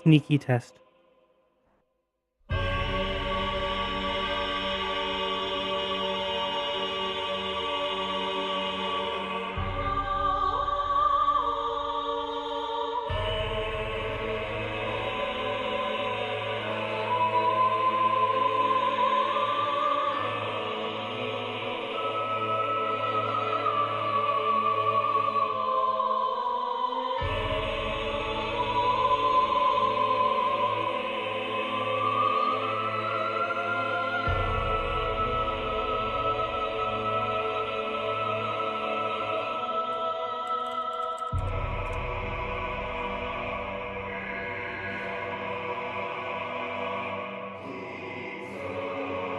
sneaky test.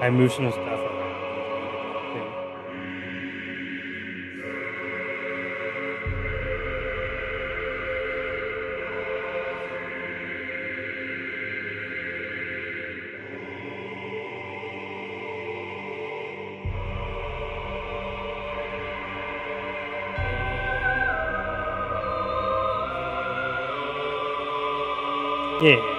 I move some stuff around. Yeah.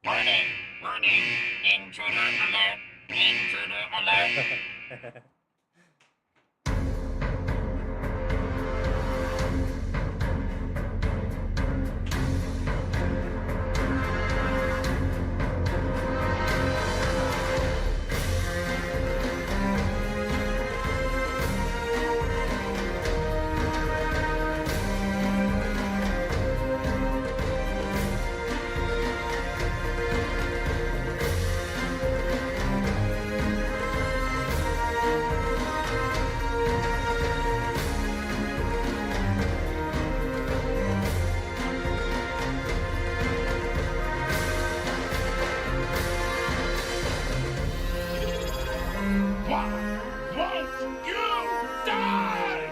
Warning, warning, intruder alert, intruder alert. Why won't you die?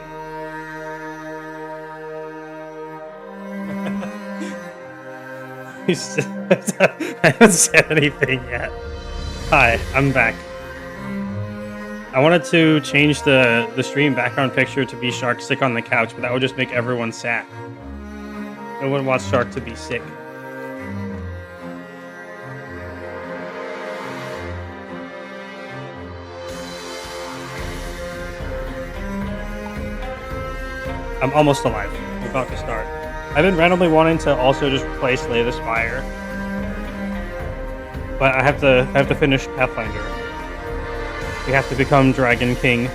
I haven't said anything yet. Hi, I'm back. I wanted to change the stream background picture to be Shark sick on the couch, but that would just make everyone sad. No one wants Shark to be sick. I'm almost alive. I'm about to start. I've been randomly wanting to also just play Slay the Spire, but I have to finish Pathfinder. We have to become Dragon King.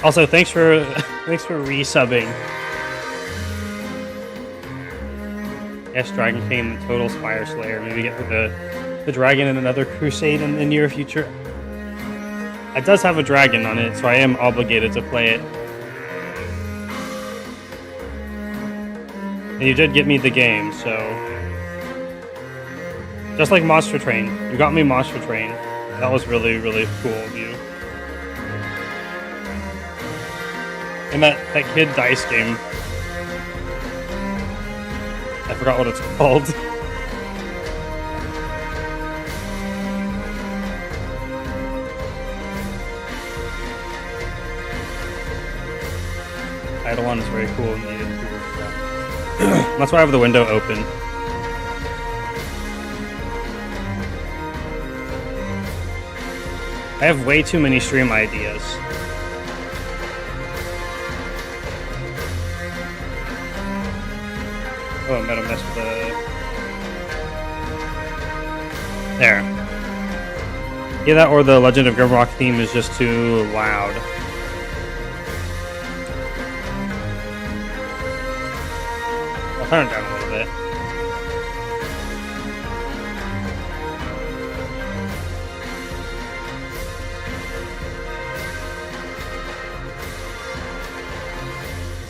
Also, thanks for resubbing. Yes, Dragon King and Total Spire Slayer. Maybe get the dragon in another crusade in the near future. It does have a dragon on it, so I am obligated to play it. And you did get me the game, so... Just like Monster Train. You got me Monster Train. That was really, really cool of you. And that Kid Dice game. I forgot what it's called. Eidolon is very cool and needed cool stuff. That's why I have the window open. I have way too many stream ideas. Oh, I might have messed with the... There. Yeah, that or the Legend of Grimrock theme is just too loud. I'll turn it down a little bit.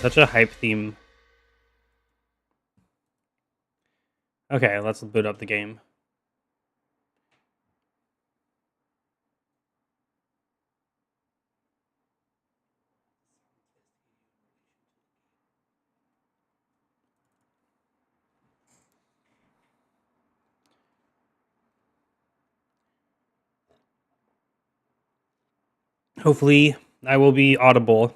Such a hype theme. Okay, let's boot up the game. Hopefully, I will be audible.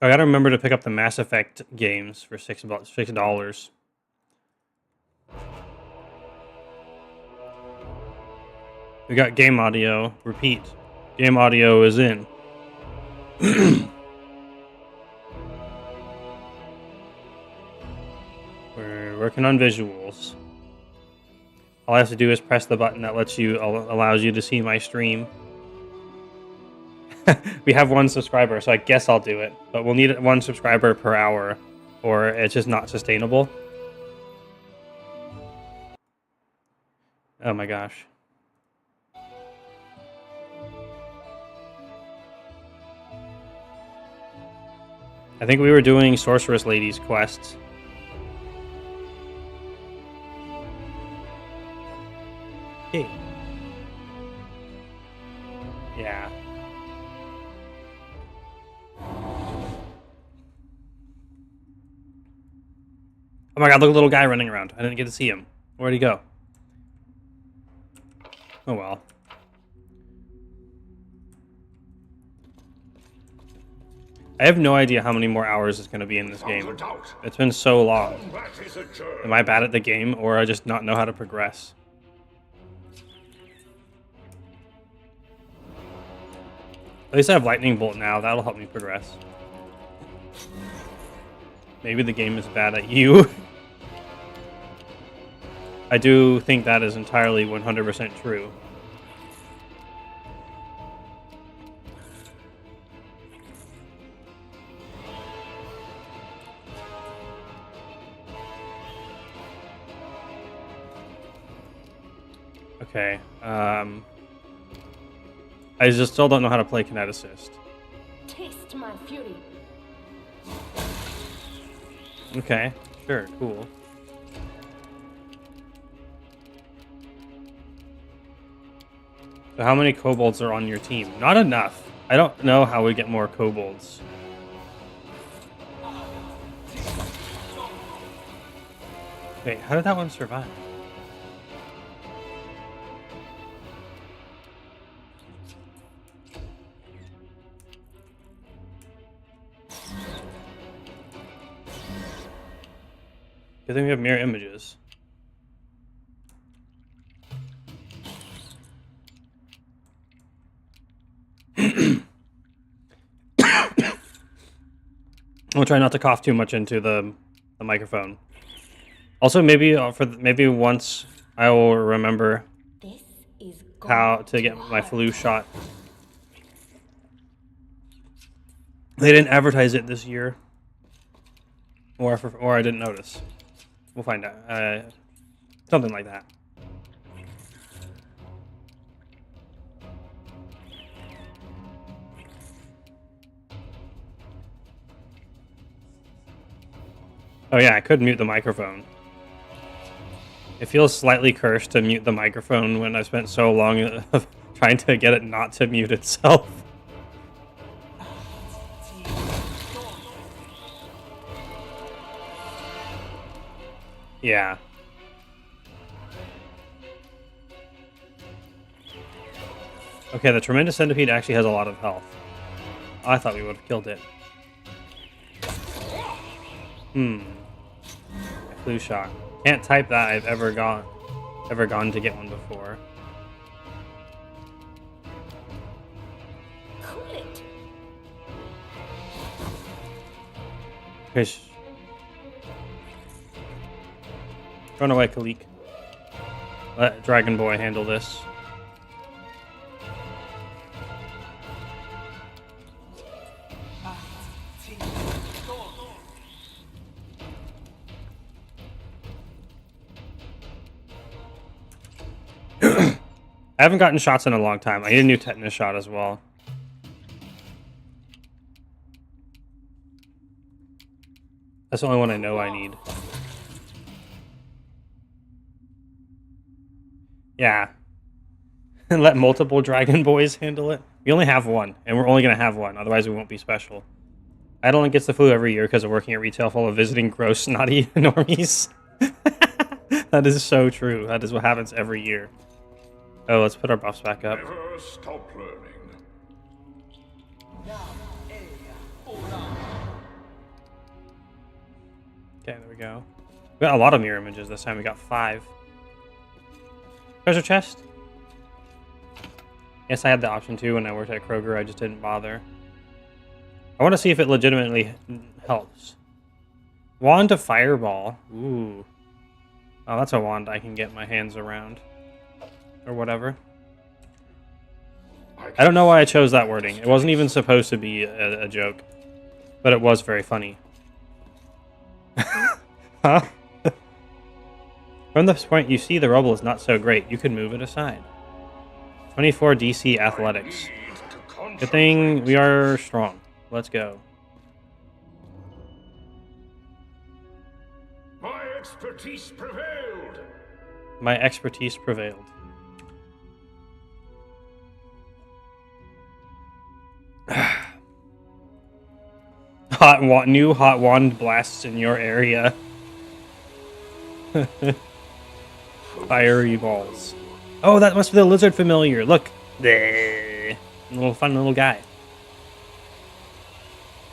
I gotta remember to pick up the Mass Effect games for $6. We got game audio. Repeat. Game audio is in. We're working on visuals. All I have to do is press the button that allows you to see my stream. We have 1 subscriber, so I guess I'll do it. But we'll need 1 subscriber per hour, or it's just not sustainable. Oh my gosh. I think we were doing Sorceress Lady's quests. Hey. Yeah. Oh my god, look at the little guy running around. I didn't get to see him. Where'd he go? Oh well. I have no idea how many more hours it's going to be in this game. It's been so long. Am I bad at the game, or I just not know how to progress? At least I have Lightning Bolt now. That'll help me progress. Maybe the game is bad at you. I do think that is entirely 100% true. Okay, I just still don't know how to play Kinet Assist. Taste my fury. Okay, sure, cool. So how many kobolds are on your team? Not enough. I don't know how we get more kobolds. Wait, how did that one survive? I think we have mirror images. I'll try not to cough too much into the microphone. Also, maybe maybe once I will remember This is how to get my flu shot. They didn't advertise it this year, or I didn't notice. We'll find out. Something like that. Oh yeah, I could mute the microphone. It feels slightly cursed to mute the microphone when I spent so long trying to get it not to mute itself. Yeah. Okay, the Tremendous Centipede actually has a lot of health. I thought we would have killed it. Flu shot. Can't type that I've ever gone to get one before. Cool it. Fish. Run away, Kalik. Let Dragon Boy handle this. I haven't gotten shots in a long time. I need a new tetanus shot as well. That's the only one I know I need. Yeah. And let multiple Dragon Boys handle it. We only have one, and we're only going to have one. Otherwise, we won't be special. I only gets the flu every year because of working at retail full of visiting gross, snotty normies. That is so true. That is what happens every year. Oh, let's put our buffs back up. Never stop learning. Okay, there we go. We got a lot of mirror images this time. We got 5. Treasure chest? Yes, I had the option too when I worked at Kroger. I just didn't bother. I want to see if it legitimately helps. Wand of Fireball. Ooh. Oh, that's a wand I can get my hands around. Or whatever. I don't know why I chose that wording. It wasn't even supposed to be a joke. But it was very funny. Huh? From this point, you see the rubble is not so great. You could move it aside. 24 DC athletics. Good thing we are strong. Let's go. My expertise prevailed. My expertise prevailed. New hot wand blasts in your area. Fiery balls. Oh, that must be the lizard familiar. Look. There. Little fun little guy.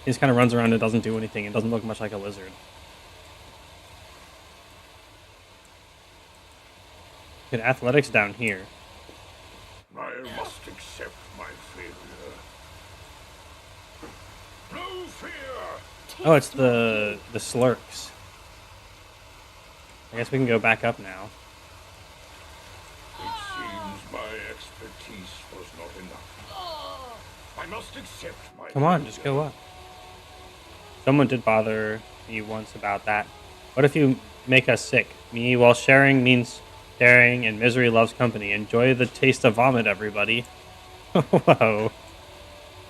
He just kind of runs around and doesn't do anything. It doesn't look much like a lizard. Good athletics down here. I must accept my failure. No fear. Oh, it's the slurks. I guess we can go back up now. It seems my expertise was not enough. I must accept my Come on, just go up. Someone did bother me once about that. What if you make us sick? Me, while sharing means sharing, and misery loves company. Enjoy the taste of vomit, everybody. Whoa.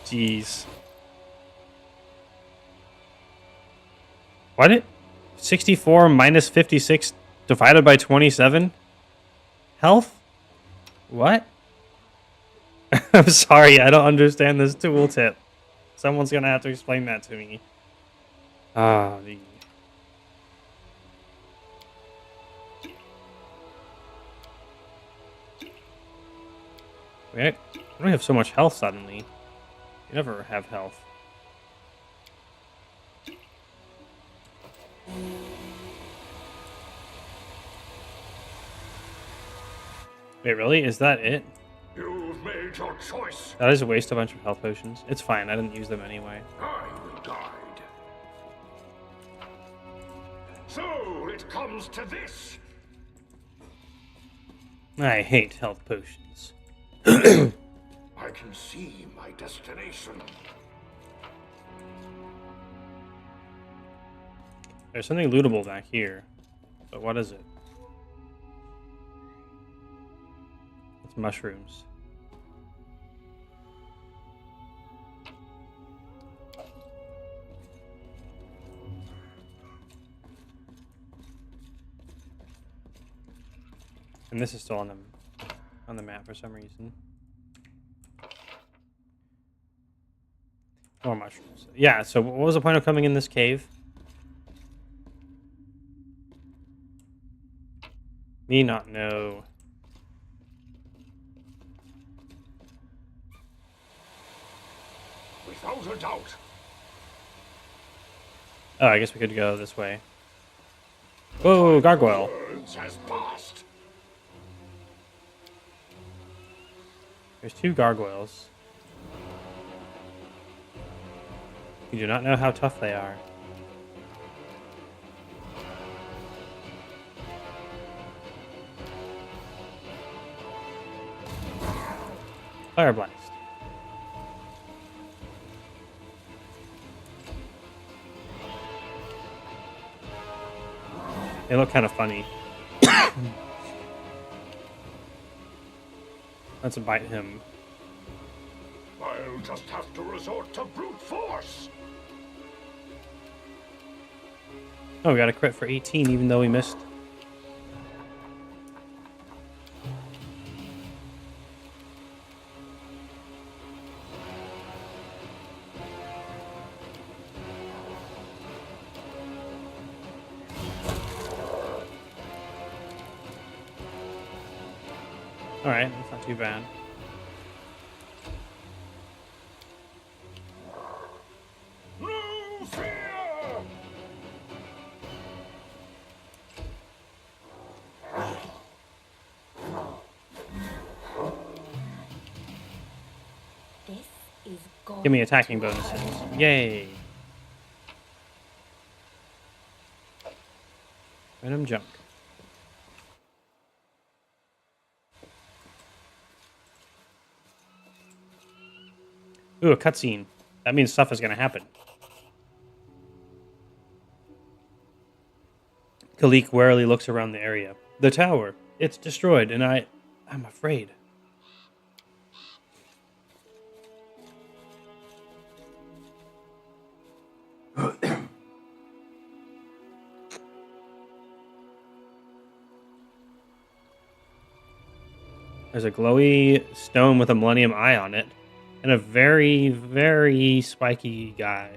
Jeez. Why did 64 minus 56 divided by 27? Health? What? I'm sorry, I don't understand this tooltip. Someone's gonna have to explain that to me. Ah, the... Wait, I don't have so much health suddenly. You never have health. Wait, really? Is that it? You've made your choice. That is a waste of a bunch of health potions. It's fine, I didn't use them anyway. I will guide. it comes to this. I hate health potions. I can see my destination. There's something lootable back here. But what is it? It's mushrooms. And this is still on the map for some reason. More mushrooms. Yeah, so what was the point of coming in this cave? Me not know. Without a doubt. Oh, I guess we could go this way. Whoa, gargoyle. Words has passed. There's 2 gargoyles. You do not know how tough they are. Fire blast. They look kind of funny. Let's bite him. I'll just have to resort to brute force. Oh, we got a crit for 18 even though we missed. Alright, that's not too bad. No fear! This is gold. Give me attacking bonuses. Yay! Random junk. Ooh, a cutscene. That means stuff is going to happen. Kalik warily looks around the area. The tower. It's destroyed, and I'm afraid. There's a glowy stone with a Millennium Eye on it. And a very, very spiky guy.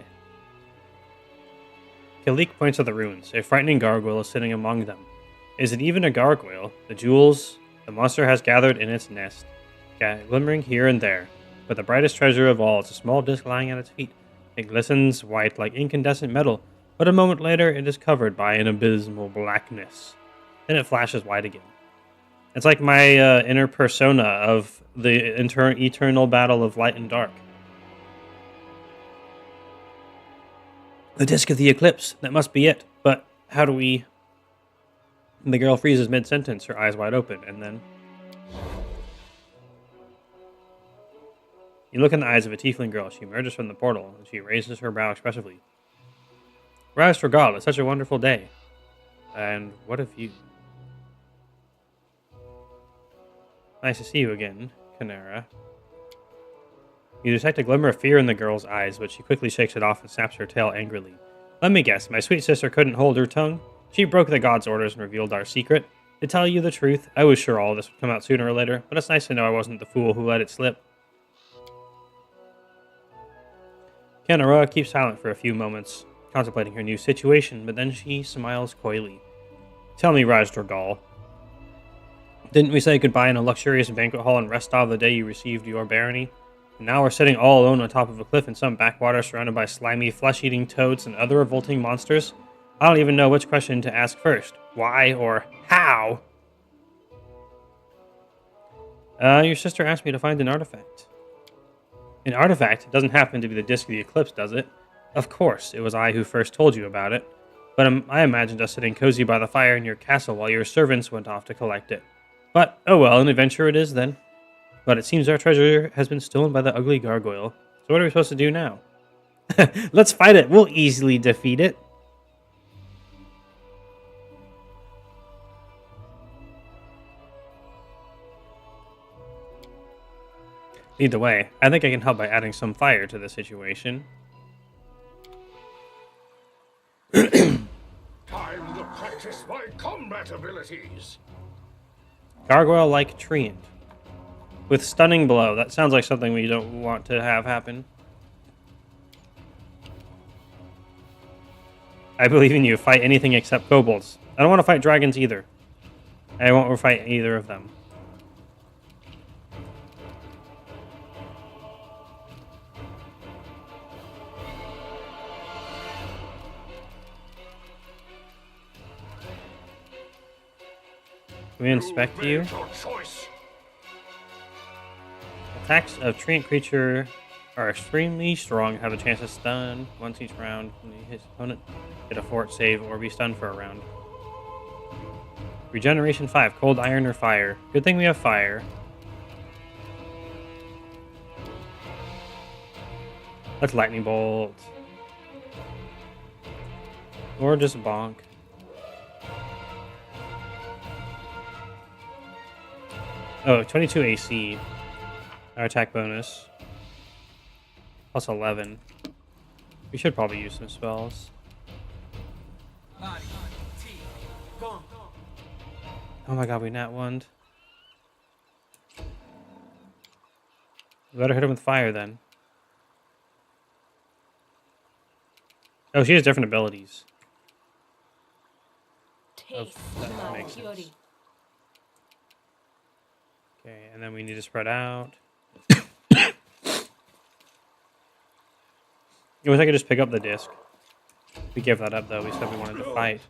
Kalik points to the ruins. A frightening gargoyle is sitting among them. Is it even a gargoyle? The jewels the monster has gathered in its nest, glimmering here and there. But the brightest treasure of all is a small disc lying at its feet. It glistens white like incandescent metal, but a moment later it is covered by an abysmal blackness. Then it flashes white again. It's like my inner persona of the eternal battle of light and dark. The Disc of the Eclipse. That must be it. But how do we... The girl freezes mid-sentence, her eyes wide open, and then... You look in the eyes of a tiefling girl. She emerges from the portal, and she raises her brow expressively. Rise for God, it's such a wonderful day. And what have you... Nice to see you again, Canara. You detect a glimmer of fear in the girl's eyes, but she quickly shakes it off and snaps her tail angrily. Let me guess, my sweet sister couldn't hold her tongue? She broke the god's orders and revealed our secret. To tell you the truth, I was sure all this would come out sooner or later, but it's nice to know I wasn't the fool who let it slip. Canara keeps silent for a few moments, contemplating her new situation, but then she smiles coyly. Tell me, Raj Dorgal, didn't we say goodbye in a luxurious banquet hall in Restov the day you received your barony? And now we're sitting all alone on top of a cliff in some backwater surrounded by slimy, flesh-eating toads and other revolting monsters? I don't even know which question to ask first. Why or how? Your sister asked me to find an artifact. An artifact? It doesn't happen to be the Disc of the Eclipse, does it? Of course, it was I who first told you about it. but I imagined us sitting cozy by the fire in your castle while your servants went off to collect it. But, oh well, an adventure it is then. But it seems our treasure has been stolen by the ugly gargoyle. So what are we supposed to do now? Let's fight it. We'll easily defeat it. Either way, I think I can help by adding some fire to the situation. Time to practice my combat abilities. Gargoyle-like treant. With stunning blow. That sounds like something we don't want to have happen. I believe in you. Fight anything except kobolds. I don't want to fight dragons either. I won't fight either of them. Can we inspect you? Attacks of treant creature are extremely strong, have a chance to stun once each round when his opponent get a fort save or be stunned for a round. Regeneration 5, cold iron or fire. Good thing we have fire. Let's lightning bolt. Or just bonk. Oh, 22 AC. Our attack bonus. Plus 11. We should probably use some spells. Oh my god, we nat one. We better hit him with fire then. Oh, she has different abilities. Taste that my makes sense. beauty. Okay, and then we need to spread out. I wish I could just pick up the disc. We gave that up though. We said we wanted to fight.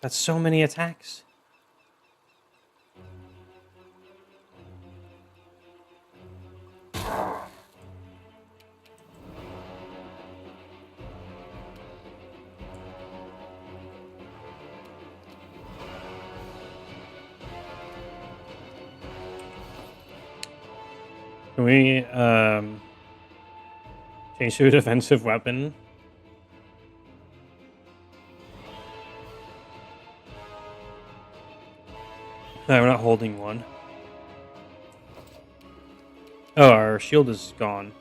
That's so many attacks. Can we change to a defensive weapon? No, we're not holding one. Oh, our shield is gone.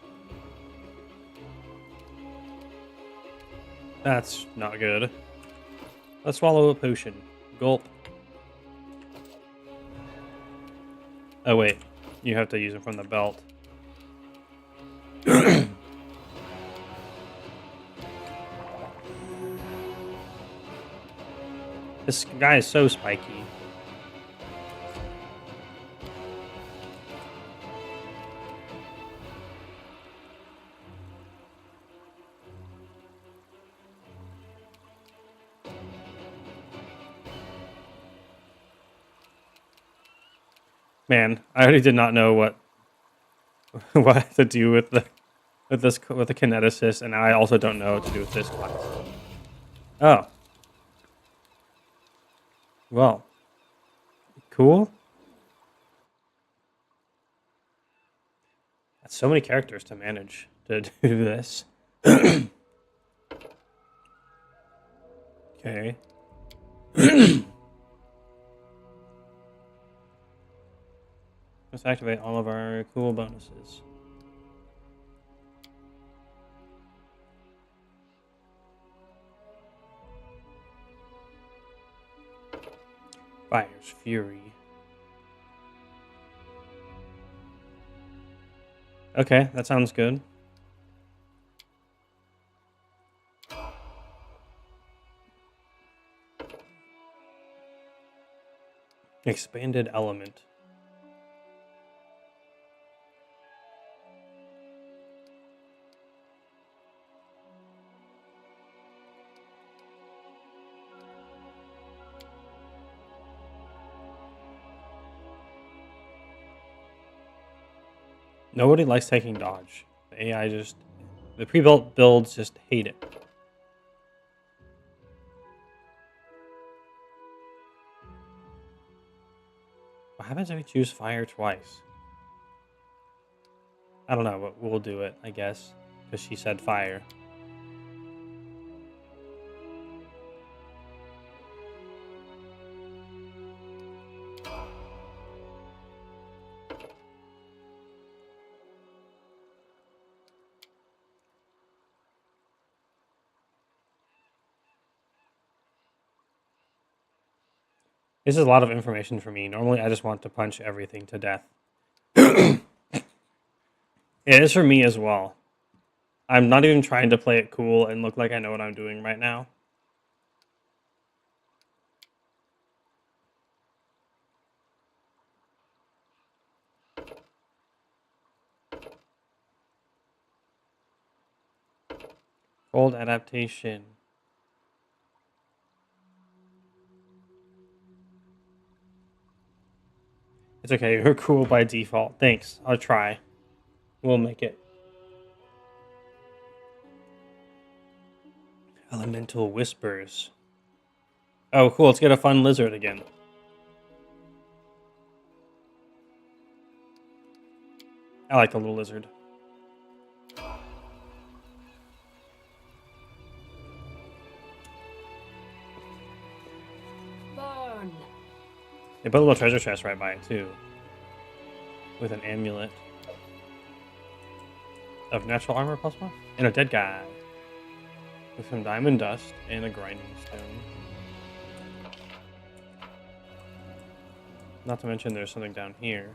That's not good. Let's swallow a potion. Gulp. Oh, wait. You have to use them from the belt. This guy is so spiky. Man, I already did not know what to do with the kineticist, and I also don't know what to do with this class. Oh. Well. Cool. That's so many characters to manage to do this. Okay. Let's activate all of our cool bonuses. Fire's Fury. Okay, that sounds good. Expanded element. Nobody likes taking dodge. The AI just The pre-built builds just hate it. What happens if we choose fire twice? I don't know, but we'll do it, I guess. Because she said fire. This is a lot of information for me. Normally, I just want to punch everything to death. It is for me as well. I'm not even trying to play it cool and look like I know what I'm doing right now. Old adaptation. It's okay, you're cool by default. Thanks, I'll try. We'll make it. Elemental Whispers. Oh, cool, let's get a fun lizard again. I like the little lizard. Burn. They put a little treasure chest right by it, too. With an amulet. Of natural armor plus one? And a dead guy. With some diamond dust and a grinding stone. Not to mention there's something down here.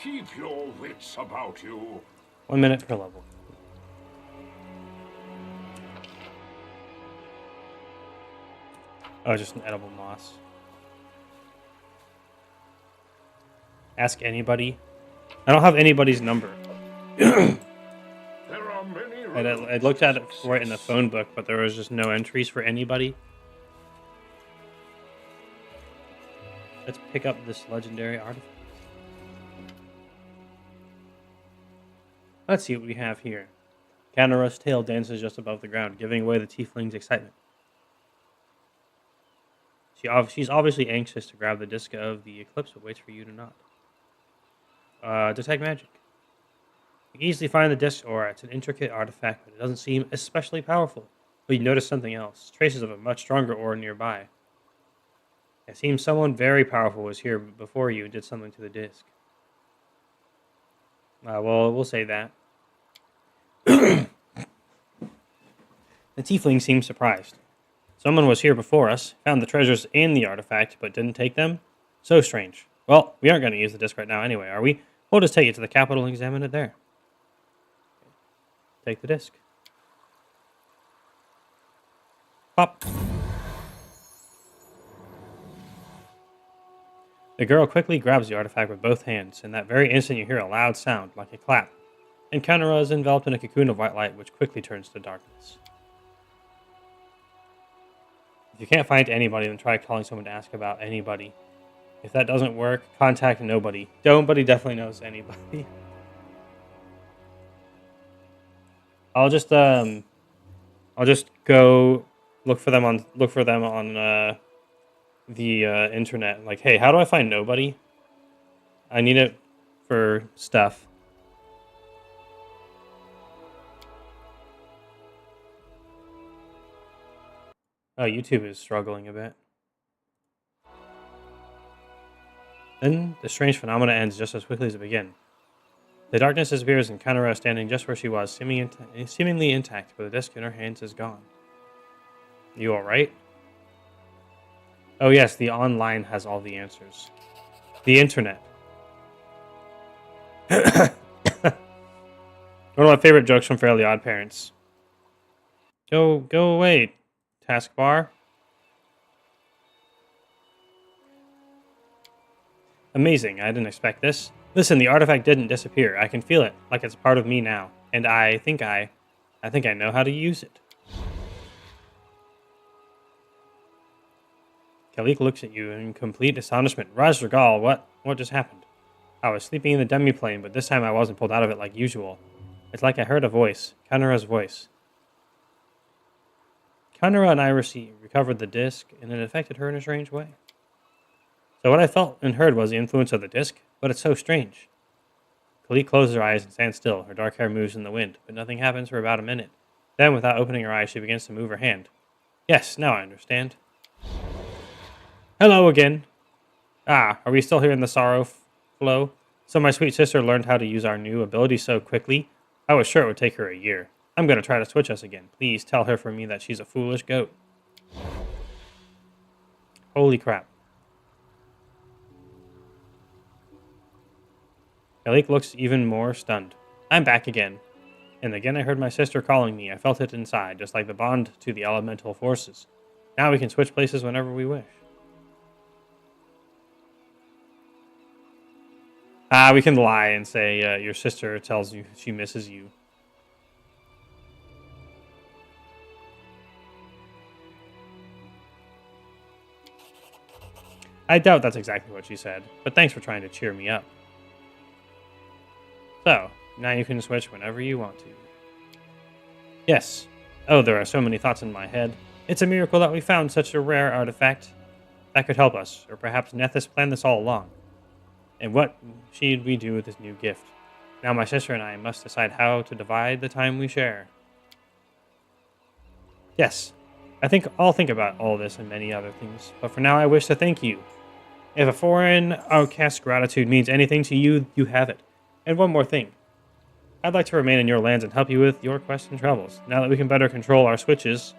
Keep your wits about you. 1 minute per level. Oh, just an edible moss. Ask anybody. I don't have anybody's number. There are many I looked at it for it in the phone book, but there was just no entries for anybody. Let's pick up this legendary artifact. Let's see what we have here. Canara's tail dances just above the ground, giving away the tiefling's excitement. She's obviously anxious to grab the disc of the eclipse, but waits for you to nod. Detect magic. You can easily find the disc aura. It's an intricate artifact, but it doesn't seem especially powerful. But you notice something else. Traces of a much stronger aura nearby. It seems someone very powerful was here before you and did something to the disc. Well, we'll say that. The tiefling seemed surprised. Someone was here before us, found the treasures and the artifact, but didn't take them? So strange. Well, we aren't going to use the disc right now anyway, are we? We'll just take it to the capital and examine it there. Take the disc. Pop. The girl quickly grabs the artifact with both hands. In that very instant, you hear a loud sound, like a clap. And Canara is enveloped in a cocoon of white light, which quickly turns to darkness. If you can't find anybody, then try calling someone to ask about anybody. If that doesn't work, contact nobody. Nobody definitely knows anybody. I'll just go look for them on the internet. Like, hey, how do I find nobody? I need it for stuff. Oh, YouTube is struggling a bit. Then the strange phenomena ends just as quickly as it began. The darkness disappears and Kanara, standing just where she was, seemingly intact, but the disc in her hands is gone. You alright? Oh yes, the online has all the answers. The internet. One of my favorite jokes from Fairly Odd Parents. Go away, taskbar. Amazing, I didn't expect this. Listen, the artifact didn't disappear. I can feel it, like it's part of me now. And I think I know how to use it. Kalik looks at you in complete astonishment. Raj Ragal, what just happened? I was sleeping in the demi-plane, but this time I wasn't pulled out of it like usual. It's like I heard a voice, Kanura's voice. Kanura and I recovered the disc, and it affected her in a strange way. So what I felt and heard was the influence of the disc, but it's so strange. Kalik closes her eyes and stands still. Her dark hair moves in the wind, but nothing happens for about a minute. Then, without opening her eyes, she begins to move her hand. Yes, now I understand. Hello again. Ah, are we still here in the sorrow flow? So my sweet sister learned how to use our new ability so quickly. I was sure it would take her a year. I'm going to try to switch us again. Please tell her for me that she's a foolish goat. Holy crap. Kalik looks even more stunned. I'm back again. And again I heard my sister calling me. I felt it inside, just like the bond to the elemental forces. Now we can switch places whenever we wish. We can lie and say your sister tells you she misses you. I doubt that's exactly what she said, but thanks for trying to cheer me up. So, now you can switch whenever you want to. Yes. Oh, there are so many thoughts in my head. It's a miracle that we found such a rare artifact that could help us, or perhaps Nethys planned this all along. And what should we do with this new gift? Now my sister and I must decide how to divide the time we share. Yes, I'll think about all this and many other things, but for now I wish to thank you. If a foreign outcast's gratitude means anything to you, you have it. And one more thing. I'd like to remain in your lands and help you with your quests and travels. Now that we can better control our switches,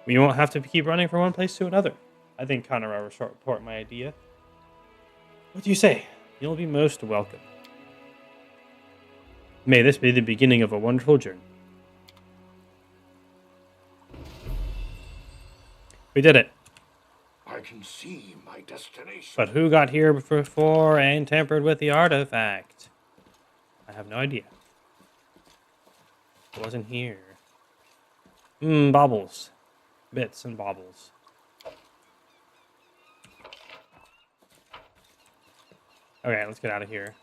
we won't have to keep running from one place to another. I think Kanura will support my idea. What do you say? You'll be most welcome. May this be the beginning of a wonderful journey. We did it. I can see my destination. But who got here before and tampered with the artifact? I have no idea. It wasn't here. Baubles. Bits and baubles. Okay, let's get out of here.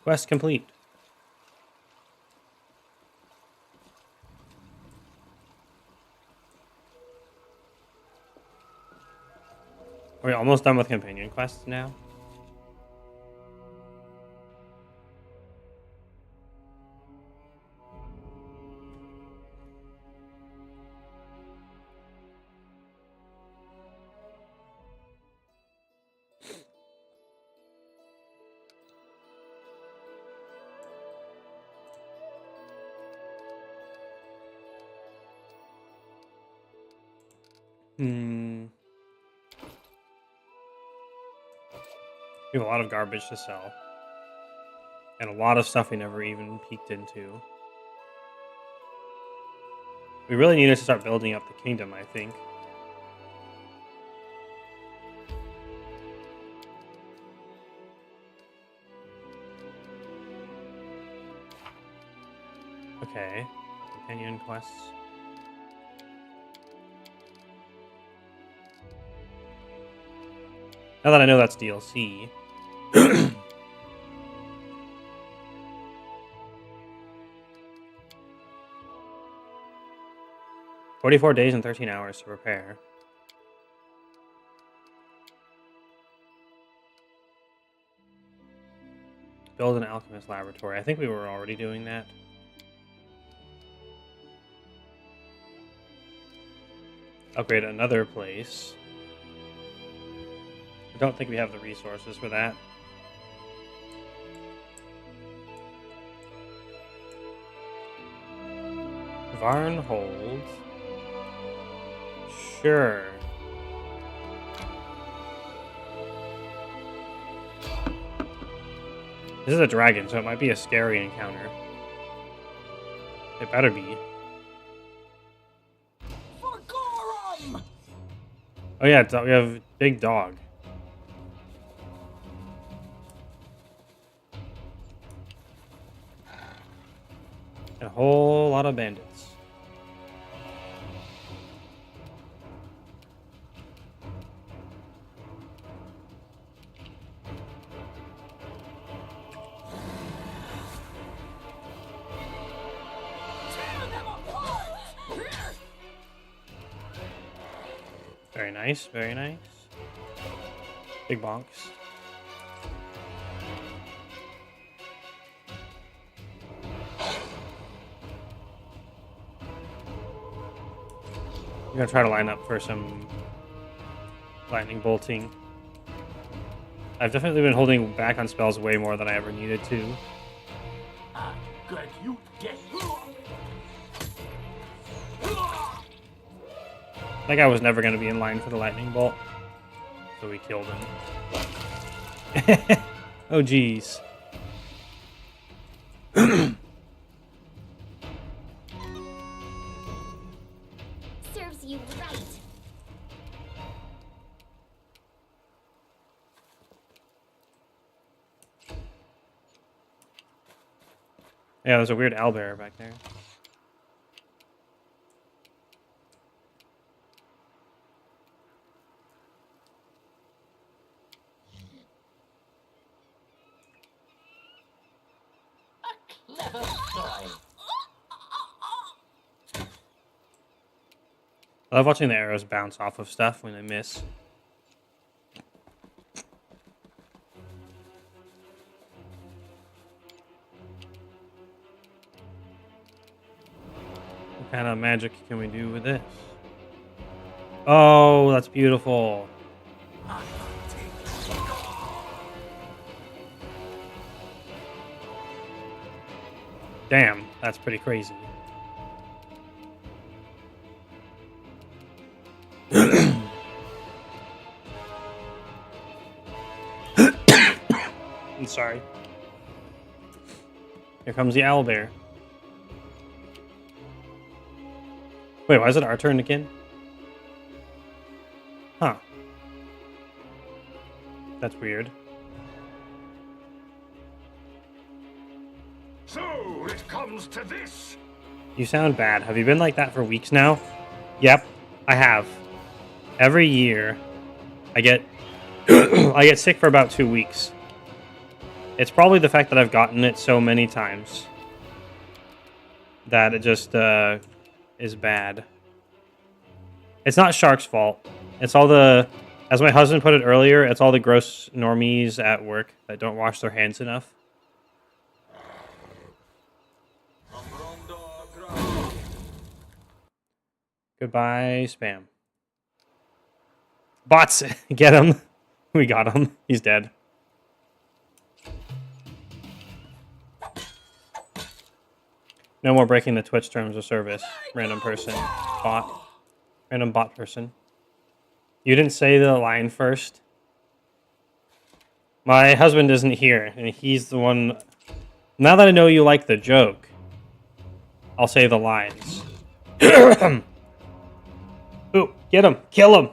Quest complete. Are we almost done with companion quests now? We have a lot of garbage to sell. And a lot of stuff we never even peeked into. We really needed to start building up the kingdom, I think. Okay. Companion quests. Now that I know that's DLC. 44 days and 13 hours to prepare. Build an alchemist laboratory. I think we were already doing that. Upgrade another place. I don't think we have the resources for that. Varnhold. Sure. This is a dragon, so it might be a scary encounter. It better be. For Gorum! Oh yeah, we have big dog. And a whole lot of bandits. Very nice, very nice. Big bonks. I'm gonna try to line up for some lightning bolting. I've definitely been holding back on spells way more than I ever needed to. Good, you get. That guy was never gonna be in line for the lightning bolt, so we killed him. Oh geez. Serves you right. Yeah, there's a weird owlbear back there. Clever boy. I love watching the arrows bounce off of stuff when they miss. What kind of magic can we do with this? Oh, that's beautiful. Damn, that's pretty crazy. I'm sorry. Here comes the owlbear. Wait, why is it our turn again? Huh. That's weird. So it comes to this. You sound bad. Have you been like that for weeks now? Yep, I have. Every year, I get I get sick for about 2 weeks. It's probably the fact that I've gotten it so many times that it just is bad. It's not Shark's fault. It's all the, as my husband put it earlier, it's all the gross normies at work that don't wash their hands enough. Goodbye, spam. Bots, get him. We got him. He's dead. No more breaking the Twitch terms of service. Random person. Bot. Random bot person. You didn't say the line first. My husband isn't here, and he's the one... Now that I know you like the joke, I'll say the lines. Ooh, get him! Kill him!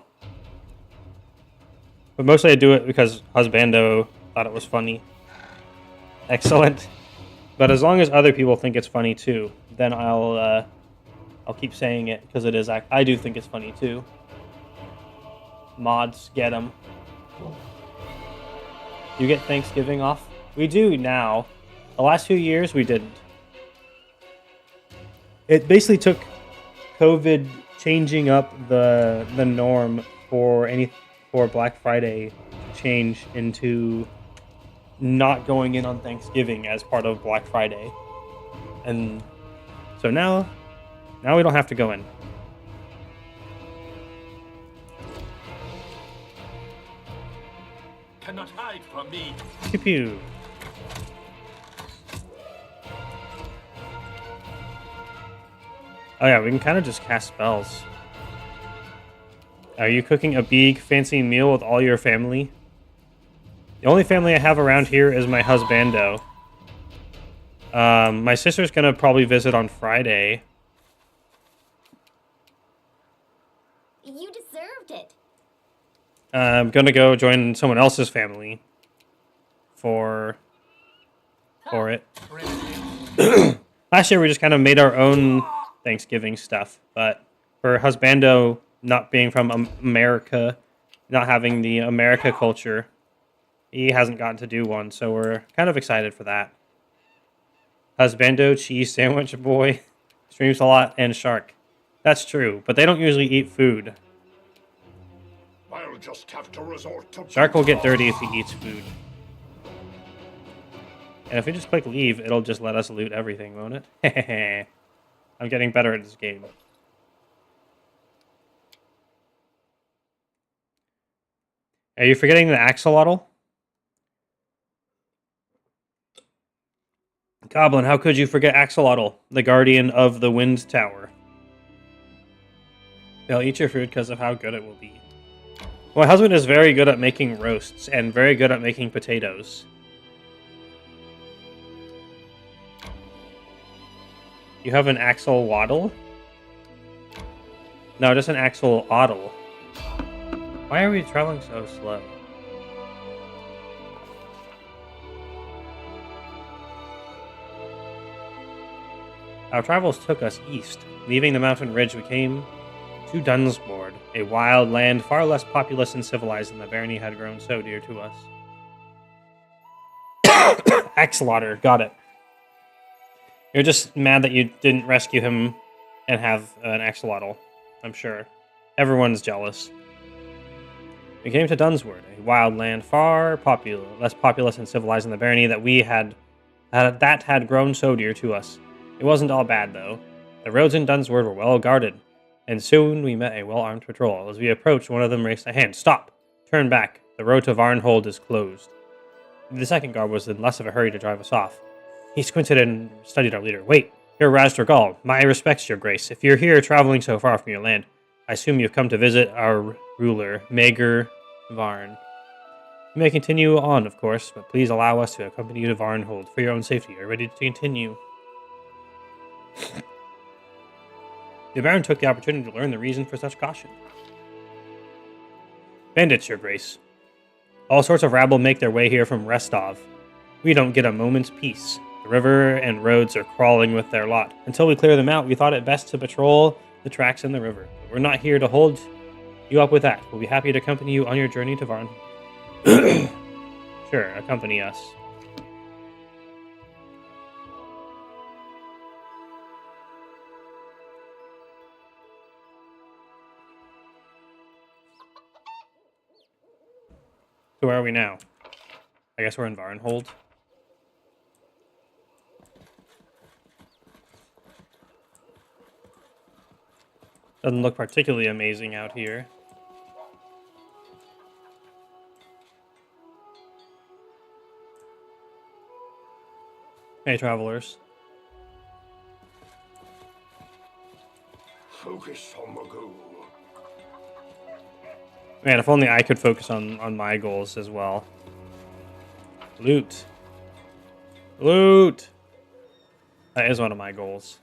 But mostly I do it because Husbando thought it was funny. Excellent. But as long as other people think it's funny too, then I'll keep saying it because it is. I do think it's funny too. Mods, get them. You get Thanksgiving off? We do now. The last few years we didn't. It basically took COVID changing up the norm for Black Friday to change into not going in on Thanksgiving as part of Black Friday. And so now we don't have to go in. Cannot hide from me. Pew pew. Oh yeah, we can kind of just cast spells. Are you cooking a big fancy meal with all your family? The only family I have around here is my husbando. My sister's gonna probably visit on Friday. You deserved it. I'm gonna go join someone else's family for it. Last year we just kind of made our own Thanksgiving stuff, but for husbando not being from America, not having the America culture, he hasn't gotten to do one, so we're kind of excited for that. Husbando, cheese sandwich boy, streams a lot, and Shark. That's true, but they don't usually eat food. just have to resort to Shark will brute get dirty if he eats food. And if we just click leave, it'll just let us loot everything, won't it? I'm getting better at this game. Are you forgetting the axolotl? Goblin, how could you forget Axolotl, the guardian of the Wind Tower? They'll eat your food because of how good it will be. My husband is very good at making roasts and very good at making potatoes. You have an axolotl? No, just an axolotl. Why are we traveling so slow? Our travels took us east. Leaving the mountain ridge, we came to Dunsboard, a wild land far less populous and civilized than the Barony had grown so dear to us. Axolotl, got it. You're just mad that you didn't rescue him and have an axolotl, I'm sure. Everyone's jealous. We came to Dunsboard, a wild land far less populous and civilized than the Barony that had grown so dear to us. It wasn't all bad, though. The roads in Dunswoord were well guarded, and soon we met a well-armed patrol. As we approached, one of them raised a hand. Stop! Turn back. The road to Varnhold is closed. The second guard was in less of a hurry to drive us off. He squinted and studied our leader. Wait, you're Ras Dorgal. My respects, your grace. If you're here traveling so far from your land, I assume you've come to visit our ruler, Maegor Varn. You may continue on, of course, but please allow us to accompany you to Varnhold for your own safety. Are you ready to continue? The Baron took the opportunity to learn the reason for such caution. Bandits, your grace. All sorts of rabble make their way here from Restov. We don't get a moment's peace. The river and roads are crawling with their lot. Until we clear them out, we thought it best to patrol the tracks in the river. But we're not here to hold you up with that. We'll be happy to accompany you on your journey to Varn. Sure, accompany us. So where are we now? I guess we're in Varnhold. Doesn't look particularly amazing out here. Hey, travelers. Focus on the goal. Man, if only I could focus on my goals as well. Loot. Loot! That is one of my goals.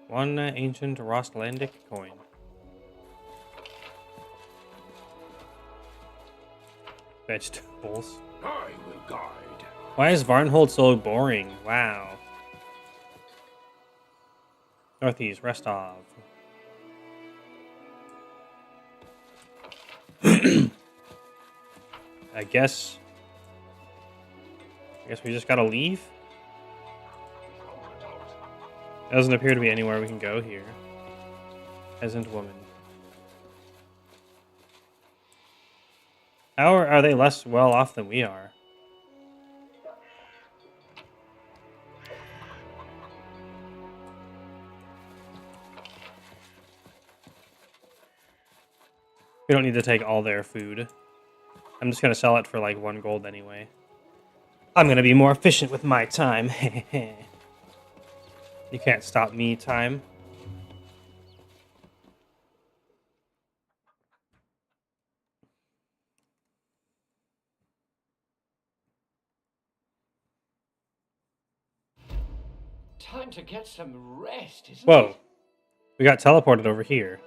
One ancient Rostlandic coin. Vegetables. I will guide. Why is Varnhold so boring? Wow. Northeast, Restov. I guess we just gotta leave? Doesn't appear to be anywhere we can go here. Peasant woman. How are they less well off than we are? We don't need to take all their food. I'm just going to sell it for like 1 gold anyway. I'm going to be more efficient with my time. You can't stop me, time. Time to get some rest, isn't Whoa. it? We got teleported over here.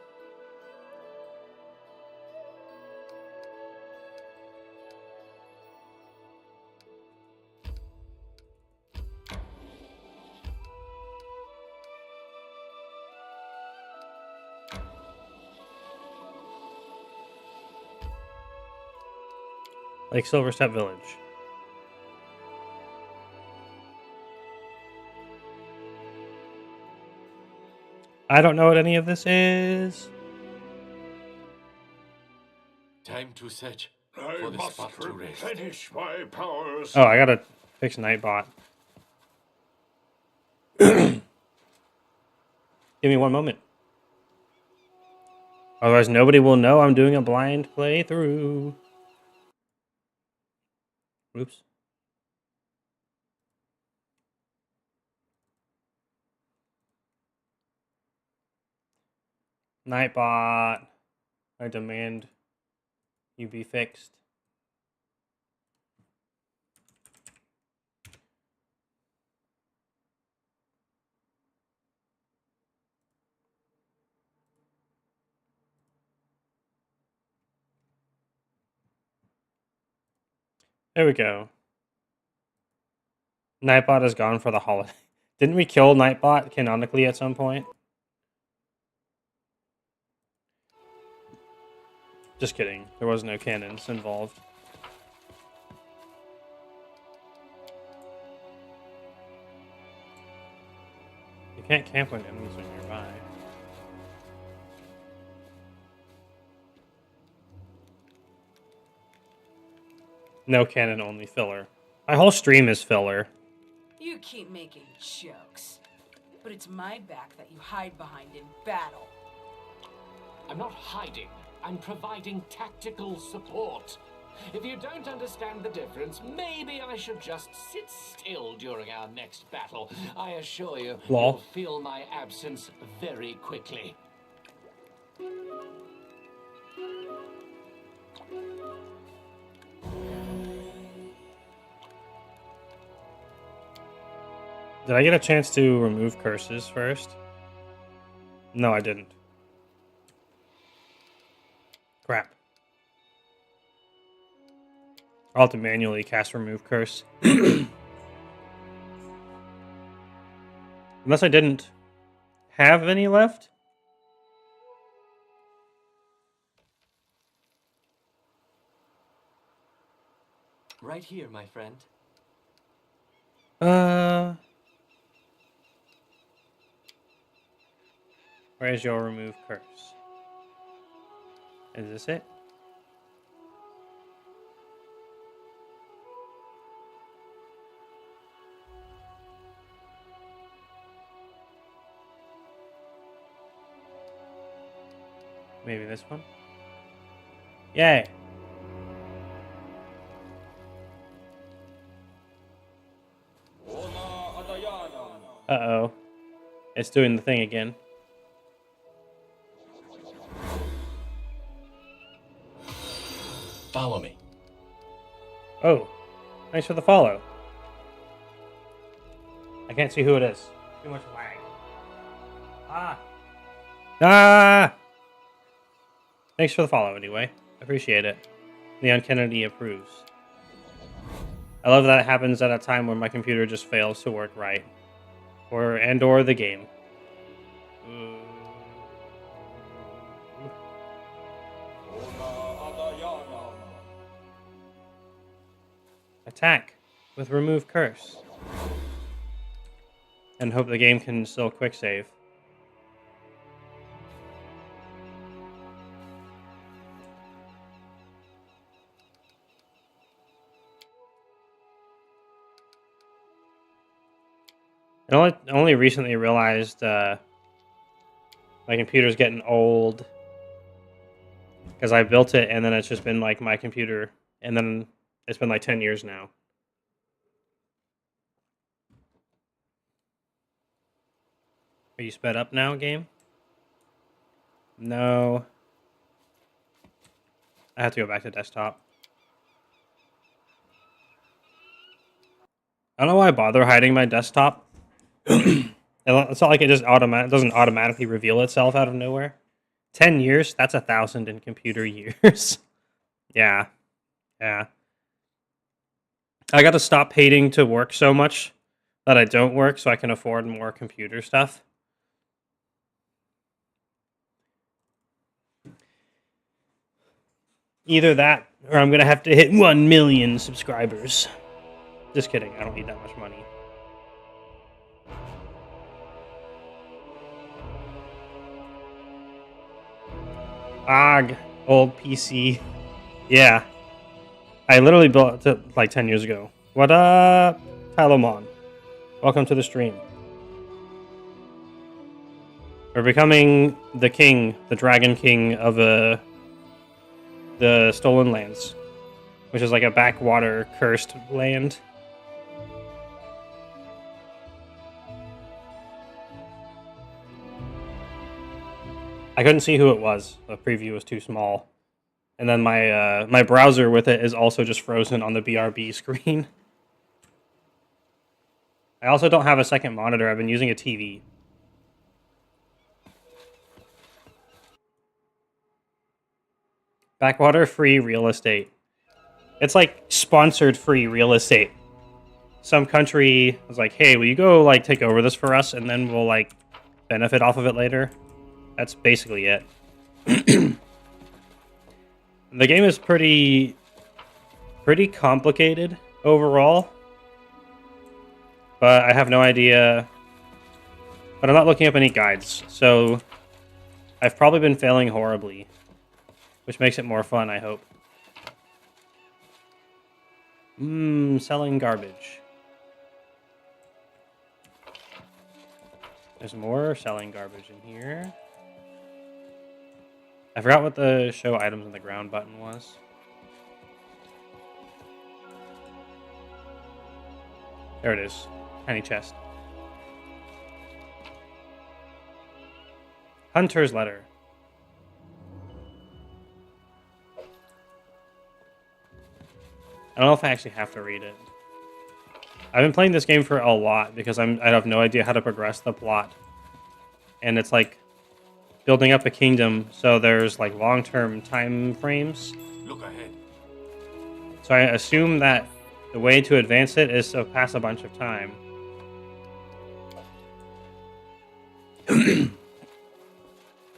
Like Silverstep Village. I don't know what any of this is. Time to search I for the must spot to rest. replenish my powers. Oh, I gotta fix Nightbot. Give me one moment. Otherwise, nobody will know I'm doing a blind playthrough. Oops. Nightbot, I demand you be fixed. There we go. Nightbot is gone for the holiday. Didn't we kill Nightbot canonically at some point? Just kidding. There was no cannons involved. You can't camp when enemies are nearby. No cannon, only filler. My whole stream is filler. You keep making jokes. But it's my back that you hide behind in battle. I'm not hiding. I'm providing tactical support. If you don't understand the difference, maybe I should just sit still during our next battle. I assure you, Lol. you'll feel my absence very quickly. Did I get a chance to remove curses first? No, I didn't. Crap. I'll have to manually cast remove curse. Unless I didn't have any left? Right here, my friend. Where's your remove curse? Is this it? Maybe this one? Yay! Uh-oh. It's doing the thing again. Follow me. Oh. Thanks for the follow. I can't see who it is. Too much lag. Ah! Ah! Thanks for the follow anyway. Appreciate it. Leon Kennedy approves. I love that it happens at a time when my computer just fails to work right. Or the game. Attack with remove curse. And hope the game can still quick save. I only recently realized my computer's getting old because I built it and then it's just been like my computer, and then it's been like 10 years now. Are you sped up now, game? No. I have to go back to desktop. I don't know why I bother hiding my desktop. It's not like it just doesn't automatically reveal itself out of nowhere. 10 years? That's 1,000 in computer years. Yeah. I got to stop hating to work so much that I don't work so I can afford more computer stuff. Either that, or I'm going to have to hit 1 million subscribers. Just kidding, I don't need that much money. AUG, old PC. Yeah. I literally built it like 10 years ago. What up, Talomon? Welcome to the stream. We're becoming the king, the Dragon King of the Stolen Lands, which is like a backwater cursed land. I couldn't see who it was. The preview was too small. And then my my browser with it is also just frozen on the BRB screen. I also don't have a second monitor. I've been using a TV. Backwater free real estate. It's like sponsored free real estate. Some country was like, "Hey, will you go like take over this for us, and then we'll like benefit off of it later." That's basically it. The game is pretty complicated overall, but I have no idea. But I'm not looking up any guides, so I've probably been failing horribly, which makes it more fun, I hope. Selling garbage. There's more selling garbage in here. I forgot what the show items on the ground button was. There it is. Tiny chest. Hunter's letter. I don't know if I actually have to read it. I've been playing this game for a lot because I have no idea how to progress the plot. And it's like building up a kingdom, so there's like long-term time frames. Look ahead. So I assume that the way to advance it is to pass a bunch of time.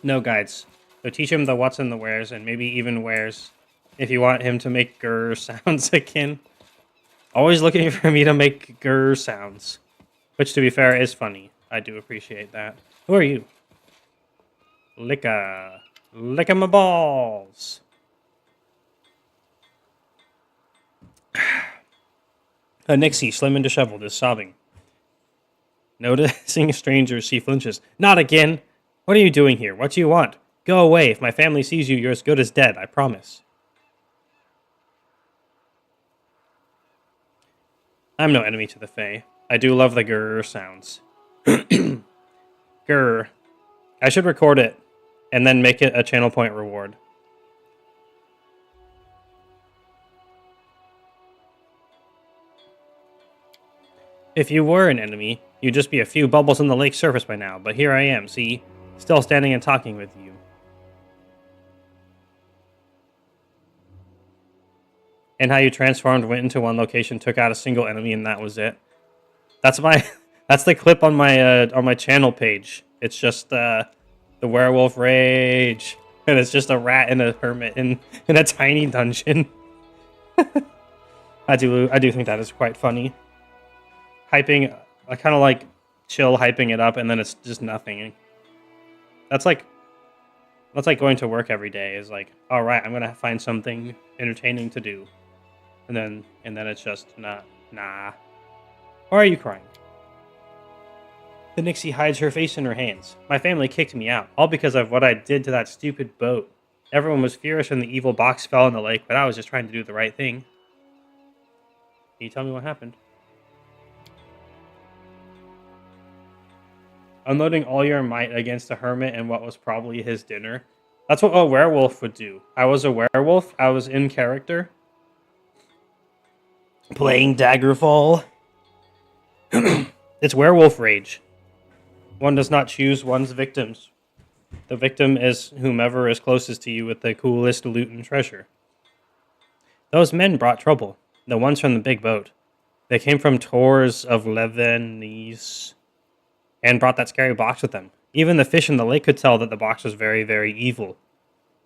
No guides. So teach him the what's and the where's, and maybe even where's, if you want him to make grr sounds again. Always looking for me to make grr sounds. Which, to be fair, is funny. I do appreciate that. Who are you? Licka my balls. Nixie, slim and disheveled, is sobbing. Noticing strangers, she flinches. Not again! What are you doing here? What do you want? Go away. If my family sees you, you're as good as dead, I promise. I'm no enemy to the Fae. I do love the grr sounds. Grr. I should record it and then make it a channel point reward. If you were an enemy, you'd just be a few bubbles on the lake's surface by now, but here I am, see? Still standing and talking with you. And how you transformed, went into one location, took out a single enemy, and that was it. That's my that's the clip on my channel page. It's just the werewolf rage. And it's just a rat and a hermit in a tiny dungeon. I do think that is quite funny. Hyping, I kind of like chill hyping it up, and then it's just nothing. That's like going to work every day. Is like, all right, I'm gonna find something entertaining to do, and then it's just nah. Why are you crying? The Nixie hides her face in her hands. My family kicked me out, all because of what I did to that stupid boat. Everyone was furious when the evil box fell in the lake, but I was just trying to do the right thing. Can you tell me what happened? Unloading all your might against a hermit and what was probably his dinner. That's what a werewolf would do. I was a werewolf. I was in character. Playing Daggerfall. It's werewolf rage. One does not choose one's victims. The victim is whomever is closest to you with the coolest loot and treasure. Those men brought trouble. The ones from the big boat. They came from Tors of Levenese and brought that scary box with them. Even the fish in the lake could tell that the box was very, very evil.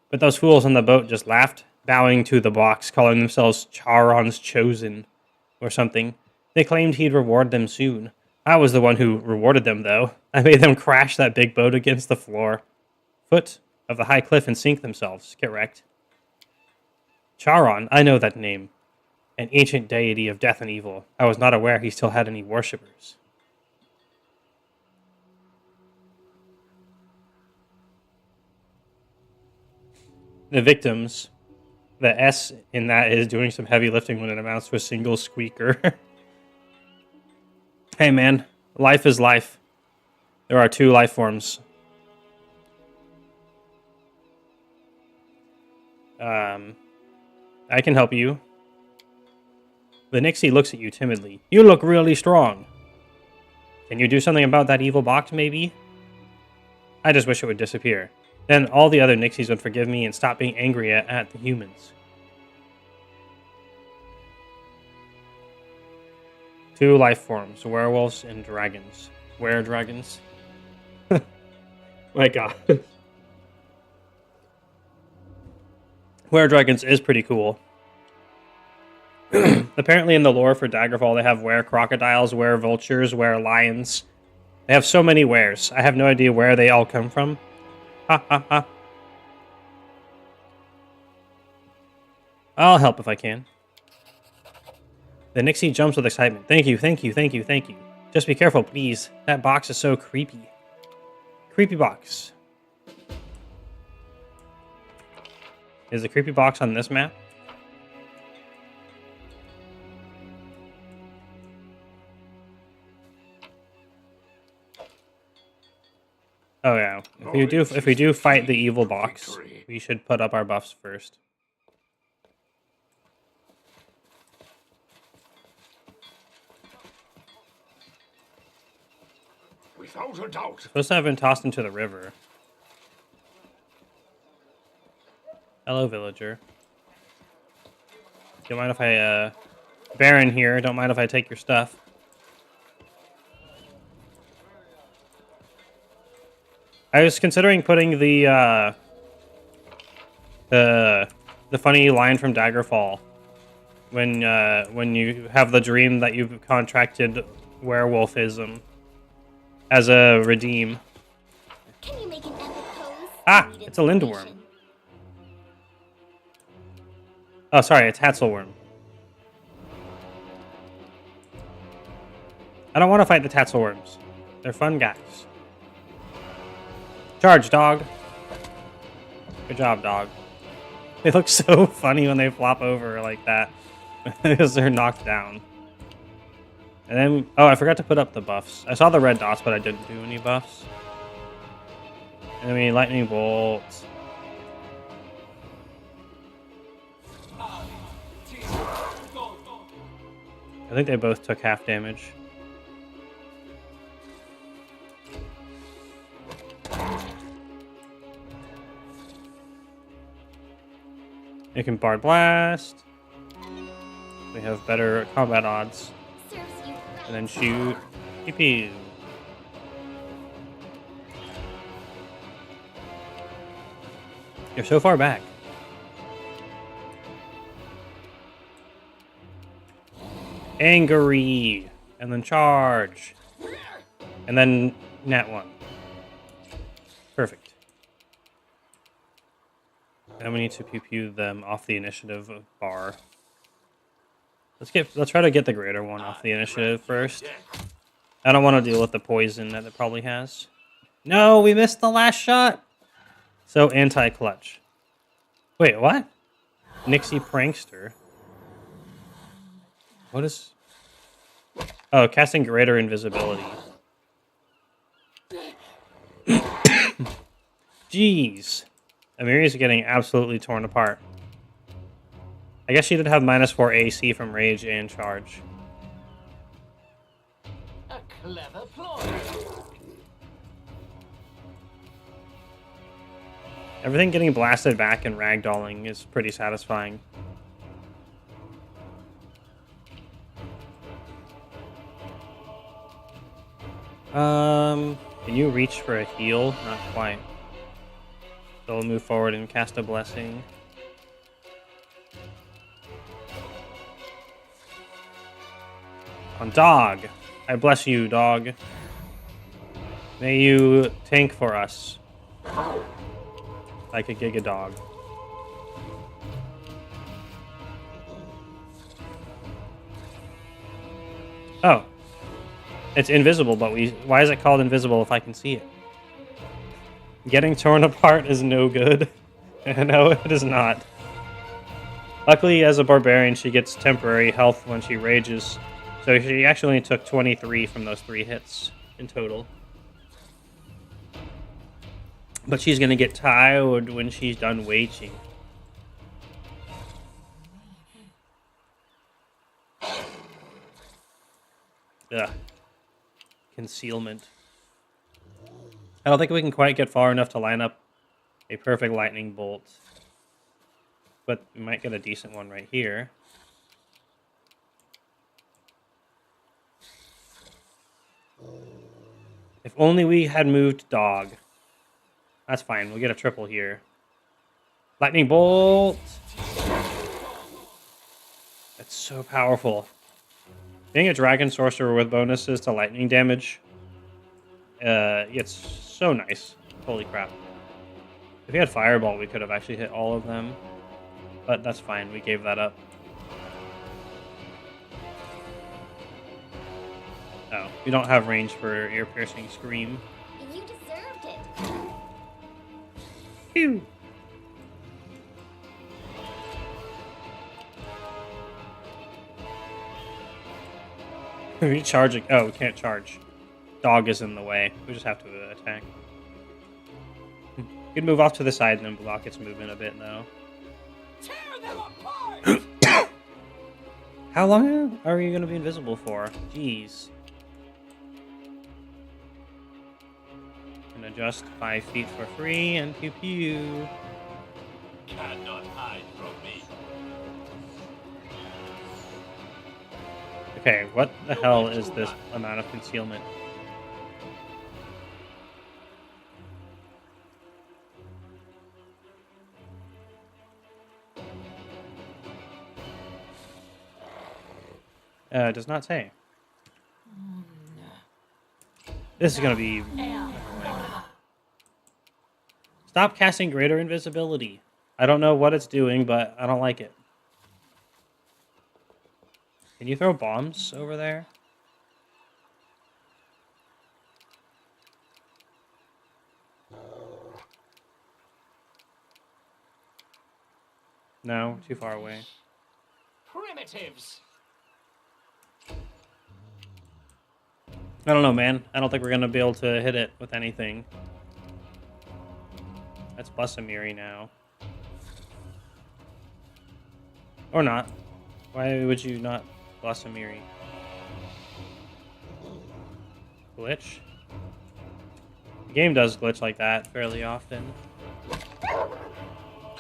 But those fools on the boat just laughed, bowing to the box, calling themselves Charon's Chosen or something. They claimed he'd reward them soon. I was the one who rewarded them, though. I made them crash that big boat against the floor. Foot of the high cliff and sink themselves. Correct. Charon, I know that name. An ancient deity of death and evil. I was not aware he still had any worshippers. The victims. The S in that is doing some heavy lifting when it amounts to a single squeaker. Hey man, life is life. There are 2 life forms. I can help you. The Nixie looks at you timidly. You look really strong. Can you do something about that evil box, maybe? I just wish it would disappear. Then all the other Nixies would forgive me and stop being angry at the humans. 2 life forms, werewolves and dragons. Were-dragons? My god. Were-dragons is pretty cool. Apparently in the lore for Daggerfall, they have were-crocodiles, were-vultures, were-lions. They have so many wares. I have no idea where they all come from. Ha ha ha. I'll help if I can. The Nixie jumps with excitement. Thank you, thank you, thank you, thank you. Just be careful, please. That box is so creepy. Creepy box. Is the creepy box on this map? Oh yeah. If we do fight the evil box, we should put up our buffs first. Without a doubt. Supposed to have been tossed into the river. Hello, villager. Don't mind if I, Baron here, don't mind if I take your stuff. I was considering putting the funny line from Daggerfall when you have the dream that you've contracted werewolfism as a redeem. Can you make an epic pose? Ah, Need it's a lindworm. inspiration. Oh, sorry, it's Tatzelworm. I don't want to fight the Tatzelworms. They're fun guys. Charge, dog. Good job, dog. They look so funny when they flop over like that. Because they're knocked down. And then, oh, I forgot to put up the buffs. I saw the red dots, but I didn't do any buffs. Enemy lightning bolts. I think they both took half damage. You can Bard Blast. We have better combat odds. Serves you right. And then shoot. Pew pew. You're so far back. Angry. And then charge. And then nat 1. Perfect. And we need to pew pew them off the initiative bar. Let's try to get the greater one off the initiative first. I don't want to deal with the poison that it probably has. No, we missed the last shot. So anti-clutch. Wait, what? Nixie Prankster. What is... Oh, casting greater invisibility. Jeez. Amiri's getting absolutely torn apart. I guess she did have -4 AC from Rage and Charge. A clever ploy. Everything getting blasted back and ragdolling is pretty satisfying. Can you reach for a heal? Not quite. So we'll move forward and cast a blessing. On dog. I bless you, dog. May you tank for us. like a Giga Dog. Oh. It's invisible, but why is it called invisible if I can see it? Getting torn apart is no good. No, it is not. Luckily, as a barbarian, she gets temporary health when she rages. So she actually only took 23 from those 3 hits in total. But she's going to get tired when she's done waging. Ugh. Concealment. I don't think we can quite get far enough to line up a perfect lightning bolt. But we might get a decent one right here. If only we had moved dog. That's fine. We'll get a triple here. Lightning bolt! That's so powerful. Being a dragon sorcerer with bonuses to lightning damage, it's so nice. Holy crap. If we had fireball, we could have actually hit all of them. But that's fine. We gave that up. Oh, we don't have range for ear-piercing scream. You deserved it. Phew. We charging? Oh, we can't charge. Dog is in the way. We just have to attack. We can move off to the side and then block its movement a bit, though. Tear them apart! How long are you going to be invisible for? Jeez. Can adjust 5 feet for free and pew pew. Cannot hide from me. Okay, what the hell is this amount of concealment? It does not say. This is going to be... Stop casting greater invisibility. I don't know what it's doing, but I don't like it. Can you throw bombs over there? No, too far away. Primitives! I don't know, man. I don't think we're going to be able to hit it with anything. That's Busamiri now. Or not. Why would you not Busamiri? Glitch? The game does glitch like that fairly often.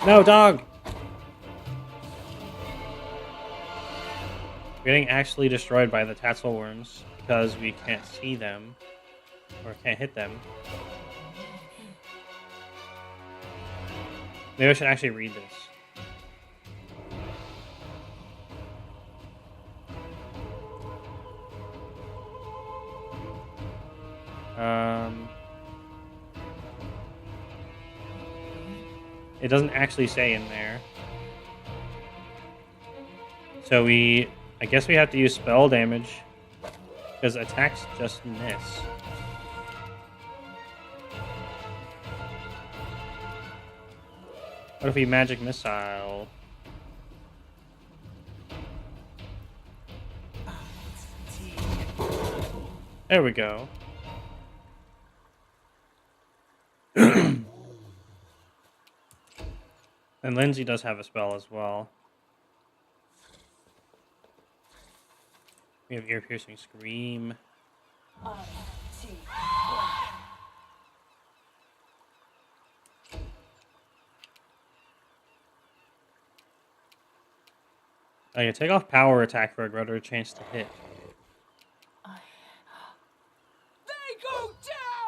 No, dog! We're getting actually destroyed by the tassel worms because we can't see them or can't hit them. Maybe I should actually read this. It doesn't actually say in there. So I guess we have to use spell damage because attacks just miss. What if we magic missile? There we go. And Lindsay does have a spell as well. We have ear-piercing scream. I can take off power attack for a greater chance to hit. They go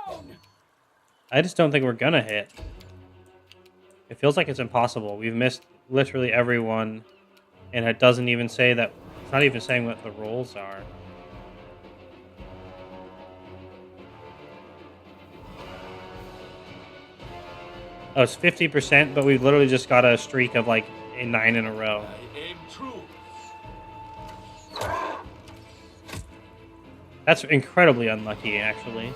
down! I just don't think we're gonna hit. It feels like it's impossible. We've missed literally everyone, and it doesn't even say that. It's not even saying what the rolls are. Oh, it's 50%, but we literally just got a streak of like 9 in a row. I aim true. That's incredibly unlucky, actually.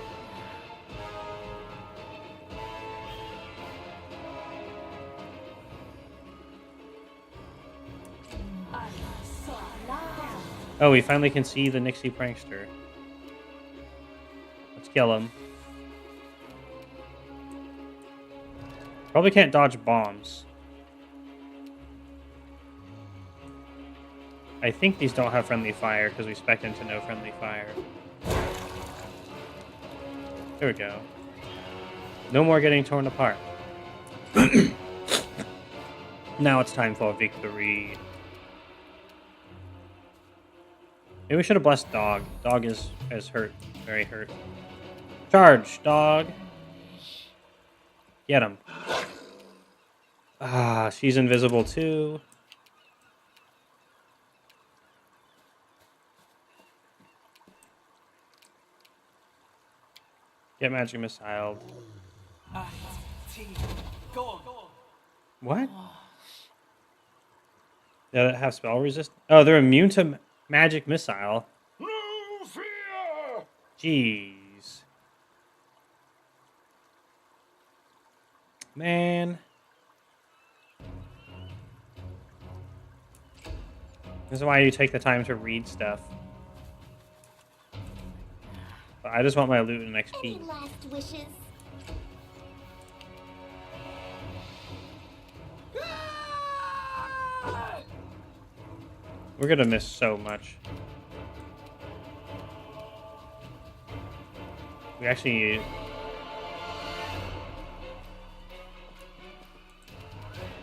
Oh, we finally can see the Nixie prankster. Let's kill him. Probably can't dodge bombs. I think these don't have friendly fire because we spec'd into no friendly fire. There we go. No more getting torn apart. Now it's time for victory. Maybe we should have blessed Dog. Dog is hurt. Very hurt. Charge, Dog. Get him. Ah, she's invisible too. Get magic missile. What? Yeah, that have spell resist. Oh, they're immune to magic missile. No fear! Jeez. Man. This is why you take the time to read stuff. But I just want my loot and Any XP. last wishes? We're gonna miss so much. We actually...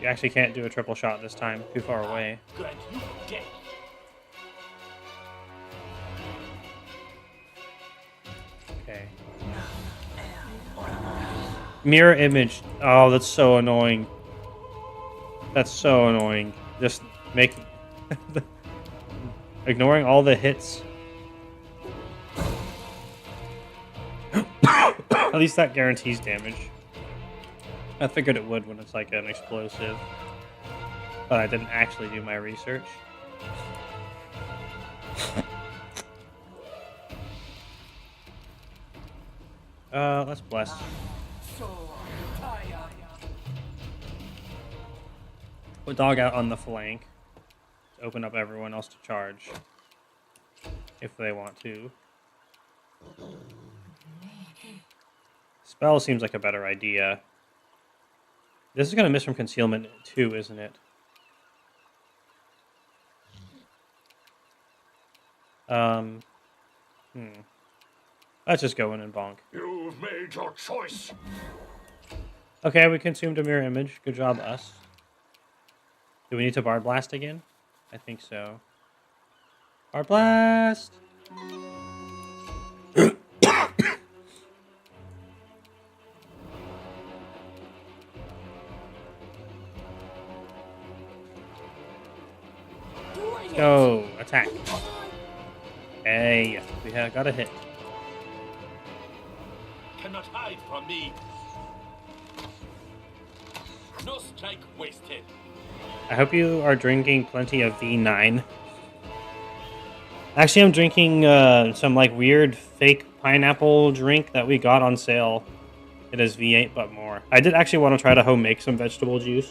You actually can't do a triple shot this time. Too far away. Grant you death. Okay. Mirror image. Oh, that's so annoying. That's so annoying. Just make... Ignoring all the hits. At least that guarantees damage. I figured it would when it's like an explosive. But I didn't actually do my research. Let's bless. Put Dog out on the flank. To open up everyone else to charge. If they want to. Spell seems like a better idea. This is going to miss from concealment too, isn't it? Let's just go in and bonk. You've made your choice. Okay, we consumed a mirror image. Good job, us. Do we need to Bard Blast again? I think so. Bard Blast! Go! Attack! Hey, we have got a hit. Cannot hide from me. No strike wasted. I hope you are drinking plenty of V9. Actually, I'm drinking some like weird fake pineapple drink that we got on sale. It is V8 but more. I did actually want to try to home make some vegetable juice.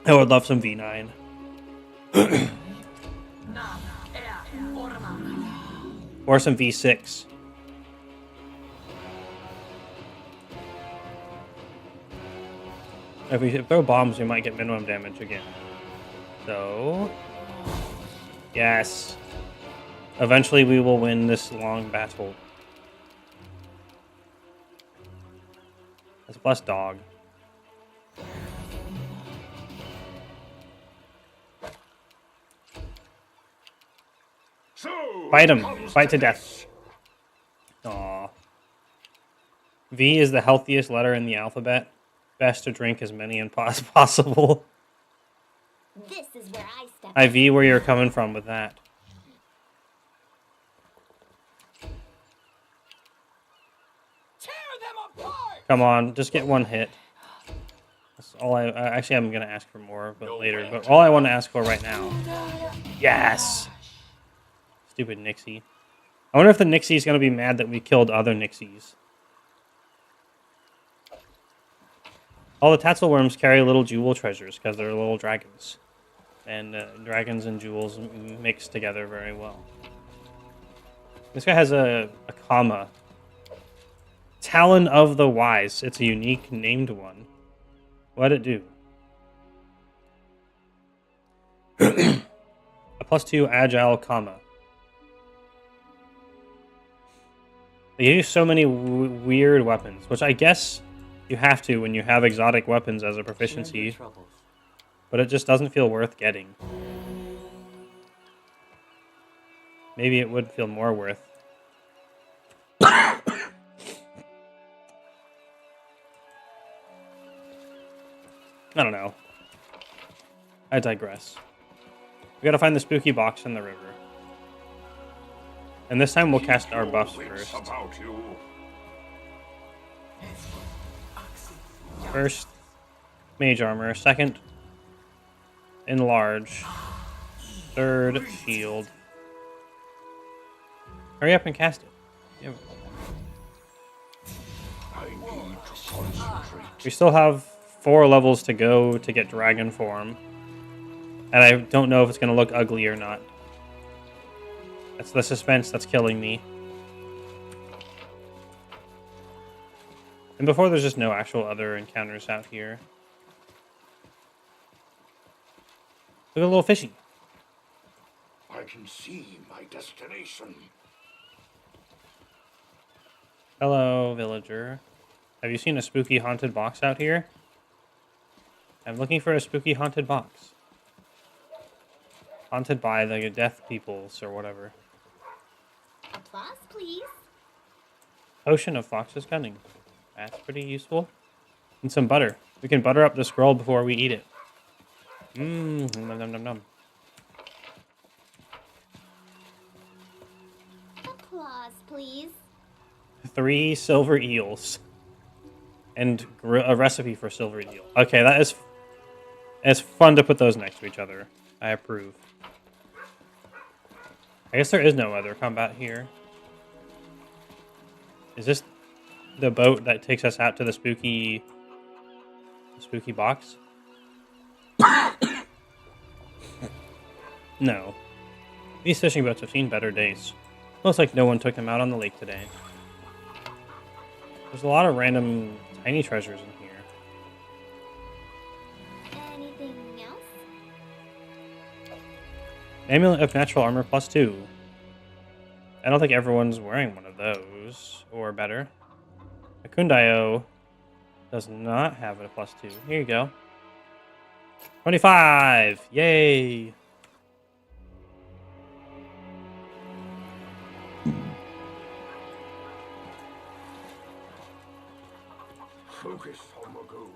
I would love some V9. Or some V6. If we throw bombs, we might get minimum damage again. So... Yes. Eventually we will win this long battle. Let's bless Dog. So Fight him. comes Fight to this. death. Aww. V is the healthiest letter in the alphabet. Best to drink as many as possible. This is where I step I V where you're coming from with that. Tear them apart! Come on, just get one hit. That's all actually, I'm gonna ask for more, but later. But all I want to ask for right now. Yes. Stupid Nixie. I wonder if the Nixie's gonna be mad that we killed other Nixies. All the Tatzelworms carry little jewel treasures because they're little dragons, and dragons and jewels mix together very well. This guy has a comma. Talon of the Wise. It's a unique named one. What'd it do? A +2 agile comma. They use so many weird weapons, which I guess you have to when you have exotic weapons as a proficiency, but it just doesn't feel worth getting. Maybe it would feel more worth. I don't know. I digress. We gotta find the spooky box in the river. And this time we'll cast our buffs first. About you. First, mage armor. Second, enlarge. Third, shield. Hurry up and cast it. Yeah. I need to concentrate. We still have 4 levels to go to get dragon form. And I don't know if it's going to look ugly or not. That's the suspense that's killing me. And before, there's just no actual other encounters out here. Look at a little fishy. I can see my destination. Hello, villager. Have you seen a spooky haunted box out here? I'm looking for a spooky haunted box. Haunted by the death peoples or whatever. Applause, please. Potion of Fox's Cunning. That's pretty useful. And some butter. We can butter up the scroll before we eat it. Mmm, nom nom nom nom. Applause, please. 3 silver eels. And a recipe for silver eel. Okay, that is... It's fun to put those next to each other. I approve. I guess there is no other combat here. Is this the boat that takes us out to the spooky box? No. These fishing boats have seen better days. Looks like no one took them out on the lake today. There's a lot of random tiny treasures in here. Anything else? Amulet of Natural Armor +2. I don't think everyone's wearing one of those, or better. Akundayo does not have a +2. Here you go. 25! Yay! Focus on Magoo.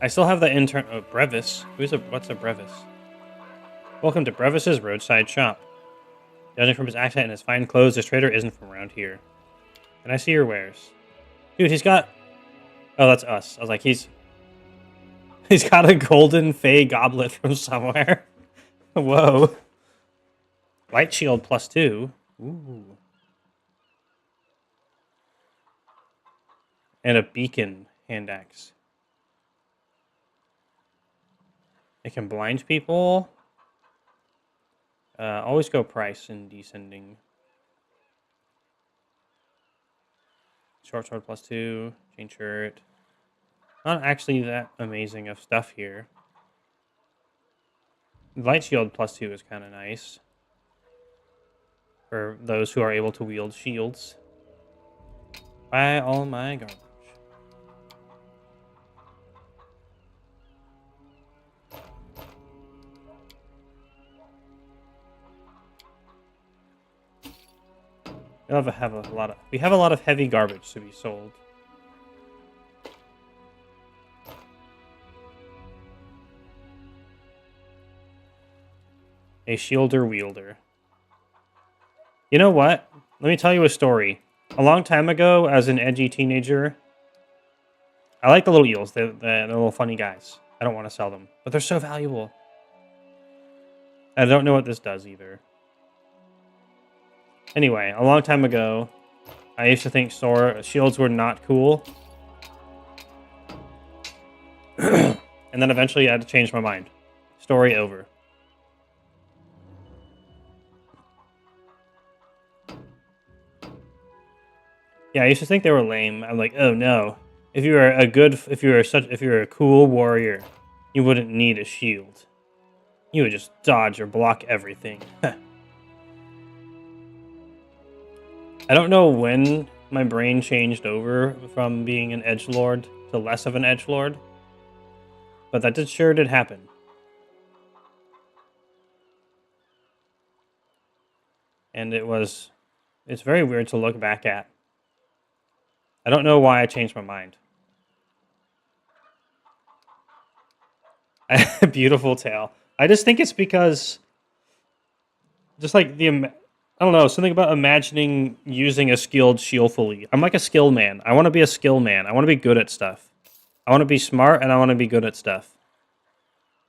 I still have the intern... Oh, Brevis. What's a Brevis? Welcome to Brevis's roadside shop. Judging from his accent and his fine clothes, this trader isn't from around here. Can I see your wares? Dude, he's got... Oh, that's us. I was like, he's got a golden fey goblet from somewhere. Whoa. Light shield +2. Ooh. And a beacon hand axe. It can blind people. Always go price in descending. Short sword +2. Chain shirt. Not actually that amazing of stuff here. Light shield +2 is kind of nice. For those who are able to wield shields. Buy all my garbage. We have a lot of heavy garbage to be sold. A shielder wielder. You know what? Let me tell you a story. A long time ago, as an edgy teenager, I like the little eels. They're little funny guys. I don't want to sell them, but they're so valuable. I don't know what this does either. Anyway, a long time ago, I used to think shields were not cool. And then eventually I had to change my mind. Story over. Yeah, I used to think they were lame. I'm like, oh no. If you were a cool warrior, you wouldn't need a shield. You would just dodge or block everything. I don't know when my brain changed over from being an edgelord to less of an edgelord, but that sure did happen. And it's very weird to look back at. I don't know why I changed my mind. Beautiful tale. I just think it's because, just like I don't know, something about imagining using a skilled skillfully. I'm like a skill man. I want to be a skill man. I want to be good at stuff. I want to be smart and I want to be good at stuff.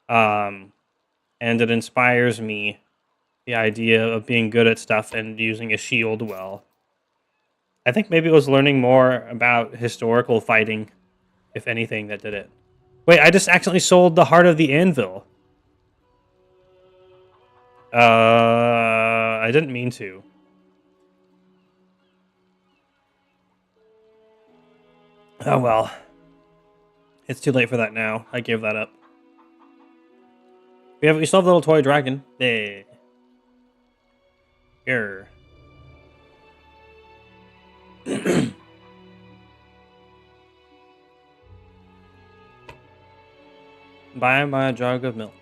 And it inspires me, the idea of being good at stuff and using a shield well. I think maybe it was learning more about historical fighting, if anything, that did it. Wait, I just accidentally sold the Heart of the Anvil. I didn't mean to. Oh well. It's too late for that now. I gave that up. We still have the little toy dragon. Hey. Here. Buy my jug of milk.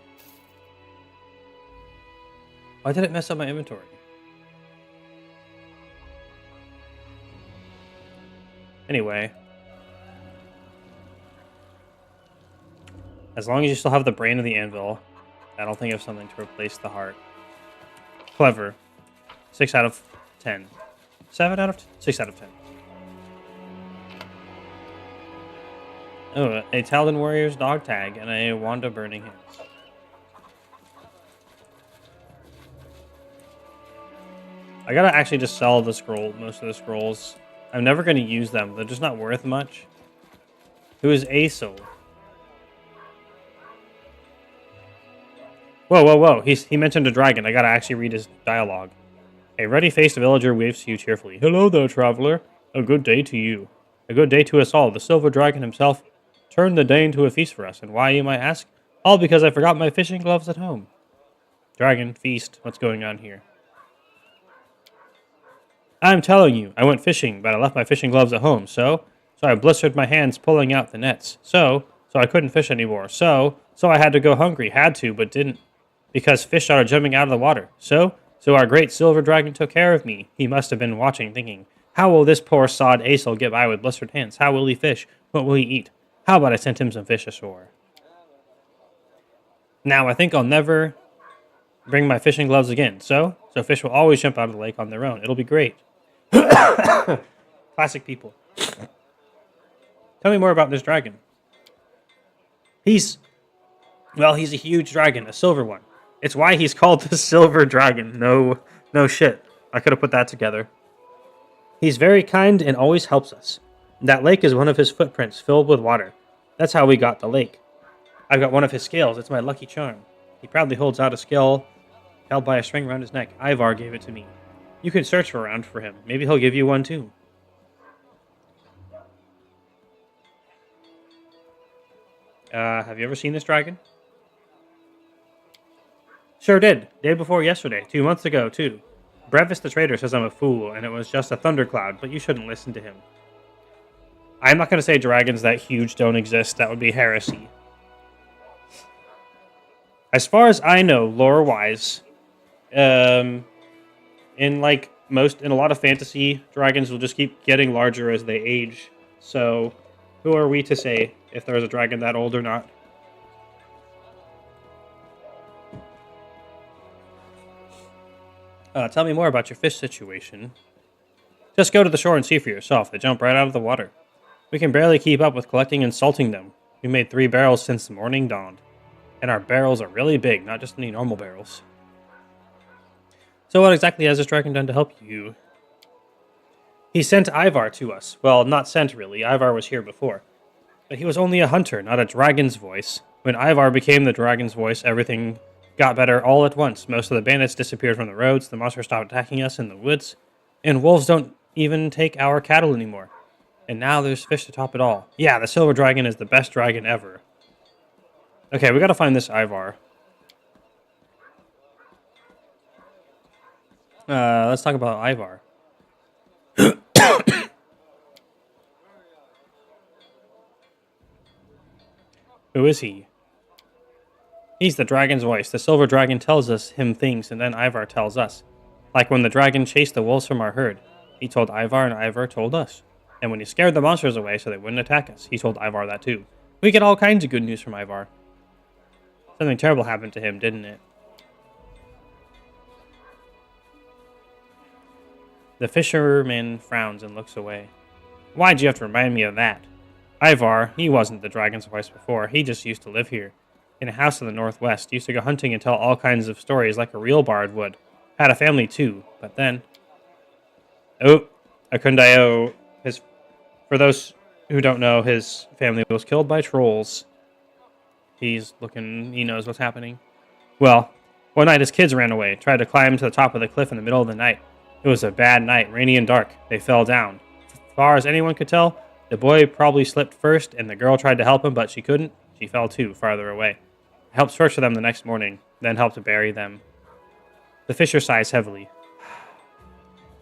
Why did it mess up my inventory? Anyway. As long as you still have the brain of the anvil, I don't think of something to replace the heart. Clever. 6 out of 10. 7 out of 6 out of 10. Oh, a Talon Warrior's dog tag and a Wanda Burning Hands. I gotta actually just sell most of the scrolls. I'm never gonna use them. They're just not worth much. Who is Aesol? Whoa. He mentioned a dragon. I gotta actually read his dialogue. A ruddy-faced villager waves to you cheerfully. Hello there, traveler. A good day to you. A good day to us all. The silver dragon himself turned the day into a feast for us. And why, you might ask? All because I forgot my fishing gloves at home. Dragon, feast. What's going on here? I'm telling you, I went fishing, but I left my fishing gloves at home. So I blistered my hands pulling out the nets. So I couldn't fish anymore. So I had to go hungry. Had to, but didn't. Because fish started jumping out of the water. So our great silver dragon took care of me. He must have been watching, thinking, how will this poor sod Aesol get by with blistered hands? How will he fish? What will he eat? How about I sent him some fish ashore? Now, I think I'll never bring my fishing gloves again. So fish will always jump out of the lake on their own. It'll be great. Classic people. Tell me more about this dragon. He's a huge dragon, a silver one. It's why he's called the Silver Dragon. No shit. I could have put that together. He's very kind and always helps us. That lake is one of his footprints filled with water. That's how we got the lake. I've got one of his scales. It's my lucky charm. He proudly holds out a scale held by a string around his neck. Ivar gave it to me. You can search around for him. Maybe he'll give you one too. Have you ever seen this dragon? Sure did. Day before yesterday. 2 months ago, too. Brevis the trader says I'm a fool, and it was just a thundercloud, but you shouldn't listen to him. I'm not going to say dragons that huge don't exist. That would be heresy. As far as I know, lore-wise, in a lot of fantasy, dragons will just keep getting larger as they age. So, who are we to say if there's a dragon that old or not? Tell me more about your fish situation. Just go to the shore and see for yourself. They jump right out of the water. We can barely keep up with collecting and salting them. We made 3 barrels since the morning dawned. And our barrels are really big, not just any normal barrels. So what exactly has this dragon done to help you? He sent Ivar to us. Well, not sent really. Ivar was here before. But he was only a hunter, not a dragon's voice. When Ivar became the dragon's voice, everything got better all at once. Most of the bandits disappeared from the roads, the monsters stopped attacking us in the woods, and wolves don't even take our cattle anymore. And now there's fish to top it all. Yeah, the silver dragon is the best dragon ever. Okay, we gotta find this Ivar. Let's talk about Ivar. Who is he? He's the dragon's voice. The silver dragon tells us him things, and then Ivar tells us. Like when the dragon chased the wolves from our herd. He told Ivar, and Ivar told us. And when he scared the monsters away so they wouldn't attack us, he told Ivar that too. We get all kinds of good news from Ivar. Something terrible happened to him, didn't it? The fisherman frowns and looks away. Why'd you have to remind me of that? Ivar, he wasn't the dragon's voice before. He just used to live here. In a house in the northwest. Used to go hunting and tell all kinds of stories like a real bard would. Had a family too, but then... Oh, Akundayo, for those who don't know, his family was killed by trolls. He knows what's happening. Well, one night his kids ran away, tried to climb to the top of the cliff in the middle of the night. It was a bad night, rainy and dark. They fell down. As far as anyone could tell, the boy probably slipped first, and the girl tried to help him, but she couldn't. She fell too, farther away. I helped search for them the next morning, then helped to bury them. The fisher sighs heavily.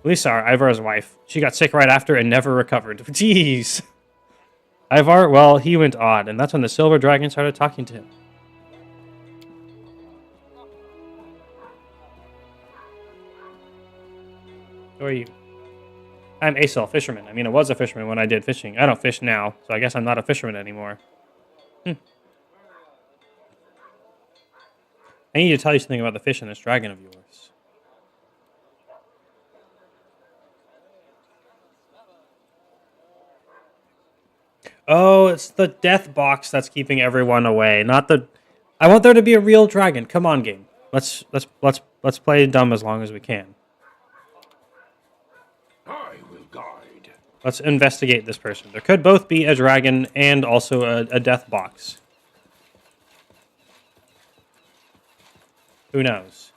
Lisa, Ivar's wife. She got sick right after and never recovered. Jeez. Ivar, well, he went odd, and that's when the silver dragon started talking to him. Who are you? I'm Asel, fisherman. I mean, I was a fisherman when I did fishing. I don't fish now, so I guess I'm not a fisherman anymore. I need to tell you something about the fish and this dragon of yours. Oh, it's the death box that's keeping everyone away, not the... I want there to be a real dragon. Come on, game. Let's play dumb as long as we can. I will guide. Let's investigate this person. There could both be a dragon and also a death box. Who knows?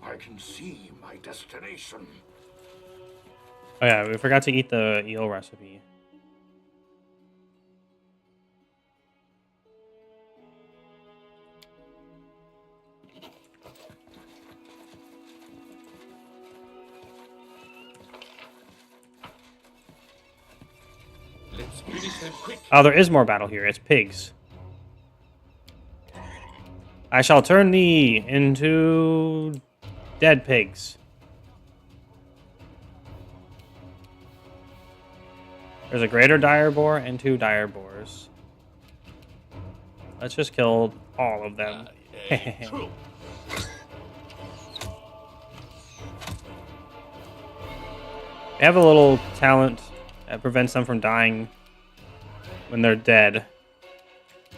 I can see my destination. Oh yeah, we forgot to eat the eel recipe. Let's finish them quick. Oh, there is more battle here. It's pigs. I shall turn thee into dead pigs. There's a greater dire boar and 2 dire boars. Let's just kill all of them. True. They have a little talent that prevents them from dying when they're dead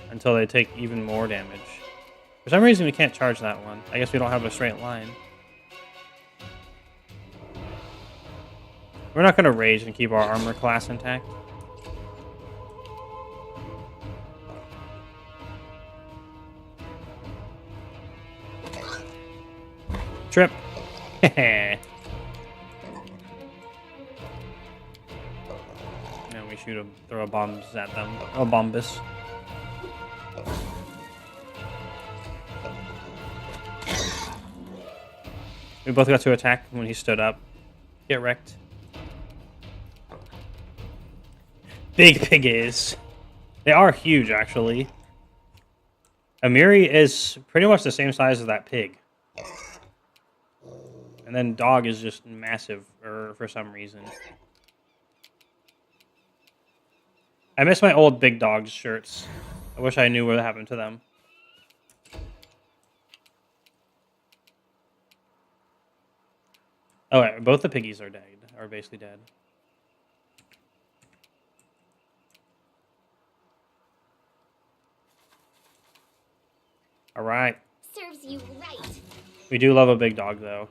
until they take even more damage. For some reason, we can't charge that one. I guess we don't have a straight line. We're not going to rage and keep our armor class intact. Trip. And we shoot them, throw bombs at them. Oh, bombus. We both got to attack when he stood up. Get wrecked. Big pig is. They are huge, actually. Amiri is pretty much the same size as that pig. And then dog is just massive for some reason. I miss my old big dog shirts. I wish I knew what happened to them. Oh, wait, both the piggies are dead. Are basically dead. All right. Serves you right. We do love a big dog, though.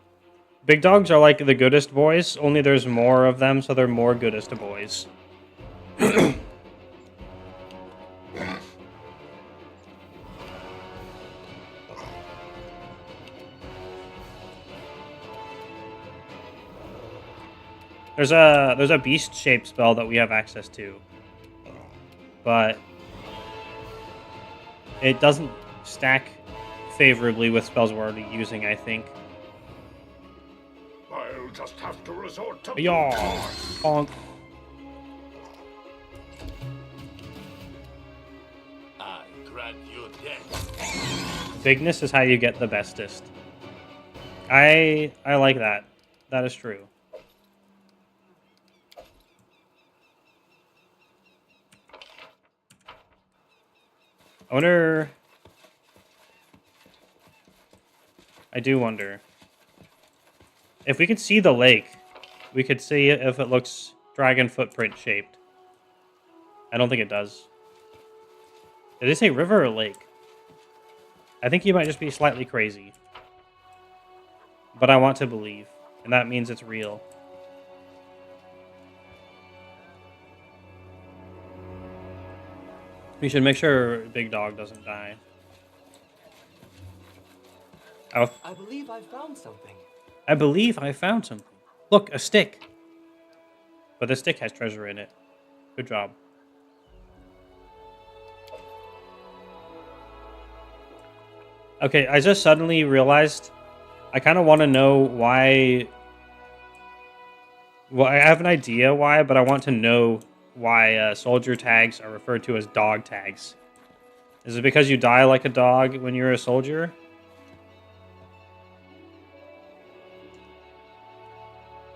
Big dogs are like the goodest boys, only there's more of them, so they're more goodest boys. There's a beast shape spell that we have access to, but it doesn't stack favorably with spells we're already using, I think. I'll just have to resort to Yaw! brute force. Bonk. I grant you death. Bigness is how you get the bestest. I like that. That is true. I wonder... I do wonder. If we could see the lake, we could see if it looks dragon footprint shaped. I don't think it does. Did they say river or lake? I think you might just be slightly crazy. But I want to believe, and that means it's real. We should make sure Big Dog doesn't die. Oh, I believe I found something. I believe I found something. Look, a stick. But the stick has treasure in it. Good job. Okay, I just suddenly realized I kind of want to know why... Well, I have an idea why, but I want to know why soldier tags are referred to as dog tags. Is it because you die like a dog when you're a soldier?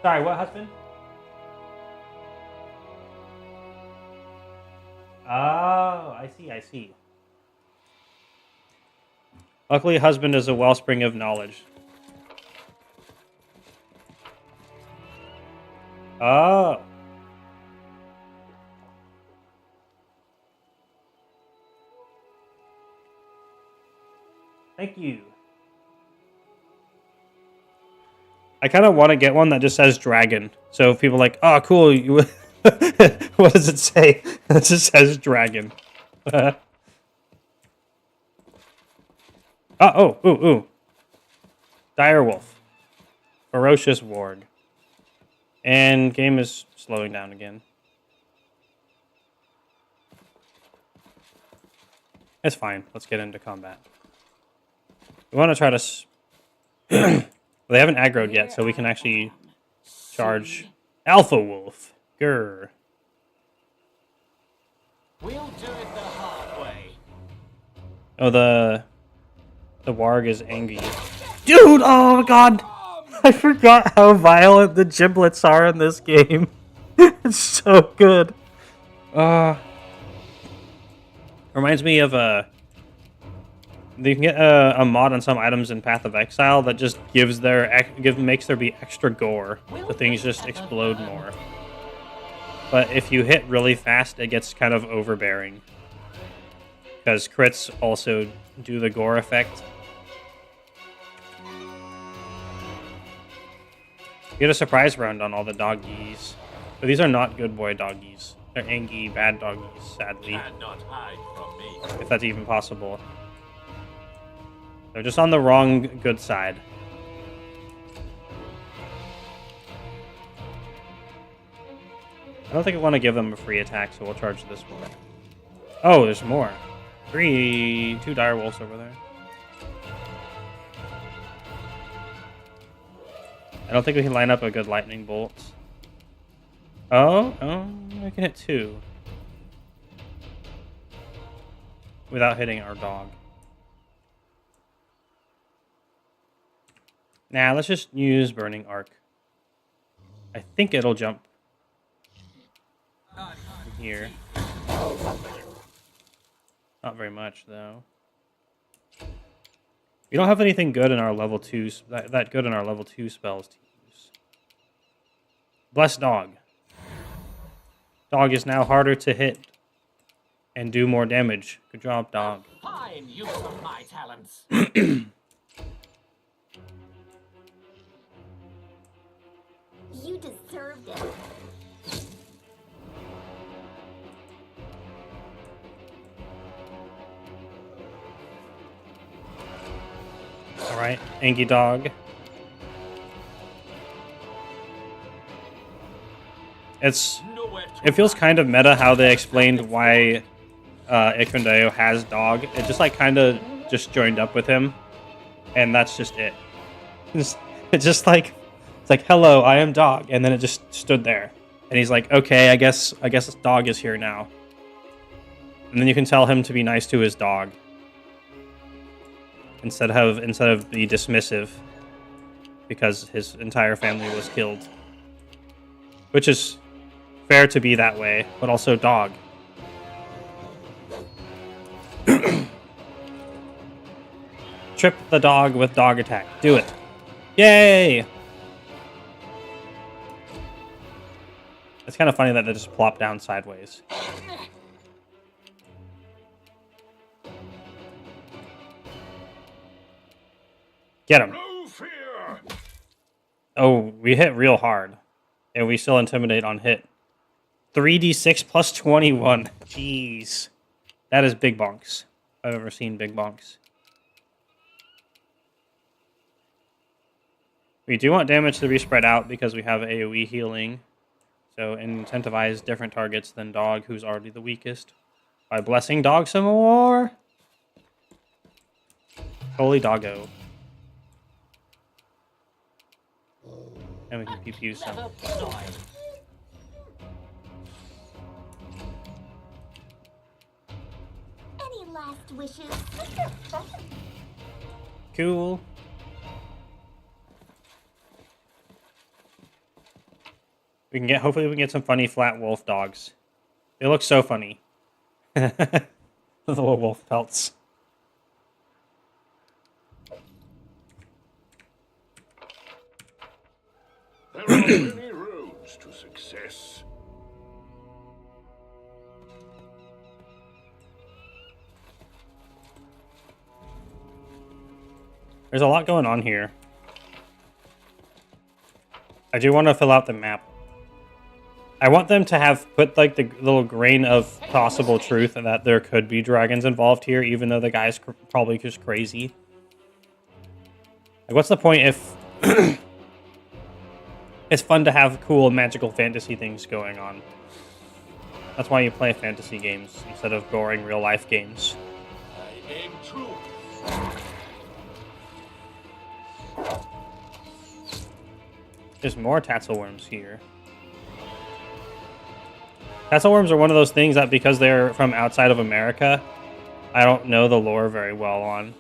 Sorry, what, husband? Oh, I see, I see. Luckily, husband is a wellspring of knowledge. Oh. Thank you. I kind of want to get one that just says dragon. So if people are like, oh, cool. What does it say? It just says dragon. Ooh. Direwolf. Ferocious warg. And game is slowing down again. It's fine. Let's get into combat. We want to try to... Well, they haven't aggroed yet, so we can actually charge Alpha Wolf. Grr. We'll do it the hard way. Oh, the warg is angry. Dude, oh my god! I forgot how violent the giblets are in this game. It's so good. Reminds me of you can get a mod on some items in Path of Exile that just makes there be extra gore, so things just explode more. But if you hit really fast, it gets kind of overbearing, because crits also do the gore effect. You get a surprise round on all the doggies, but these are not good boy doggies. They're angry, bad doggies, sadly, Cannot hide from me. if that's even possible. They're just on the wrong good side. I don't think I want to give them a free attack, so we'll charge this one. Oh, there's more. Two direwolves over there. I don't think we can line up a good lightning bolt. Oh, I can hit two. Without hitting our dog. Nah, let's just use Burning Arc. I think it'll jump from here. Not very much, though. We don't have anything good in our level 2, that good in our level 2 spells to use. Bless dog. Dog is now harder to hit and do more damage. Good job, dog. Fine use of my talents. You deserved it. Alright, Angie dog. It feels kind of meta how they explained why Ikundeo has dog. It just like kind of just joined up with him, and that's just it. It's just like it's like hello, I am dog, and then it just stood there, and he's like, okay, I guess dog is here now, and then you can tell him to be nice to his dog instead of be dismissive because his entire family was killed, which is fair to be that way, but also dog. Trip the dog with dog attack. Do it. Yay! It's kind of funny that they just plop down sideways. Get him. No fear. Oh, we hit real hard. And we still intimidate on hit. 3d6 plus 21. Jeez. That is big bonks. I've ever seen big bonks. We do want damage to be spread out because we have AoE healing. So incentivize different targets than dog, who's already the weakest. By blessing dog some more. Holy doggo. And we can pew some. Any last wishes? Cool. We can get, hopefully we can get some funny flat wolf dogs. They look so funny. The little wolf pelts. There are many roads to success. There's a lot going on here. I do want to fill out the map. I want them to have put like the little grain of possible truth that there could be dragons involved here, even though the guy's probably just crazy. Like, what's the point if it's fun to have cool magical fantasy things going on? That's why you play fantasy games instead of boring real life games. I aim true. There's more Tatzelworms here. Tatzelworms are one of those things that because they're from outside of America, I don't know the lore very well on.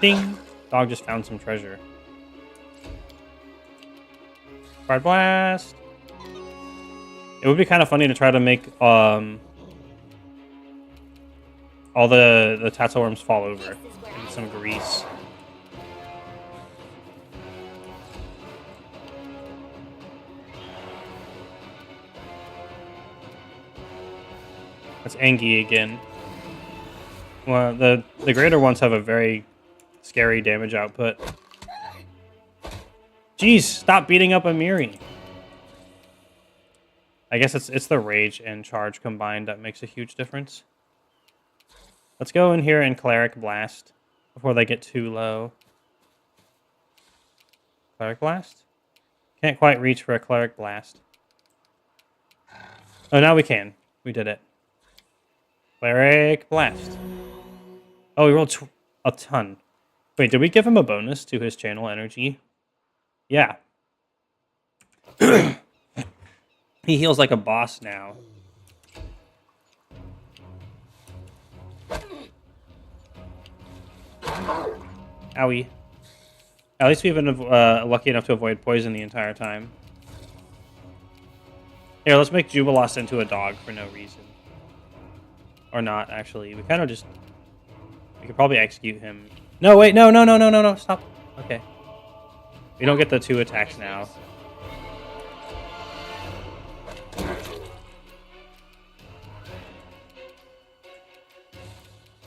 Ding! Dog just found some treasure. Card blast! It would be kind of funny to try to make all the Tatzelworms fall over in some grease. That's Angie again. Well, the greater ones have a very scary damage output. Jeez, stop beating up Amiri. I guess it's the rage and charge combined that makes a huge difference. Let's go in here and Cleric Blast before they get too low. Cleric Blast? Can't quite reach for a Cleric Blast. Oh, now we can. We did it. Cleric Blast. Oh, we rolled a ton. Wait, did we give him a bonus to his channel energy? Yeah. He heals like a boss now. Owie. At least we've been lucky enough to avoid poison the entire time. Here, let's make Jubilost into a dog for no reason. Or not, actually. We kind of just... We could probably execute him. No, wait, no, stop. Okay. We don't get the 2 attacks now.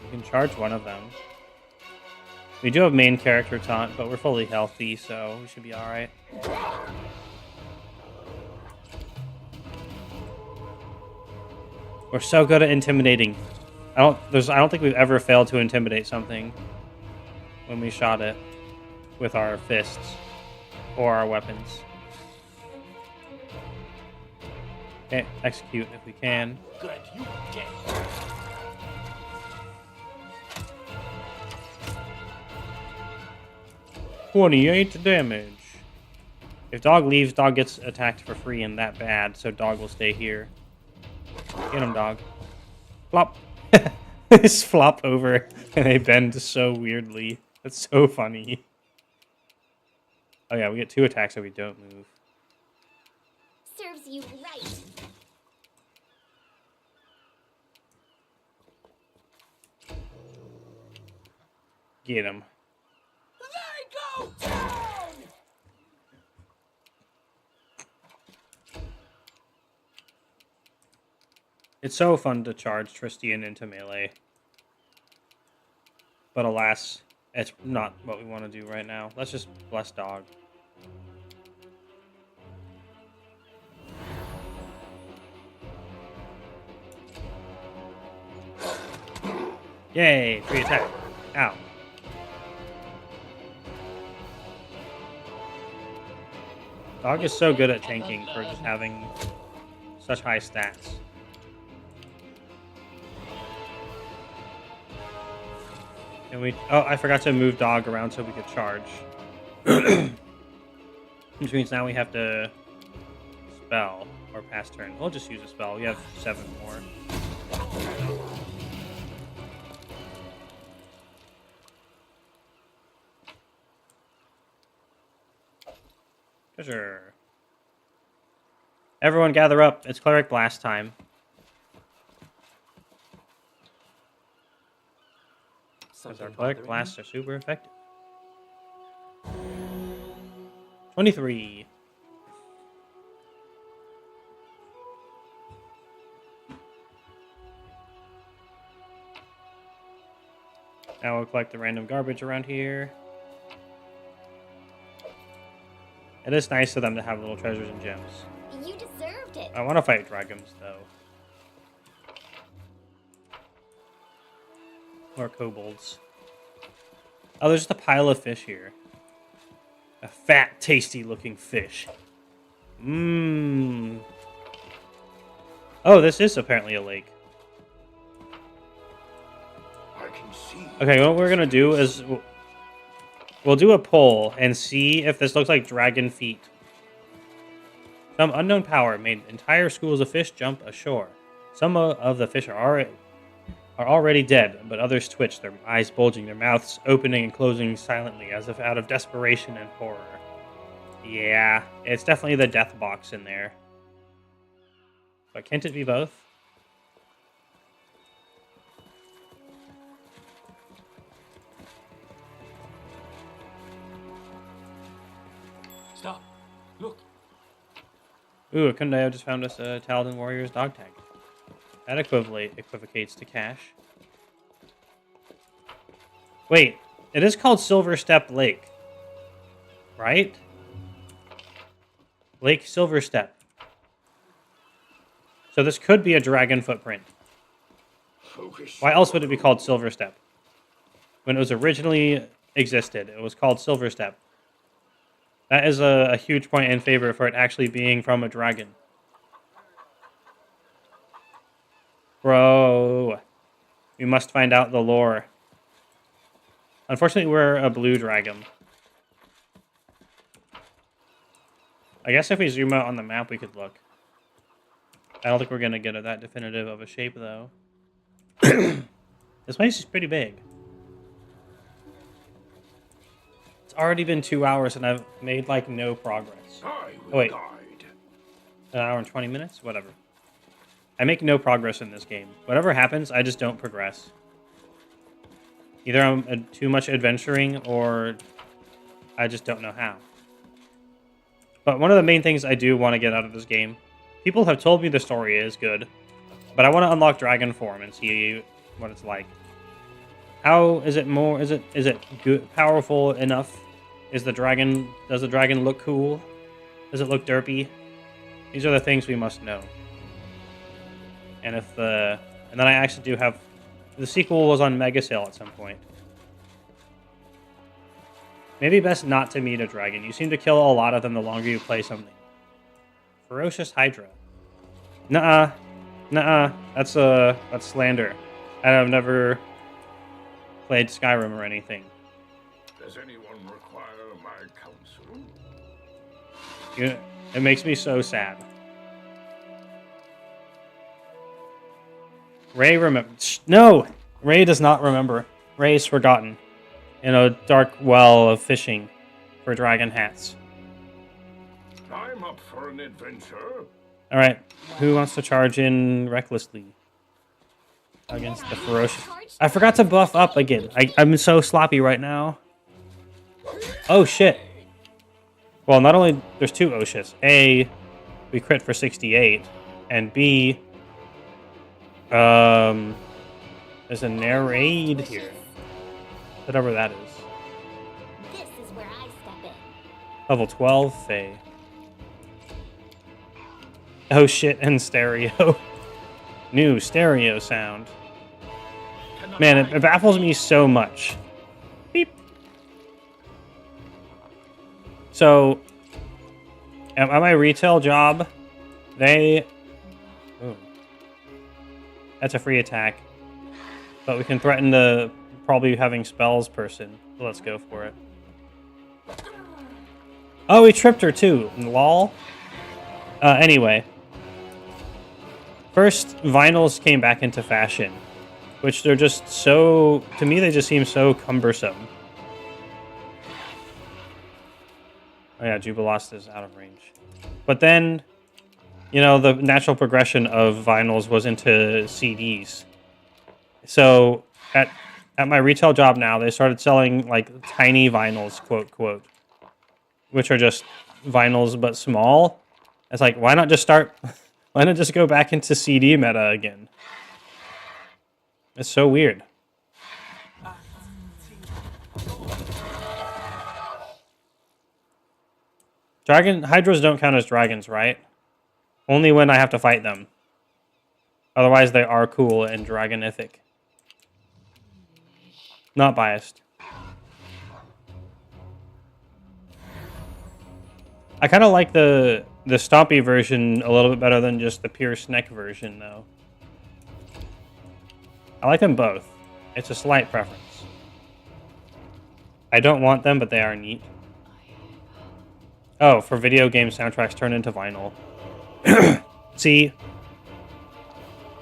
We can charge one of them. We do have main character taunt, but we're fully healthy, so we should be alright. We're so good at intimidating. I don't think we've ever failed to intimidate something when we shot it with our fists or our weapons. Okay, execute if we can. Good, you get 28 damage. If dog leaves, dog gets attacked for free and that bad, so dog will stay here. Get him, dog. Flop. They just flop over and they bend so weirdly. That's so funny. Oh yeah, we get 2 attacks if we don't move. Serves you right. Get him. They go down! It's so fun to charge Tristian into melee. But alas, it's not what we want to do right now. Let's just bless dog. Yay, free attack. Ow. Dog is so good at tanking for just having such high stats. And we... Oh, I forgot to move dog around so we could charge. Which means now we have to spell or pass turn. We'll just use a spell. We have 7 more. Treasure. Everyone gather up. It's Cleric Blast time. Because our Cleric Blasts are super effective. 23. Now we'll collect the random garbage around here. It is nice of them to have little treasures and gems. You deserved it. I want to fight dragons, though. Or kobolds. Oh, there's just a pile of fish here. A fat, tasty-looking fish. Mmm. Oh, this is apparently a lake. I can see. Okay, what we're gonna do is we'll do a poll and see if this looks like dragon feet. Some unknown power made entire schools of fish jump ashore. Some of the fish are already dead, but others twitch, their eyes bulging, their mouths opening and closing silently as if out of desperation and horror. Yeah, it's definitely the death box in there. But can't it be both? Stop. Look. Ooh, Kundao just found us a Taladin Warrior's dog tag. That equivocates to cash. Wait, it is called Silver Step Lake. Right? Lake Silver Step. So this could be a dragon footprint. Why else would it be called Silver Step? When it was originally existed, it was called Silver Step. That is a huge point in favor for it actually being from a dragon. Bro, we must find out the lore. Unfortunately, we're a blue dragon. I guess if we zoom out on the map, we could look. I don't think we're going to get that definitive of a shape, though. This place is pretty big. It's already been 2 hours, and I've made, like, no progress. I will Oh, wait. guide. An hour and 20 minutes? Whatever. I make no progress in this game. Whatever happens, I just don't progress. Either I'm too much adventuring, or I just don't know how. But one of the main things I do want to get out of this game, people have told me the story is good, but I want to unlock Dragon Form and see what it's like. How is it more? Is it good, powerful enough? Does the dragon look cool? Does it look derpy? These are the things we must know. And then I actually do have the sequel was on Mega Sale at some point. Maybe best not to meet a dragon. You seem to kill a lot of them the longer you play something. Ferocious Hydra. Nuh-uh. Nuh-uh. That's slander. I've never played Skyrim or anything. Does anyone require my counsel? It makes me so sad. Ray No! Ray does not remember. Ray is forgotten in a dark well of fishing for dragon hats. I'm up for an adventure. Alright, who wants to charge in recklessly against the ferocious... I forgot to buff up again. I'm so sloppy right now. Oh shit. Well, not only... There's two oh shits. A, we crit for 68. And B... There's a narrade here. Whatever that is. This is where I step in. Level 12, Faye. Oh shit, and stereo. New stereo sound. Man, it baffles me so much. Beep. So, at my retail job, they... Ooh. That's a free attack. But we can threaten the probably having spells person. So let's go for it. Oh, we tripped her too. Lol. Anyway. First, vinyls came back into fashion. Which they're just so... To me, they just seem so cumbersome. Oh yeah, Jubilost is out of range. But then... You know, the natural progression of vinyls was into CDs. So, at my retail job now, they started selling, like, tiny vinyls, quote, quote. Which are just vinyls, but small. It's like, why not just go back into CD meta again? It's so weird. Hydras don't count as dragons, right? Only when I have to fight them. Otherwise, they are cool and dragonific. Not biased. I kind of like the Stompy version a little bit better than just the pure Sneck version, though. I like them both. It's a slight preference. I don't want them, but they are neat. Oh, for video game soundtracks turned into vinyl. See,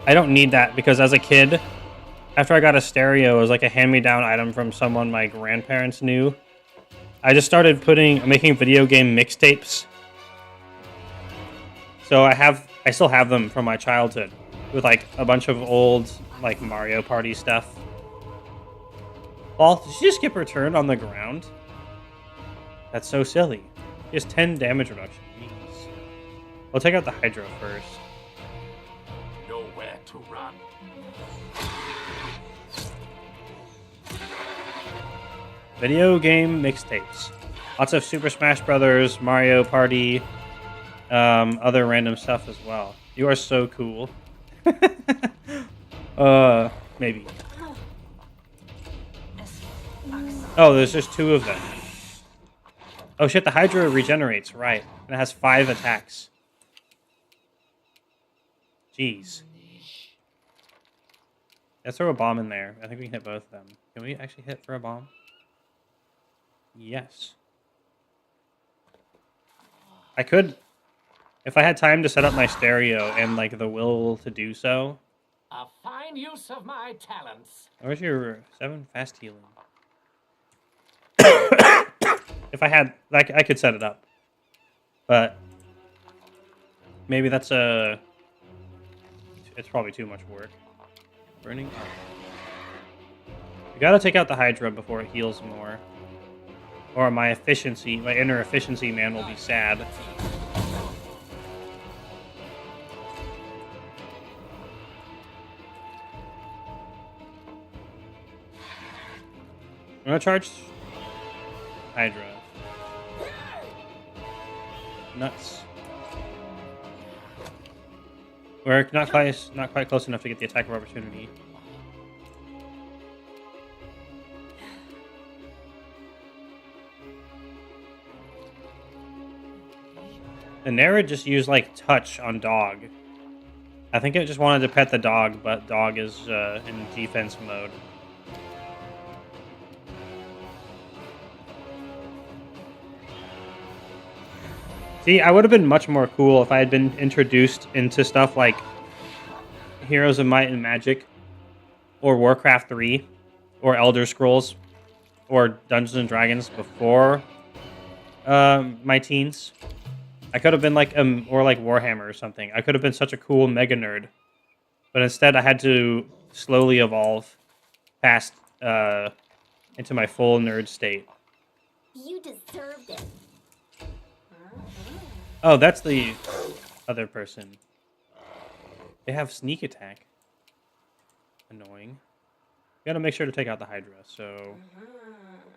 I don't need that because as a kid, after I got a stereo, it was like a hand-me-down item from someone my grandparents knew. I just started making video game mixtapes. So I still have them from my childhood with like a bunch of old like Mario Party stuff. Well, did she just skip her turn on the ground? That's so silly. Just 10 damage reduction. Jeez. We'll take out the Hydra first. Nowhere to run. Video game mixtapes. Lots of Super Smash Brothers, Mario Party, other random stuff as well. You are so cool. Maybe. Oh, there's just two of them. Oh shit, the Hydra regenerates, right. And it has 5 attacks. Jeez. Let's throw a bomb in there. I think we can hit both of them. Can we actually hit for a bomb? Yes. I could... If I had time to set up my stereo and, like, the will to do so... A fine use of my talents. Where's your 7 fast healing? If I had... I could set it up. But... Maybe that's a... It's probably too much work. Burning... We gotta take out the Hydra before it heals more. or my efficiency, my inner efficiency man will be sad. I'm gonna charge Hydra. Nuts. We're not quite close enough to get the attack of opportunity. The Nera just used like touch on dog. I think it just wanted to pet the dog, but dog is in defense mode. See, I would have been much more cool if I had been introduced into stuff like Heroes of Might and Magic, or Warcraft 3, or Elder Scrolls, or Dungeons and Dragons before my teens. I could have been like, or like Warhammer or something. I could have been such a cool mega nerd. But instead, I had to slowly evolve past into my full nerd state. You deserved it. Oh, that's the other person. They have sneak attack. Annoying. We gotta make sure to take out the Hydra, so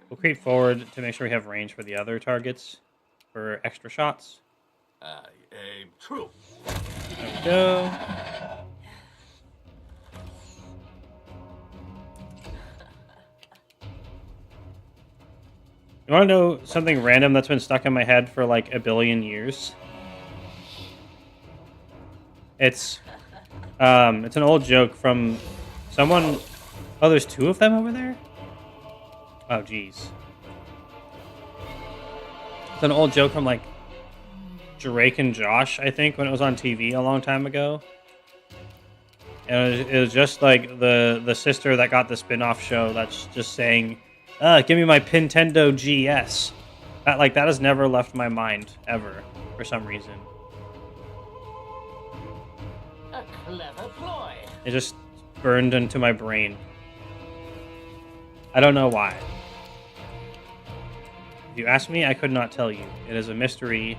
we'll creep forward to make sure we have range for the other targets for extra shots. I aim true. There we go. You want to know something random that's been stuck in my head for like a billion years? It's an old joke from someone. Oh, there's two of them over there? Oh, jeez. It's an old joke from like Drake and Josh, I think, when it was on TV a long time ago. And it was just like the sister that got the spin-off show that's just saying, give me my Nintendo GS. That has never left my mind, ever, for some reason. A clever ploy. It just burned into my brain. I don't know why. If you ask me, I could not tell you. It is a mystery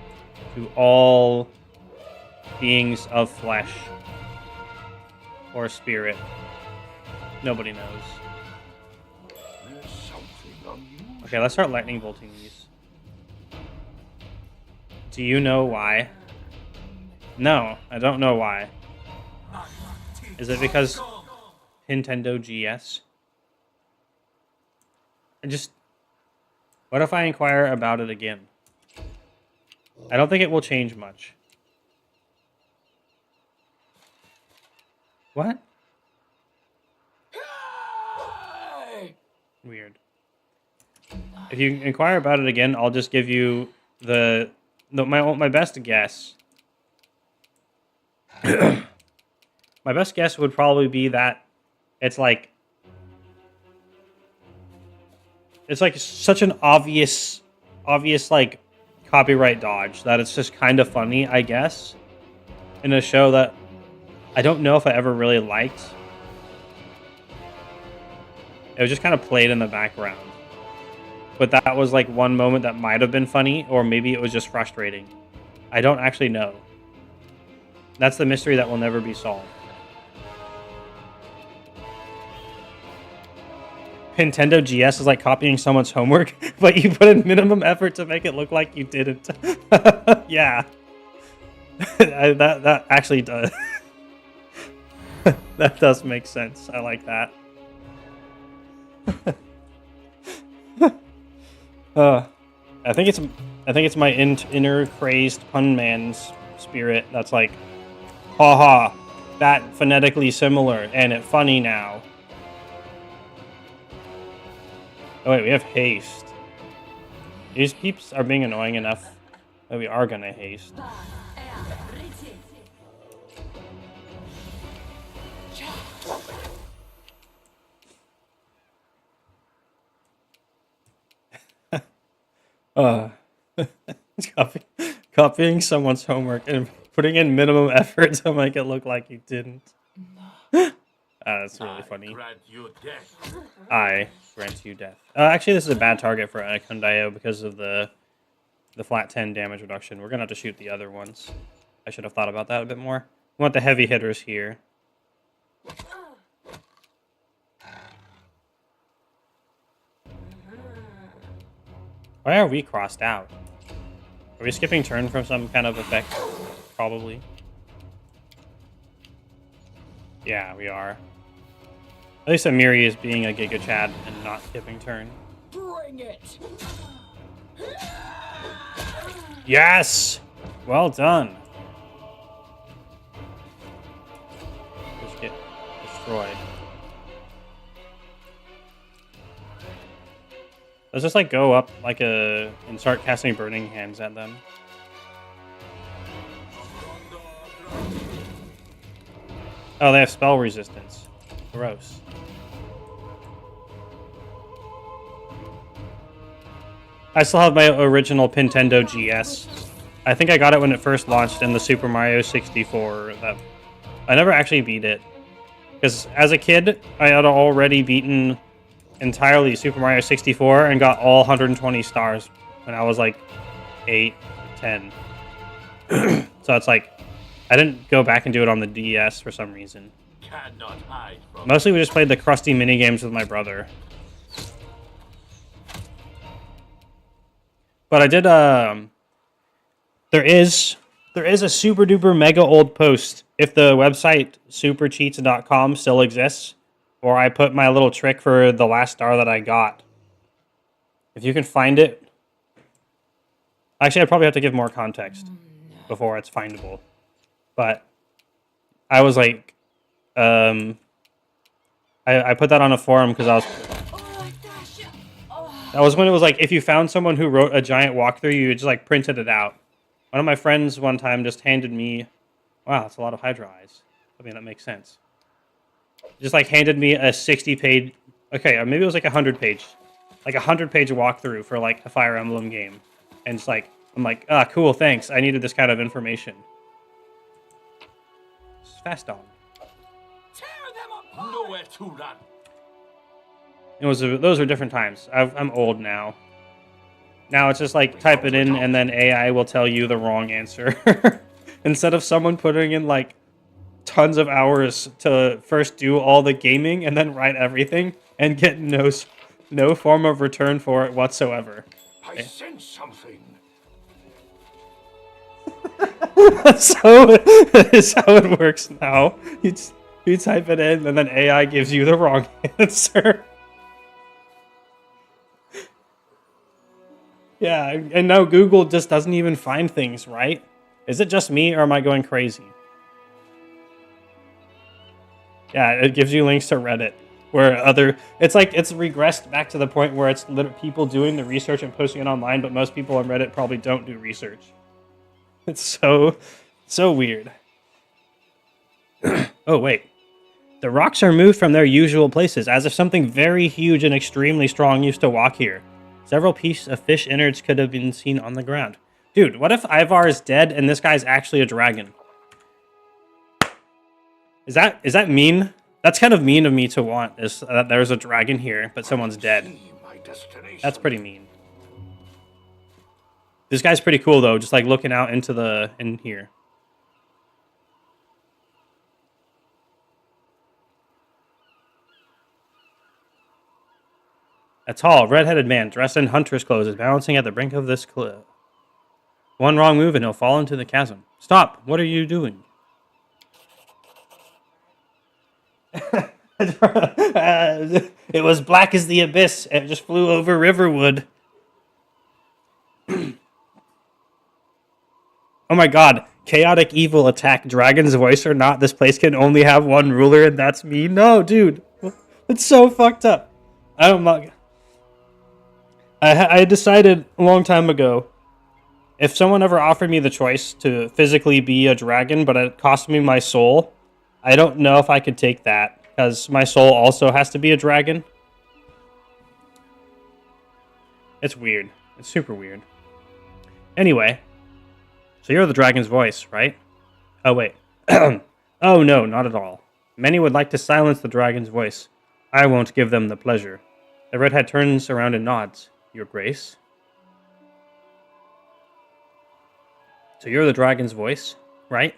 to all beings of flesh or spirit. Nobody knows. There's something unusual. Okay, let's start lightning bolting these. Do you know why? No, I don't know why. Is it because Nintendo GS? What if I inquire about it again? I don't think it will change much. What? Weird. If you inquire about it again, I'll just give you my best guess. My best guess would probably be that it's like such an obvious like copyright dodge that it's just kind of funny, I guess, in a show that I don't know if I ever really liked. It was just kind of played in the background. But that was like one moment that might have been funny, or maybe it was just frustrating. I don't actually know. That's the mystery that will never be solved. Nintendo GS is like copying someone's homework, but you put in minimum effort to make it look like you didn't. Yeah. That actually does. That does make sense. I like that. I think it's my inner crazed pun man's spirit that's like, haha, that phonetically similar and it funny now. Oh wait, we have haste. These peeps are being annoying enough that we are gonna haste. Copying someone's homework and putting in minimum effort to make it look like you didn't. That's really funny. Grant you death. I grant you death. Actually, this is a bad target for Anacondio because of the flat 10 damage reduction. We're gonna have to shoot the other ones. I should have thought about that a bit more. We want the heavy hitters here. Why are we crossed out? Are we skipping turn from some kind of effect? Probably. Yeah, we are. At least Amiri is being a Giga Chad and not skipping turn. Bring it! Yes! Well done. Just get destroyed. Let's just like go up like and start casting burning hands at them. Oh, they have spell resistance. Gross. I still have my original Nintendo GS. I think I got it when it first launched in the Super Mario 64. I never actually beat it. Because as a kid, I had already beaten entirely Super Mario 64 and got all 120 stars when I was like 8, 10. So it's like, I didn't go back and do it on the DS for some reason. Cannot hide from Mostly we just played the crusty minigames with my brother. But I did, there is a super duper mega old post. If the website supercheats.com still exists, or I put my little trick for the last star that I got. If you can find it. Actually, I'd probably have to give more context before it's findable. But I was like, I put that on a forum because that was when it was like, if you found someone who wrote a giant walkthrough, you just like printed it out. One of my friends one time just handed me, wow, that's a lot of Hydra eyes. I mean, that makes sense. Just like handed me a 60-page, okay, or maybe it was like 100-page, like 100-page walkthrough for like a Fire Emblem game. And it's like, I'm like, ah, cool, thanks. I needed this kind of information. It's fast on. Tear them apart! nowhere to run. Those are different times. I'm old now. Now it's just like type it in and then AI will tell you the wrong answer. Instead of someone putting in like tons of hours to first do all the gaming and then write everything and get no form of return for it whatsoever. I sense something. So that is how it works now. You type it in and then AI gives you the wrong answer. Yeah, and now Google just doesn't even find things, right? Is it just me or am I going crazy? Yeah, it gives you links to Reddit where it's like it's regressed back to the point where it's people doing the research and posting it online, but most people on Reddit probably don't do research. It's so weird. Oh, wait. The rocks are moved from their usual places, as if something very huge and extremely strong used to walk here. Several pieces of fish innards could have been seen on the ground. Dude, what if Ivar is dead and this guy's actually a dragon? Is that mean? That's kind of mean of me to want, is that there's a dragon here, but someone's dead. My destination. That's pretty mean. This guy's pretty cool, though, just like looking out into in here. A tall, red-headed man dressed in hunter's clothes is balancing at the brink of this cliff. One wrong move and he'll fall into the chasm. Stop! What are you doing? It was black as the abyss. It just flew over Riverwood. Oh my god. Chaotic evil attack. Dragon's voice or not, this place can only have one ruler and that's me. No, dude. It's so fucked up. I decided a long time ago, if someone ever offered me the choice to physically be a dragon, but it cost me my soul, I don't know if I could take that, because my soul also has to be a dragon. It's weird. It's super weird. Anyway, so you're the dragon's voice, right? Oh, wait. Oh, no, not at all. Many would like to silence the dragon's voice. I won't give them the pleasure. The redhead turns around and nods. Your grace? So you're the dragon's voice, right?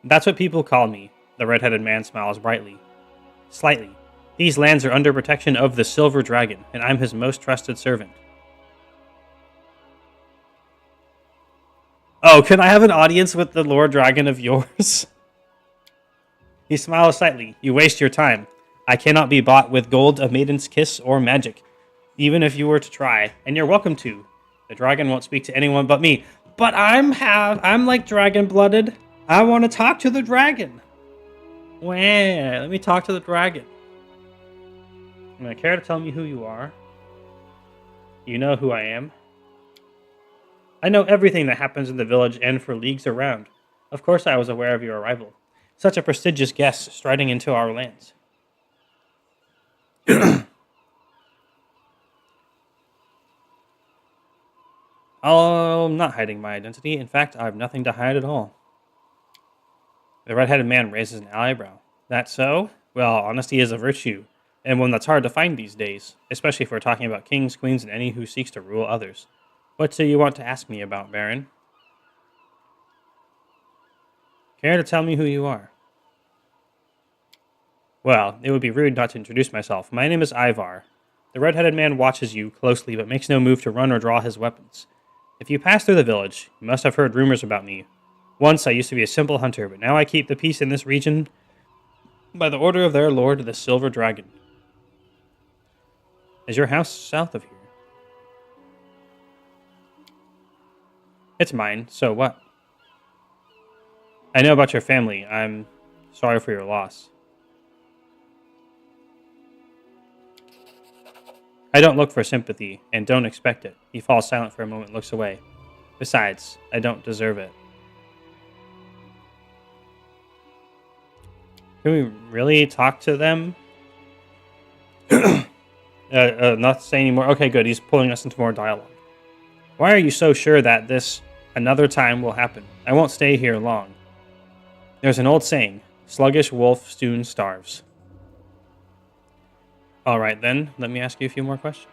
That's what people call me. The red-headed man smiles brightly. Slightly. These lands are under protection of the Silver Dragon, and I'm his most trusted servant. Oh, can I have an audience with the Lord Dragon of yours? He smiles slightly. You waste your time. I cannot be bought with gold, a maiden's kiss, or magic. Even if you were to try, and you're welcome to. The dragon won't speak to anyone but me. But I'm like dragon-blooded. I want to talk to the dragon. Wait, let me talk to the dragon. Care to tell me who you are? You know who I am? I know everything that happens in the village and for leagues around. Of course I was aware of your arrival. Such a prestigious guest striding into our lands. I'm not hiding my identity. In fact, I have nothing to hide at all. The red-headed man raises an eyebrow. That so? Well, honesty is a virtue, and one that's hard to find these days, especially if we're talking about kings, queens, and any who seeks to rule others. What do you want to ask me about, Baron? Care to tell me who you are? Well, it would be rude not to introduce myself. My name is Ivar. The red-headed man watches you closely, but makes no move to run or draw his weapons. If you pass through the village, you must have heard rumors about me. Once I used to be a simple hunter, but now I keep the peace in this region by the order of their lord, the Silver Dragon. Is your house south of here? It's mine, so what? I know about your family. I'm sorry for your loss. I don't look for sympathy, and don't expect it. He falls silent for a moment and looks away. Besides, I don't deserve it. Can we really talk to them? Not say anymore. Okay, good. He's pulling us into more dialogue. Why are you so sure that this another time will happen? I won't stay here long. There's an old saying, sluggish wolf soon starves. All right, then. Let me ask you a few more questions.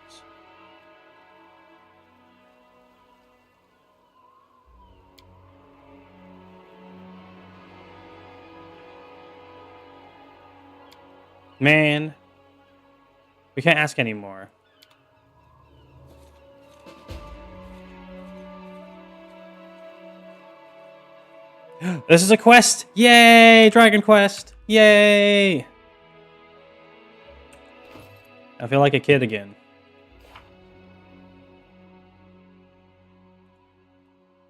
Man, we can't ask anymore. This is a quest! Yay! Dragon Quest! Yay! I feel like a kid again.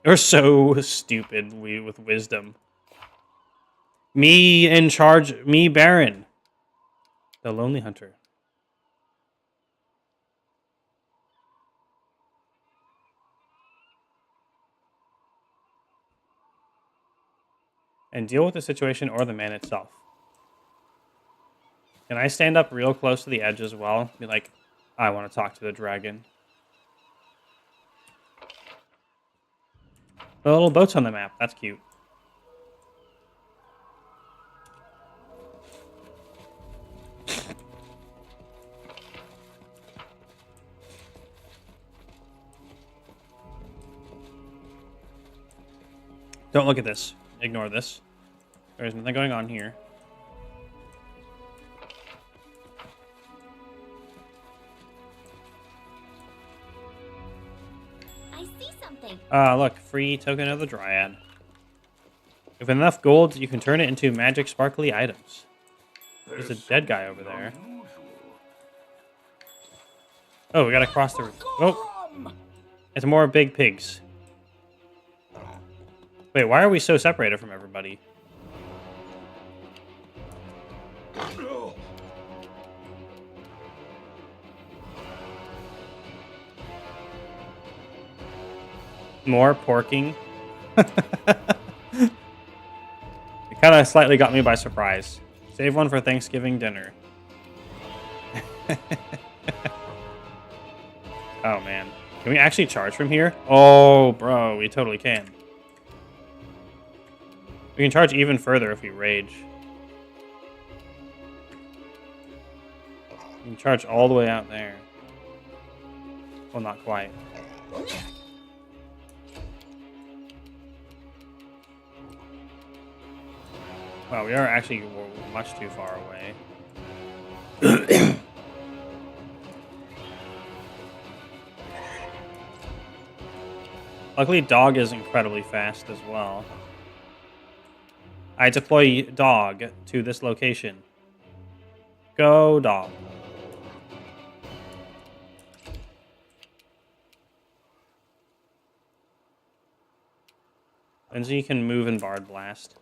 You're so stupid with wisdom. Me in charge, me Baron. The Lonely Hunter. And deal with the situation or the man itself. Can I stand up real close to the edge as well? Be like, I want to talk to the dragon. The little boats on the map. That's cute. Don't look at this. Ignore this. There's nothing going on here. I see something. Look. Free token of the Dryad. With enough gold, you can turn it into magic sparkly items. There's a dead guy over there. Oh, we gotta cross the... Oh! It's more big pigs. Wait, why are we so separated from everybody? More porking. It kind of slightly got me by surprise. Save one for Thanksgiving dinner. Oh, man. Can we actually charge from here? Oh, bro, we totally can. We can charge even further if we rage. We can charge all the way out there. Well, not quite. Wow, we are actually much too far away. Luckily, dog is incredibly fast as well. I deploy dog to this location. Go, dog. Lindsay can move and Bard Blast.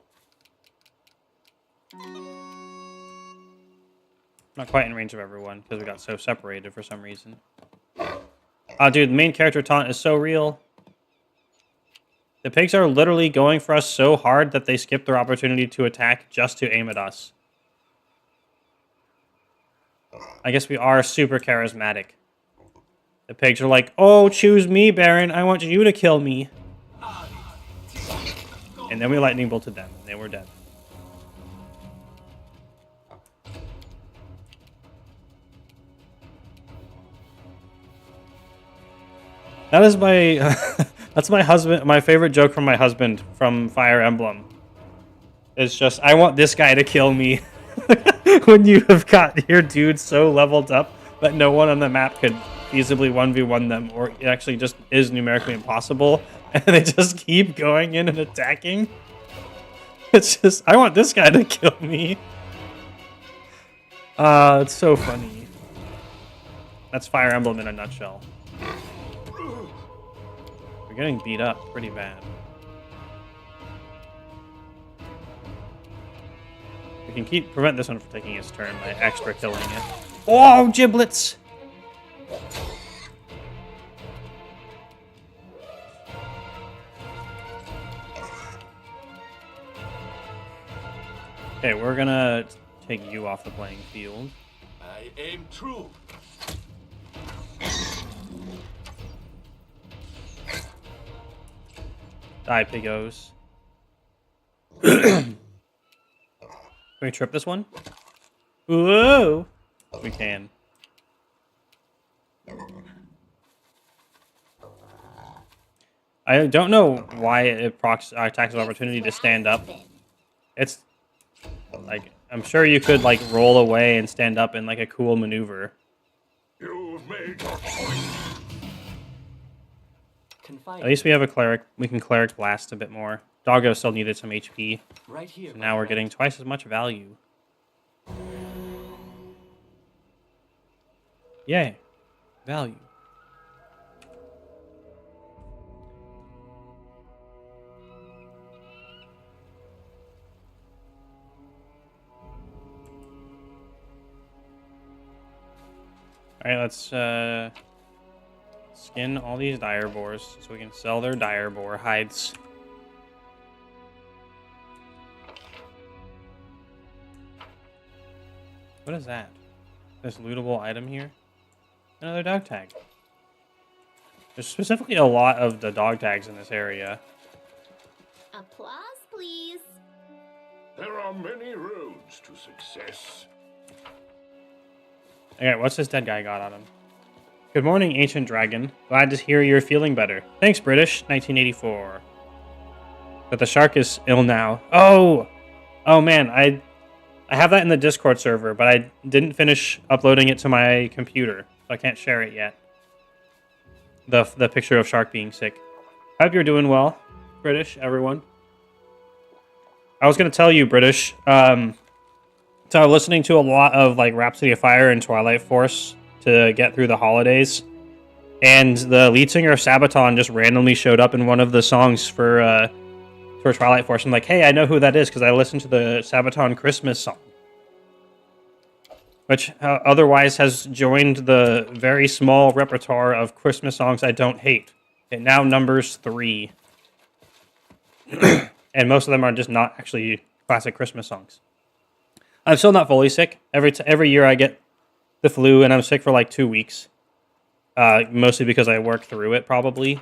Not quite in range of everyone because we got so separated for some reason. Dude, the main character taunt is so real. The pigs are literally going for us so hard that they skip their opportunity to attack just to aim at us. I guess we are super charismatic. The pigs are like, oh, choose me, Baron. I want you to kill me. And then we lightning bolted them, and they were dead. That is my... that's my husband. My favorite joke from my husband from Fire Emblem. It's just, I want this guy to kill me. When you have got your dude so leveled up that no one on the map could feasibly 1v1 them, or it actually just is numerically impossible, and they just keep going in and attacking. It's just, I want this guy to kill me. It's so funny. That's Fire Emblem in a nutshell. We're getting beat up pretty bad. We can prevent this one from taking its turn by extra killing it. Oh, giblets! Okay, we're gonna take you off the playing field. I aim true. Die, pigos. Can we trip this one? Whoa! We can. I don't know why it procs attacks of opportunity to stand up. It's like, I'm sure you could like roll away and stand up in like a cool maneuver. You've made your choice. Confide At least we have a cleric. We can cleric blast a bit more. Doggo still needed some HP. right here. So now we're getting twice as much value. Yay. Value. Alright, let's skin all these dire boars so we can sell their dire boar hides. What is that? This lootable item here? Another dog tag. There's specifically a lot of the dog tags in this area. Applause, please. There are many roads to success. Okay, what's this dead guy got on him? Good morning, Ancient Dragon. Glad to hear you're feeling better. Thanks, British. 1984. But the shark is ill now. Oh! Oh, man. I have that in the Discord server, but I didn't finish uploading it to my computer, so I can't share it yet. The picture of Shark being sick. Hope you're doing well, British, everyone. I was going to tell you, British, so I was listening to a lot of like Rhapsody of Fire and Twilight Force to get through the holidays, and the lead singer of Sabaton just randomly showed up in one of the songs for Twilight Force. I'm like, hey, I know who that is because I listened to the Sabaton Christmas song, which otherwise has joined the very small repertoire of Christmas songs I don't hate. It now numbers 3, and most of them are just not actually classic Christmas songs. I'm still not fully sick. Every year I get the flu, and I'm sick for like 2 weeks. Mostly because I work through it, probably.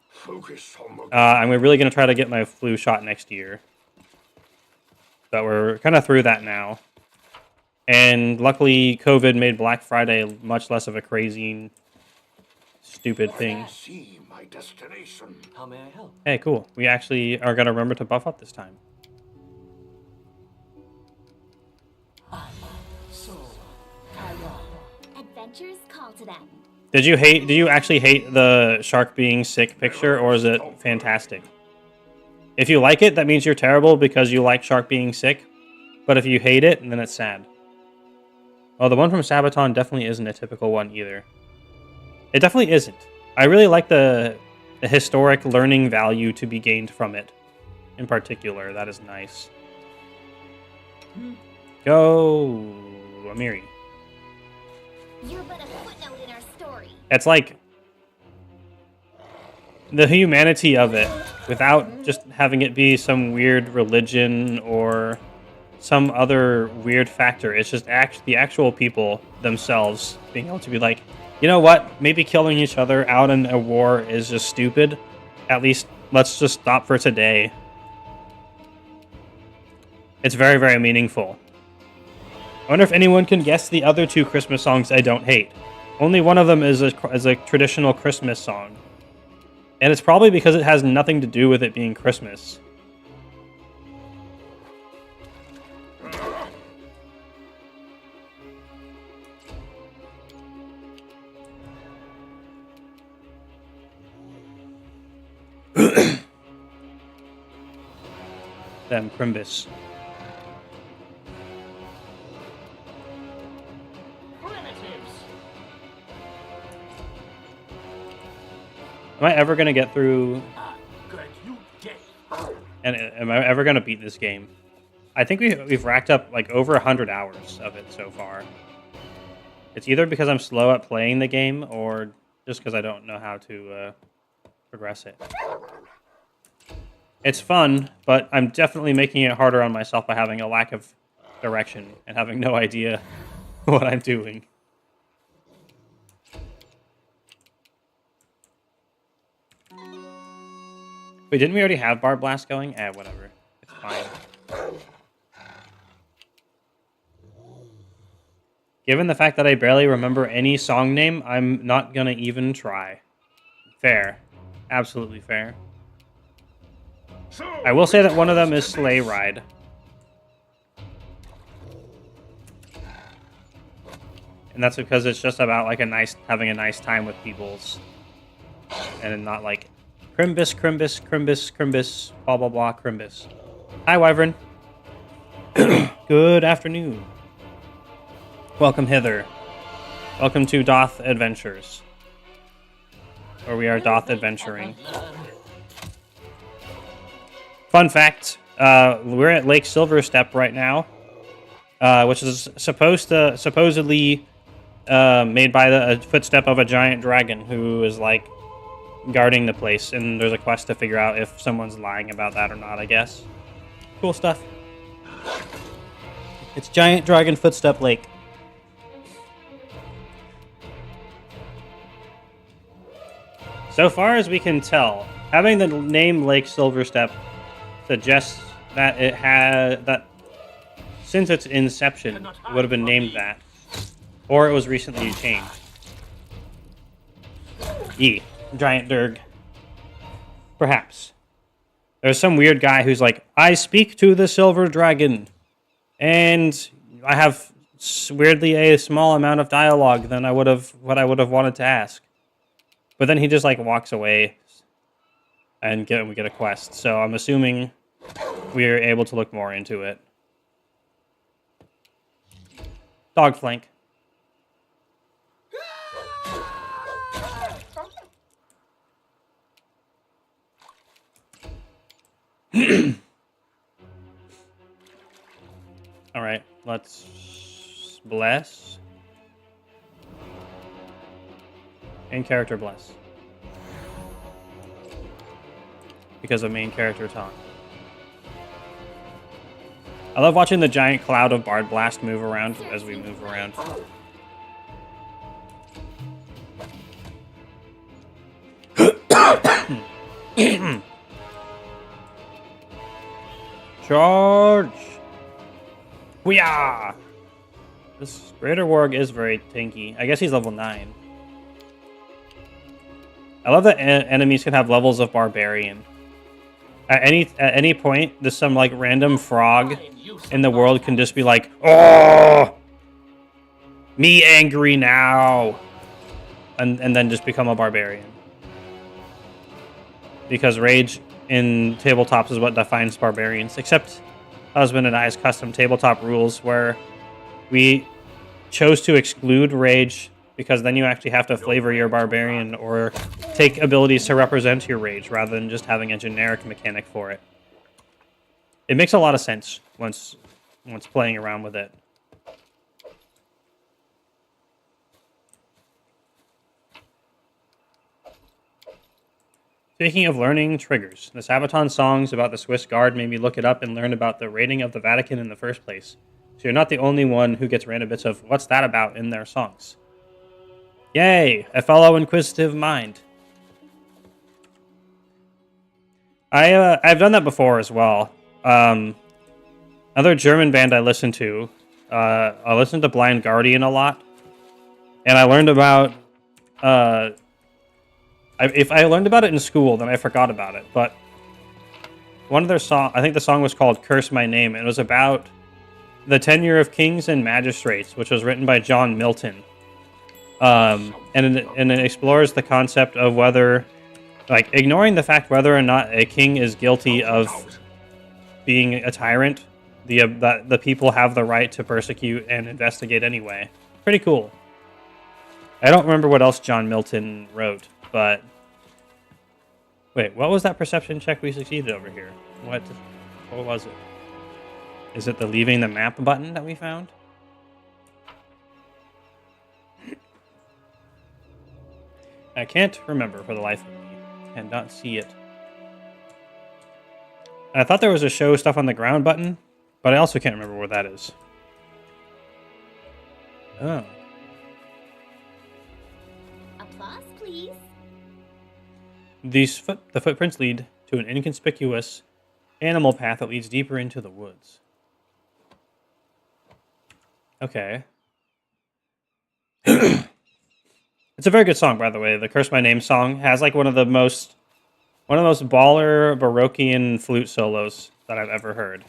Focus on the I'm really going to try to get my flu shot next year. But we're kind of through that now. And luckily, COVID made Black Friday much less of a crazy, stupid thing. See my destination. How may I help? Hey, cool. We actually are going to remember to buff up this time. So, Kaya. Adventures call to them. Did you actually hate the shark being sick picture, or is it fantastic? If you like it, that means you're terrible because you like shark being sick. But if you hate it, then it's sad. Oh, the one from Sabaton definitely isn't a typical one either. It definitely isn't. I really like the historic learning value to be gained from it. In particular, that is nice. Go, Amiri. You're but a footnote in our story. It's like the humanity of it, without just having it be some weird religion or some other weird factor. It's just the actual people themselves being able to be like, you know what? Maybe killing each other out in a war is just stupid. At least let's just stop for today. It's very, very meaningful. I wonder if anyone can guess the other two Christmas songs I don't hate. Only one of them is a traditional Christmas song. And it's probably because it has nothing to do with it being Christmas. Them Crimbus. Primitives. Am I ever going to get through... Good, you did. And am I ever going to beat this game? I think we've racked up like over 100 hours of it so far. It's either because I'm slow at playing the game or just because I don't know how to progress it. It's fun, but I'm definitely making it harder on myself by having a lack of direction and having no idea what I'm doing. Wait, didn't we already have Barb Blast going? Eh, whatever. It's fine. Given the fact that I barely remember any song name, I'm not gonna even try. Fair. Absolutely fair. So, I will say that one of them is Sleigh Ride. And that's because it's just about like having a nice time with peoples. And not like Crimbus, Crimbus, Crimbus, Crimbus, blah blah blah, Crimbus. Hi, Wyvern. Good afternoon. Welcome hither. Welcome to Doth Adventures. Where we are Doth adventuring. Fun fact, we're at Lake Silverstep right now, which is supposedly made by the footstep of a giant dragon who is like guarding the place, and there's a quest to figure out if someone's lying about that or not, I guess. Cool stuff. It's Giant Dragon Footstep Lake. So far as we can tell, having the name Lake Silverstep suggests that it had that since its inception it would have been named that, or it was recently changed. Giant Durg. Perhaps. There's some weird guy who's like, I speak to the silver dragon, and I have weirdly a small amount of dialogue than I would have wanted to ask. But then he just like walks away, and we get a quest. So I'm assuming we're able to look more into it. Dog flank. All right, let's bless. In character bless. Because of main character talk. I love watching the giant cloud of Bard Blast move around as we move around. Charge! Hoo-yah! This Greater Warg is very tanky. I guess he's level 9. I love that enemies can have levels of Barbarian. At any point, there's some like random frog in the world can just be like, "Oh, me angry now," and then just become a barbarian. Because rage in tabletops is what defines barbarians. Except Husband and I's custom tabletop rules, where we chose to exclude rage because then you actually have to flavor your barbarian or take abilities to represent your rage rather than just having a generic mechanic for it. It makes a lot of sense once playing around with it. Speaking of learning triggers, the Sabaton songs about the Swiss Guard made me look it up and learn about the raiding of the Vatican in the first place. So you're not the only one who gets random bits of "what's that about" in their songs. Yay! A fellow inquisitive mind. I've done that before as well. Another German band I listened to, I listened to Blind Guardian a lot, and I learned about. If I learned about it in school, then I forgot about it. But one of their songs, I think the song was called "Curse My Name," and it was about the tenure of kings and magistrates, which was written by John Milton. And it explores the concept of whether, like, ignoring the fact whether or not a king is guilty of being a tyrant, the people have the right to persecute and investigate anyway. Pretty cool. I don't remember what else John Milton wrote, but wait, what was that perception check we succeeded over here? What was it? Is it the leaving the map button that we found? I can't remember for the life of me. Cannot see it. I thought there was a show stuff on the ground button, but I also can't remember where that is. Oh. Applause, please. The footprints lead to an inconspicuous animal path that leads deeper into the woods. Okay. It's a very good song, by the way. The "Curse My Name" song has like one of the most baller Baroquean flute solos that I've ever heard.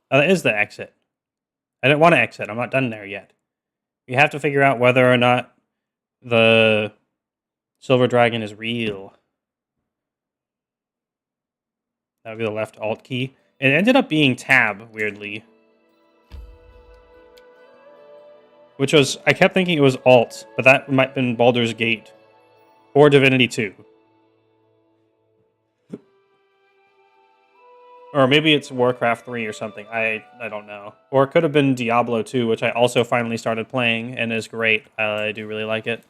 That is the exit. I didn't want to exit. I'm not done there yet. You have to figure out whether or not the Silver Dragon is real. That would be the left alt key. It ended up being tab, weirdly. Which was, I kept thinking it was alt, but that might have been Baldur's Gate. Or Divinity 2. Or maybe it's Warcraft 3 or something. I don't know. Or it could have been Diablo 2, which I also finally started playing and is great. I do really like it.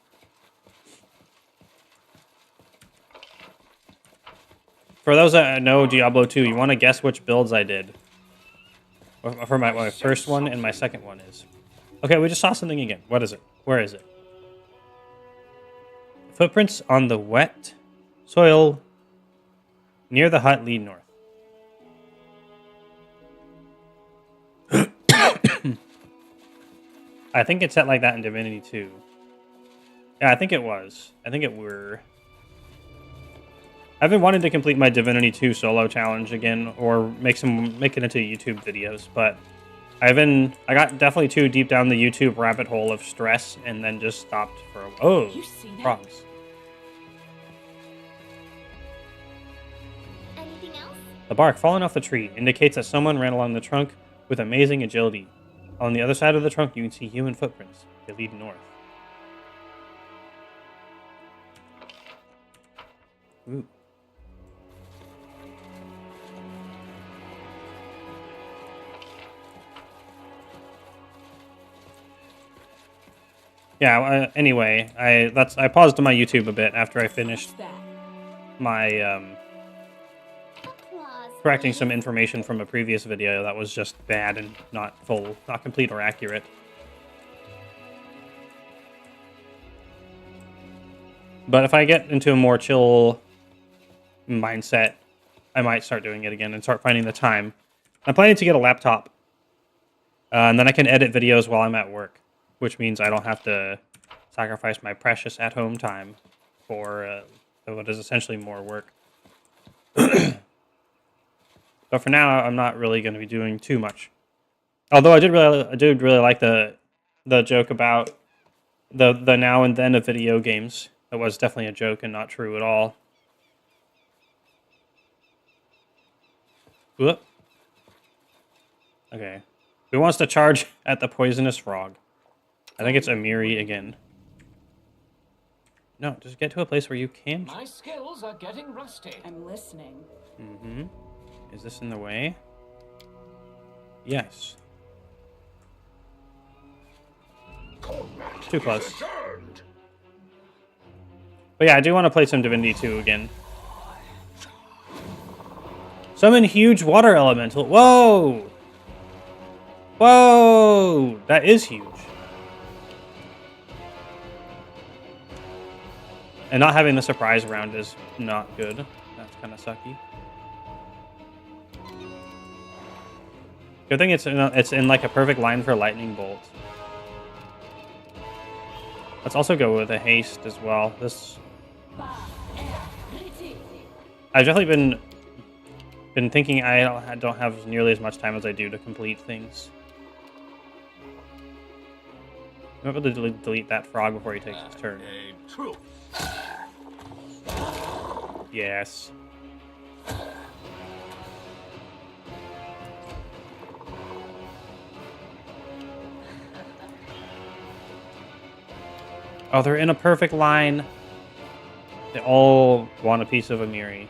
For those that know Diablo 2, you want to guess which builds I did. For my first one and my second one is. Okay, we just saw something again. What is it? Where is it? Footprints on the wet soil near the hut lead north. I think it's set like that in Divinity 2. Yeah, I think it was. I think it were. I've been wanting to complete my Divinity 2 solo challenge again, or make it into YouTube videos, but I got definitely too deep down the YouTube rabbit hole of stress, and then just stopped for a while. Oh, You see that? frogs. Anything else? The bark falling off the tree indicates that someone ran along the trunk with amazing agility. On the other side of the trunk, you can see human footprints. They lead north. Ooh. Yeah, anyway, I paused my YouTube a bit after I finished That. my Applause. correcting please. some information from a previous video that was just bad and not complete or accurate. But if I get into a more chill mindset, I might start doing it again and start finding the time. I'm planning to get a laptop. And then I can edit videos while I'm at work, which means I don't have to sacrifice my precious at-home time for what is essentially more work. But for now, I'm not really going to be doing too much. Although I did really like the joke about the now and then of video games. That was definitely a joke and not true at all. Whoop. Okay. Who wants to charge at the poisonous frog? I think it's Amiri again. No, just get to a place where you can. My skills are getting rusty. I'm listening. Mm-hmm. Is this in the way? Yes. Too close. But yeah, I do want to play some Divinity 2 again. Summon huge water elemental. Whoa! Whoa! That is huge. And not having the surprise round is not good. That's kind of sucky. Good thing it's in like a perfect line for lightning bolt. Let's also go with a haste as well. I've definitely been thinking I don't have nearly as much time as I do to complete things. I'm able to delete that frog before he takes his turn. Yes. Oh, they're in a perfect line. They all want a piece of Amiri.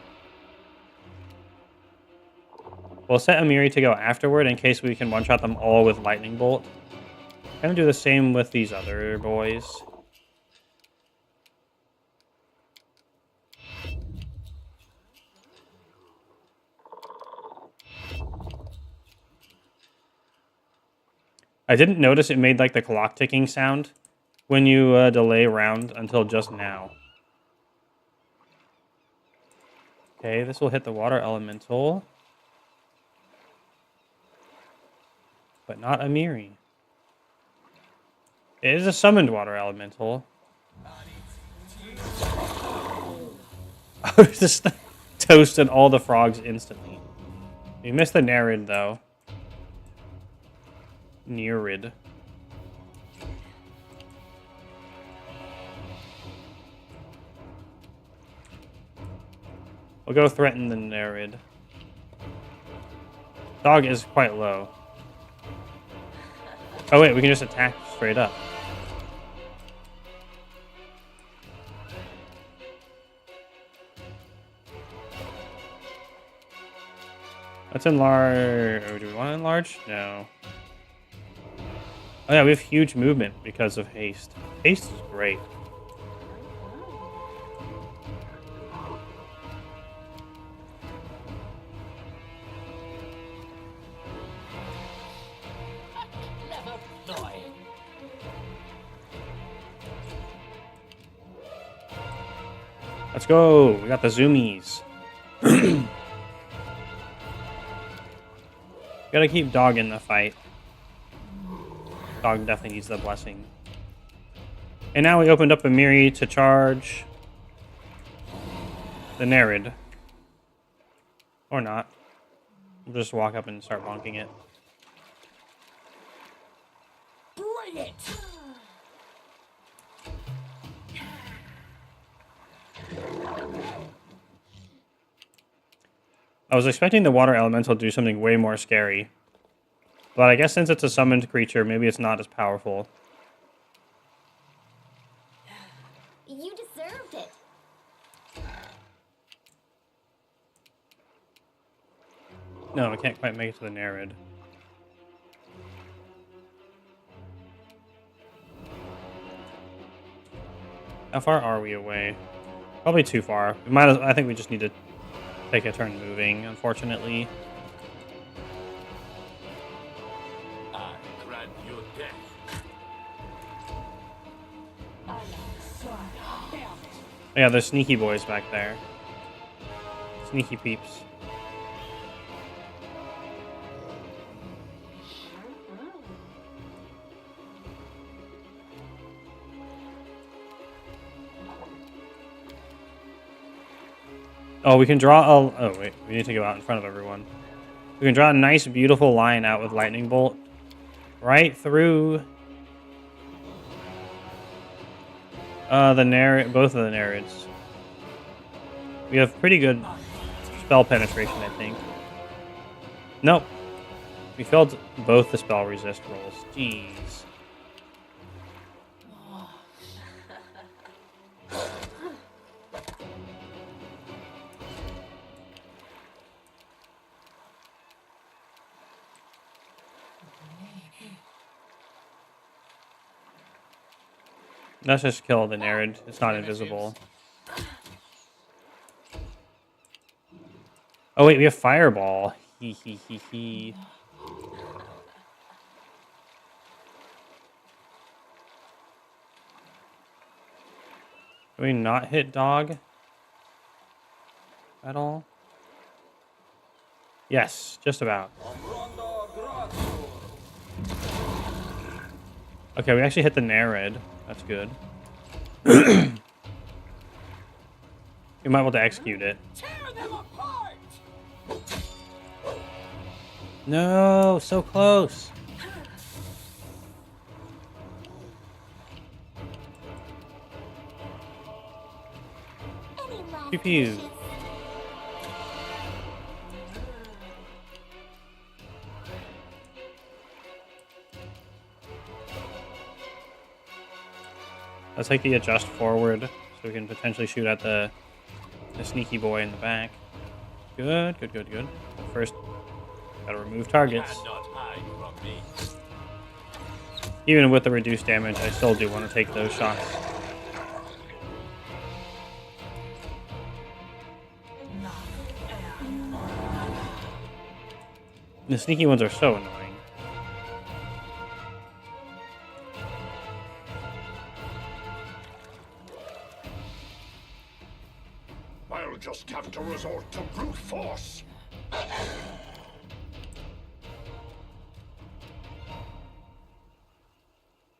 We'll set Amiri to go afterward in case we can one-shot them all with Lightning Bolt. Gonna do the same with these other boys. I didn't notice it made like the clock ticking sound when you delay round until just now. Okay, this will hit the water elemental. But not Amiri. It is a summoned water elemental. Oh, just toasted all the frogs instantly. We missed the Nerid, though. Nerid. We'll go threaten the Nerid. Dog is quite low. Oh wait, we can just attack straight up. Let's enlarge. Oh, do we want to enlarge? No. Oh yeah, we have huge movement because of haste. Haste is great. Let's go. We got the zoomies. Gotta keep Dog in the fight. Dog definitely needs the blessing. And now we opened up Amiri to charge the Nerid. Or not. We'll just walk up and start bonking it. Bring it! I was expecting the water elemental to do something way more scary. But I guess since it's a summoned creature, maybe it's not as powerful. You deserved it. No, I can't quite make it to the Nerid. How far are we away? Probably too far. We might. I think we just need to take a turn moving, unfortunately. I grant your death. Yeah, there's sneaky boys back there. Sneaky peeps. Oh, we can draw a... Oh, wait. We need to go out in front of everyone. We can draw a nice, beautiful line out with lightning bolt. Right through... both of the Nereids. We have pretty good spell penetration, I think. Nope. We failed both the spell resist rolls. Jeez. Let's just kill the Nereid. It's not invisible. Oh wait, we have Fireball. Hee hee hee hee. Can we not hit dog at all? Yes, just about. Okay, we actually hit the Nereid. That's good. We might be able to execute it. Tear them apart! No, so close. Any last Pew pew. wishes? Let's take the adjust forward so we can potentially shoot at the sneaky boy in the back. Good, good, good, good. First, gotta remove targets. Even with the reduced damage, I still do want to take those shots. The sneaky ones are so annoying. I'll just have to resort to brute force.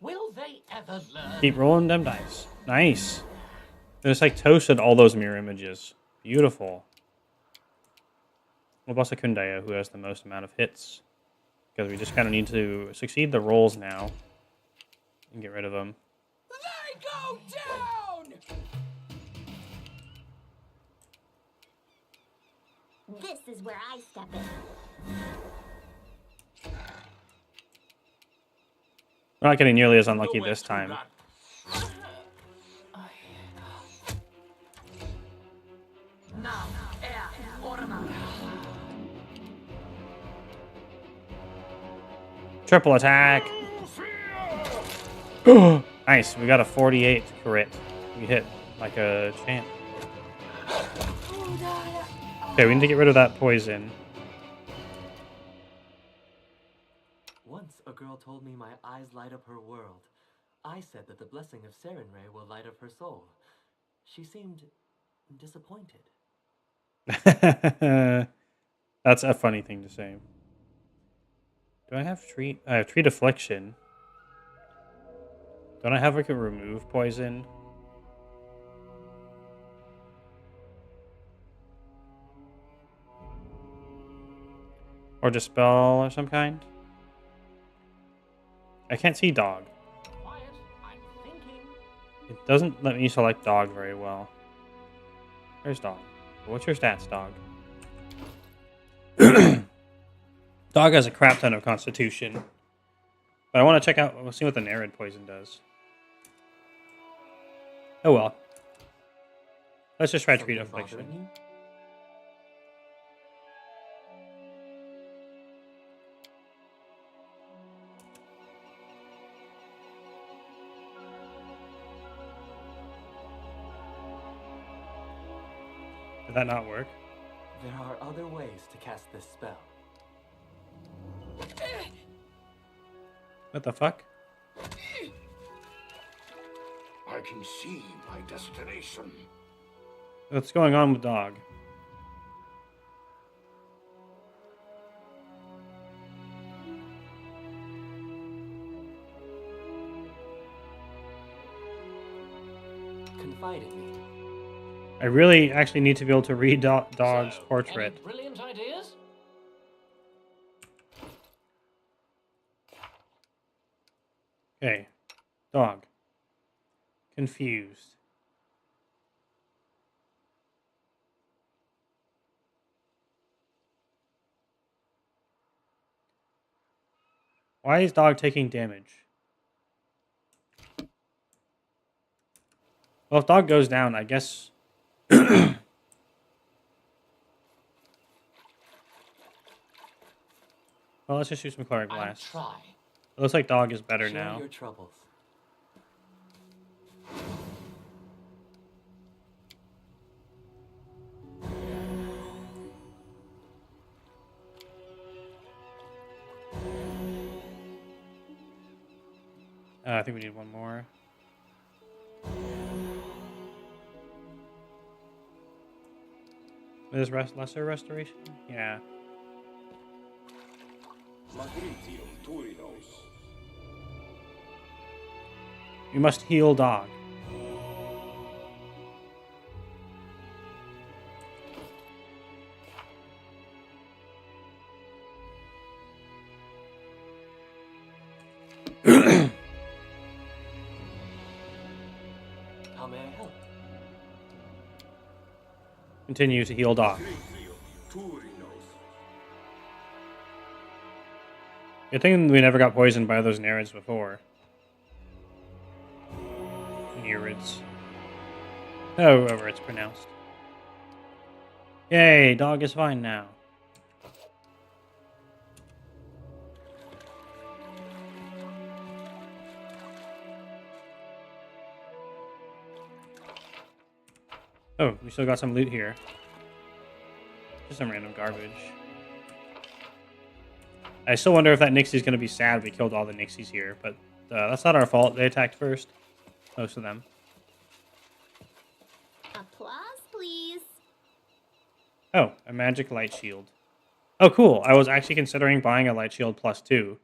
Will they ever learn? Keep rolling them dice. Nice. It's like toasted all those mirror images. Beautiful. Wabasa Kundaya, who has the most amount of hits. Because we just kind of need to succeed the rolls now. And get rid of them. They go down! This is where I step in. We're not getting nearly as unlucky this time. Triple attack! Nice, we got a 48 crit. We hit like a champ. Okay, we need to get rid of that poison. Once a girl told me my eyes light up her world. I said that the blessing of Sarenrae will light up her soul. She seemed disappointed. That's a funny thing to say. Do I have treat? I have treat affliction. Don't I have like a remove poison? Or dispel of some kind? I can't see dog. Quiet, I'm thinking. It doesn't let me select dog very well. There's dog. What's your stats, dog? Dog has a crap ton of constitution. But I want to check out, we'll see what the Nereid poison does. Oh well. Let's just try treat Something affliction. bothering you? Did that not work? There are other ways to cast this spell. What the fuck? I can see my destination. What's going on with dog? Confide in me. I really actually need to be able to read Dog's So, portrait. any brilliant ideas? Okay. Dog. Confused. Why is Dog taking damage? Well, if Dog goes down, I guess... Well, let's just use some Cleric I'll Blast. try. It looks like Dog is better Share now. your troubles. I think we need one more. Is lesser restoration? Yeah. Magritium Turinos. You must heal Dog. How may I help? Continue to heal Dog. Magritium Turinos. Good thing we never got poisoned by those Nereids before. Nereids. However it's pronounced. Yay, Dog is fine now. Oh, we still got some loot here. Just some random garbage. I still wonder if that Nixie's going to be sad we killed all the Nixies here, but that's not our fault. They attacked first. Most of them. Applause, please. Oh, a magic light shield. Oh, cool. I was actually considering buying a light shield +2.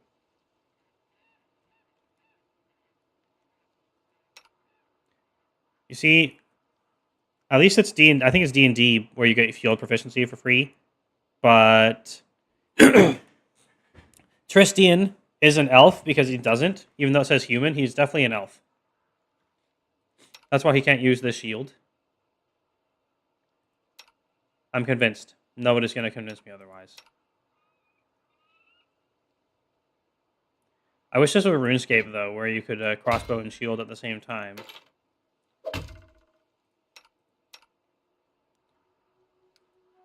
You see, at least it's I think it's D&D where you get field proficiency for free. But Tristian is an elf because he doesn't. Even though it says human, he's definitely an elf. That's why he can't use this shield. I'm convinced. Nobody's going to convince me otherwise. I wish this were RuneScape, though, where you could crossbow and shield at the same time.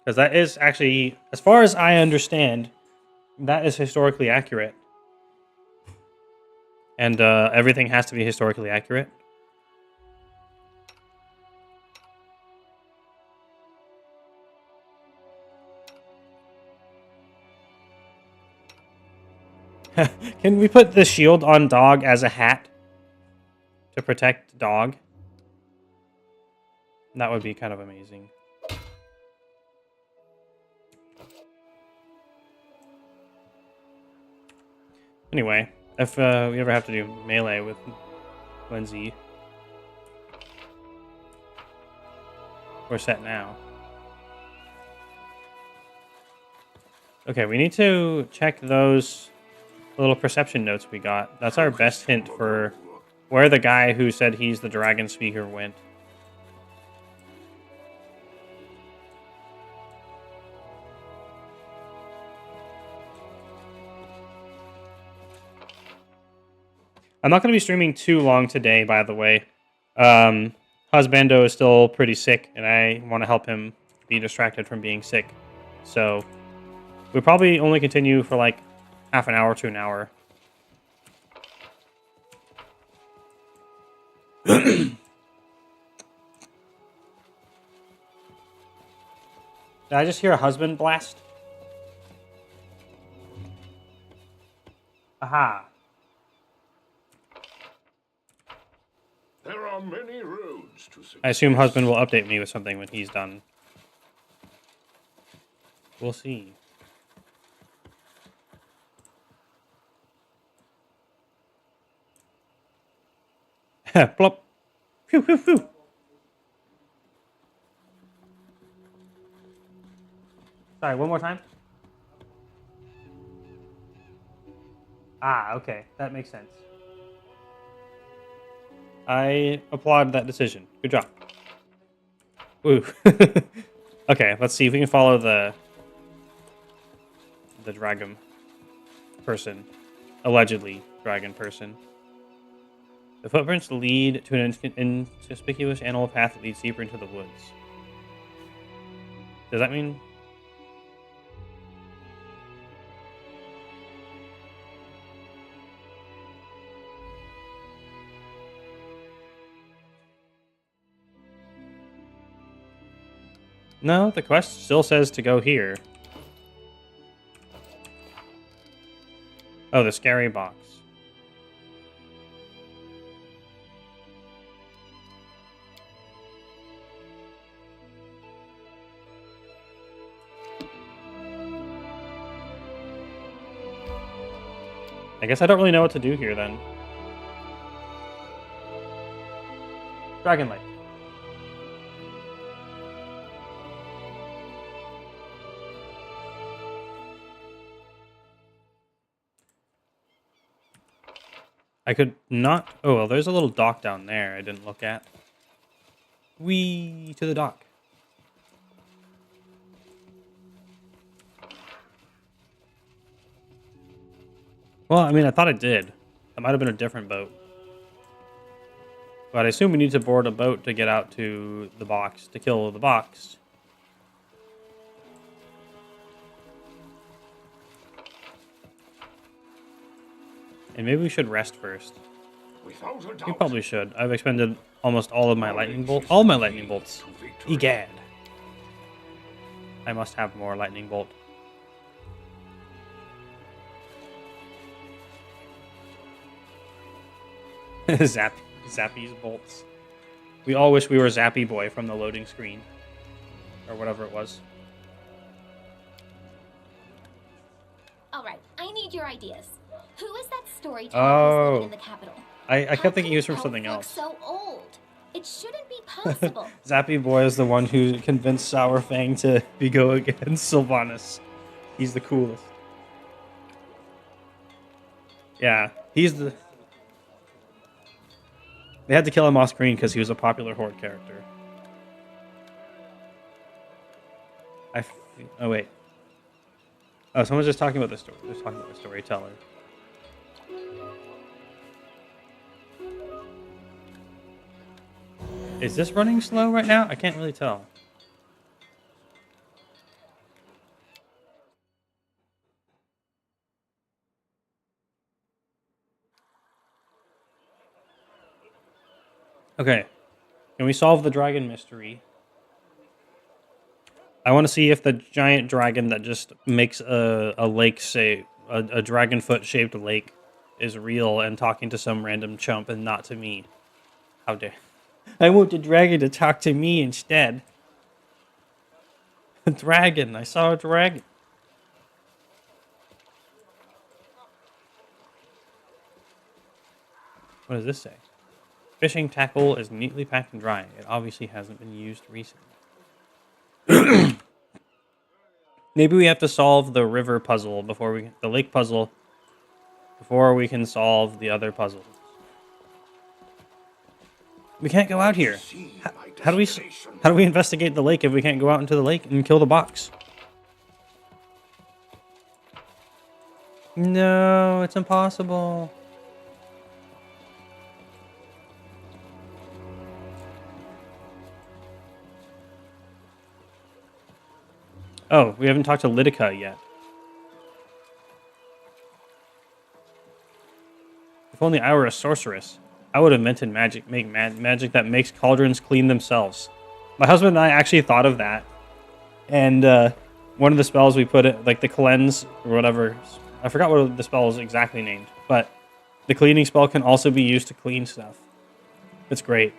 Because that is actually, as far as I understand, that is historically accurate. And everything has to be historically accurate. Can we put the shield on Dog as a hat to protect Dog? That would be kind of amazing. Anyway, if we ever have to do melee with Lindsay, we're set now. Okay, we need to check those little perception notes we got. That's our best hint for where the guy who said he's the dragon speaker went. I'm not going to be streaming too long today, by the way. Husbando is still pretty sick, and I want to help him be distracted from being sick. So, we'll probably only continue for like half an hour to an hour. Did I just hear a husband blast? Aha. There are many roads to success. I assume husband will update me with something when he's done. We'll see. Plop. Phew, phew, phew. Sorry, one more time. Ah, okay. That makes sense. I applaud that decision. Good job. Woo. Okay, let's see if we can follow the dragon person. Allegedly dragon person. The footprints lead to an inconspicuous animal path that leads deeper into the woods. Does that mean... No, the quest still says to go here. Oh, the scary box. I guess I don't really know what to do here then. Dragon Lake. I could not... Oh, well, there's a little dock down there I didn't look at. Whee! To the dock. Well, I mean, I thought I did. That might have been a different boat. But I assume we need to board a boat to get out to the box, to kill the box. And maybe we should rest first. Without a doubt. We probably should. I've expended almost all of my lightning bolts. All my lightning bolts. Egad. I must have more lightning bolt. Zappy's bolts. We all wish we were Zappy Boy from the loading screen. Or whatever it was. Alright, I need your ideas. Who is that storyteller who's living in the capital? I kept thinking he was from How something can else. elves look so old? It shouldn't be possible. Zappy Boy is the one who convinced Sourfang to go against Sylvanas. He's the coolest. Yeah, he's the... They had to kill him off screen because he was a popular Horde character. Oh, wait. Oh, someone's just talking about the story. They're talking about the storyteller. Is this running slow right now? I can't really tell. Okay. Can we solve the dragon mystery? I want to see if the giant dragon that just makes a lake, say, a dragon foot shaped lake, is real and talking to some random chump and not to me. How dare... I want the dragon to talk to me instead. A dragon. I saw a dragon. What does this say? Fishing tackle is neatly packed and dry. It obviously hasn't been used recently. Maybe we have to solve the river puzzle before we... The lake puzzle before we can solve the other puzzles. We can't go out here. How do we investigate the lake if we can't go out into the lake and kill the box? No, it's impossible. Oh, we haven't talked to Lidica yet. If only I were a sorceress. I would have invented magic, magic that makes cauldrons clean themselves. My husband and I actually thought of that. And one of the spells we put it, like the cleanse or whatever, I forgot what the spell is exactly named, but the cleaning spell can also be used to clean stuff. It's great.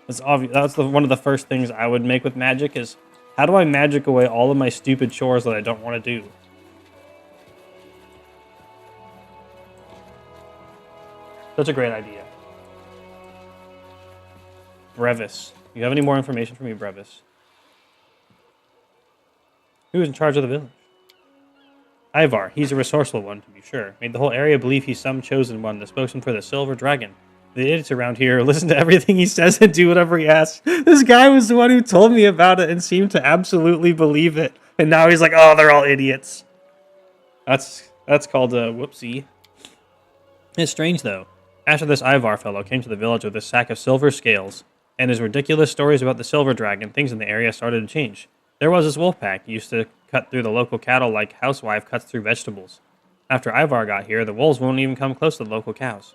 It's obvious. That's one of the first things I would make with magic is, how do I magic away all of my stupid chores that I don't want to do? Such a great idea. Brevis. You have any more information for me, Brevis? Who was in charge of the village? Ivar. He's a resourceful one, to be sure. Made the whole area believe he's some chosen one, the spokesman for the Silver Dragon. The idiots around here listen to everything he says and do whatever he asks. This guy was the one who told me about it and seemed to absolutely believe it. And now he's like, oh, they're all idiots. That's called a whoopsie. It's strange, though. After this Ivar fellow came to the village with a sack of silver scales and his ridiculous stories about the Silver Dragon, things in the area started to change. There was this wolf pack, used to cut through the local cattle like housewife cuts through vegetables. After Ivar got here, the wolves won't even come close to the local cows.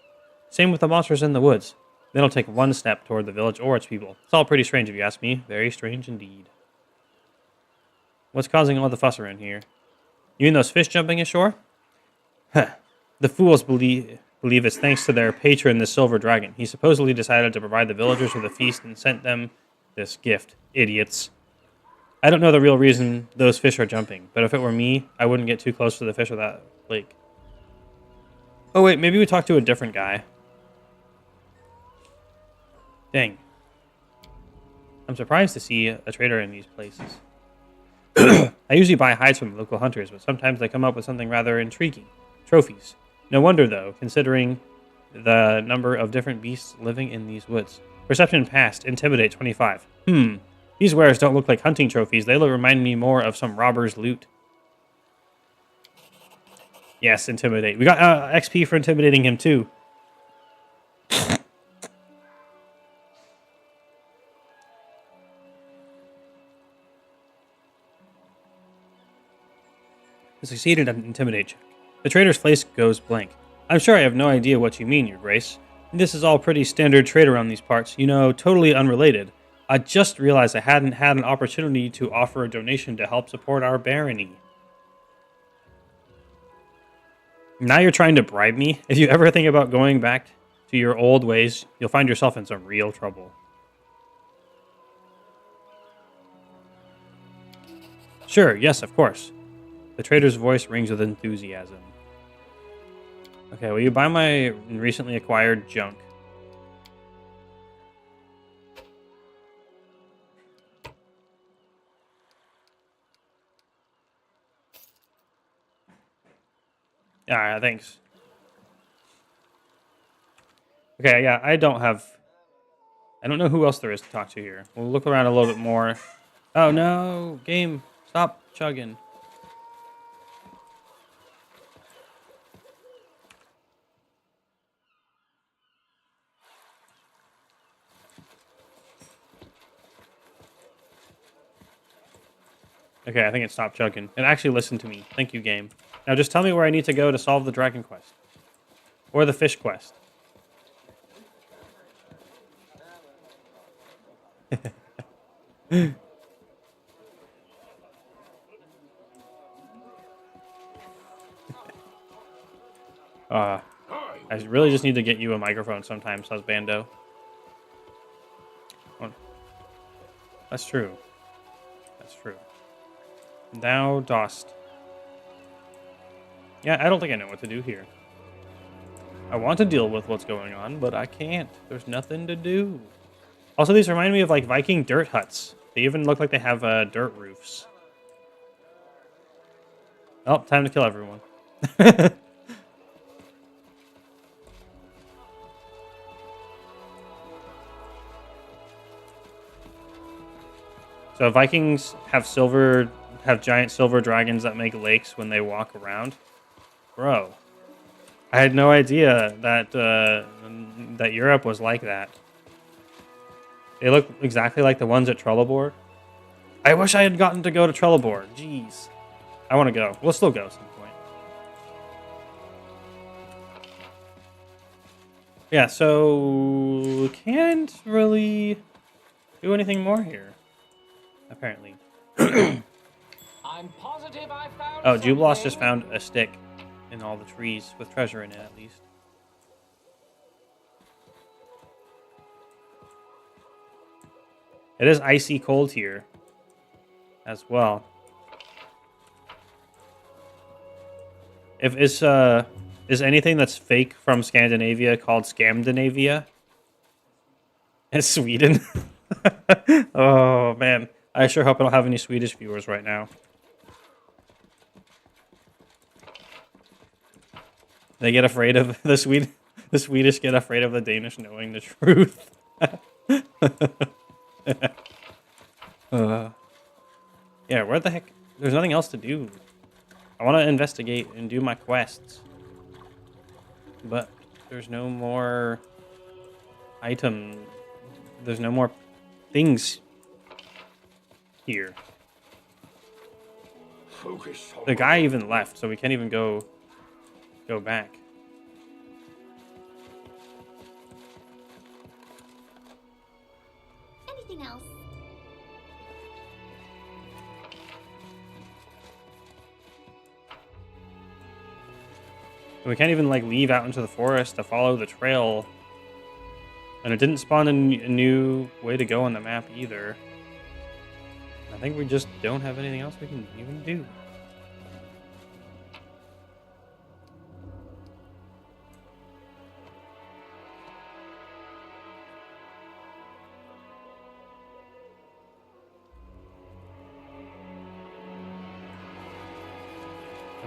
Same with the monsters in the woods. They don't take one step toward the village or its people. It's all pretty strange if you ask me. Very strange indeed. What's causing all the fuss around here? You mean those fish jumping ashore? Huh. The fools believe it's thanks to their patron, the Silver Dragon. He supposedly decided to provide the villagers with a feast and sent them this gift. Idiots. I don't know the real reason those fish are jumping, but if it were me, I wouldn't get too close to the fish of that lake. Oh wait, maybe we talked to a different guy. Dang. I'm surprised to see a trader in these places. I usually buy hides from local hunters, but sometimes they come up with something rather intriguing. Trophies. No wonder, though, considering the number of different beasts living in these woods. Perception passed. Intimidate 25. These wares don't look like hunting trophies. They remind me more of some robber's loot. Yes, intimidate. We got XP for intimidating him, too. I succeeded at an intimidate check. The trader's face goes blank. I'm sure I have no idea what you mean, Your Grace. This is all pretty standard trade around these parts. You know, totally unrelated. I just realized I hadn't had an opportunity to offer a donation to help support our barony. Now you're trying to bribe me? If you ever think about going back to your old ways, you'll find yourself in some real trouble. Sure, yes, of course. The trader's voice rings with enthusiasm. Okay, will you buy my recently acquired junk? Yeah, thanks. Okay, yeah, I don't know who else there is to talk to here. We'll look around a little bit more. Oh no, game, stop chugging. Okay, I think it stopped chugging. It actually listened to me. Thank you, game. Now just tell me where I need to go to solve the dragon quest. Or the fish quest. I really just need to get you a microphone sometimes, husbando. That's true. That's true. Thou dost. Yeah, I don't think I know what to do here. I want to deal with what's going on, but I can't. There's nothing to do. Also, these remind me of like Viking dirt huts. They even look like they have dirt roofs. Oh, time to kill everyone. So Vikings have giant silver dragons that make lakes when they walk around. Bro, I had no idea that that Europe was like that. They look exactly like the ones at Trelleborg. I wish I had gotten to go to Trelleborg. Jeez. I want to go. We'll still go at some point. Yeah, so can't really do anything more here, apparently. I'm positive I found Oh, Jublos something. just found a stick in all the trees with treasure in it, at least. It is icy cold here as well. If is anything that's fake from Scandinavia called Scandinavia? It's Sweden. Oh man, I sure hope I don't have any Swedish viewers right now. They get afraid of the Swedish get afraid of the Danish knowing the truth. Yeah, where the heck? There's nothing else to do. I want to investigate and do my quests. But there's no more item. There's no more things here. Focus on The guy even left, so we can't even go back. Anything else? We can't even like leave out into the forest to follow the trail. And it didn't spawn a new way to go on the map either. I think we just don't have anything else we can even do.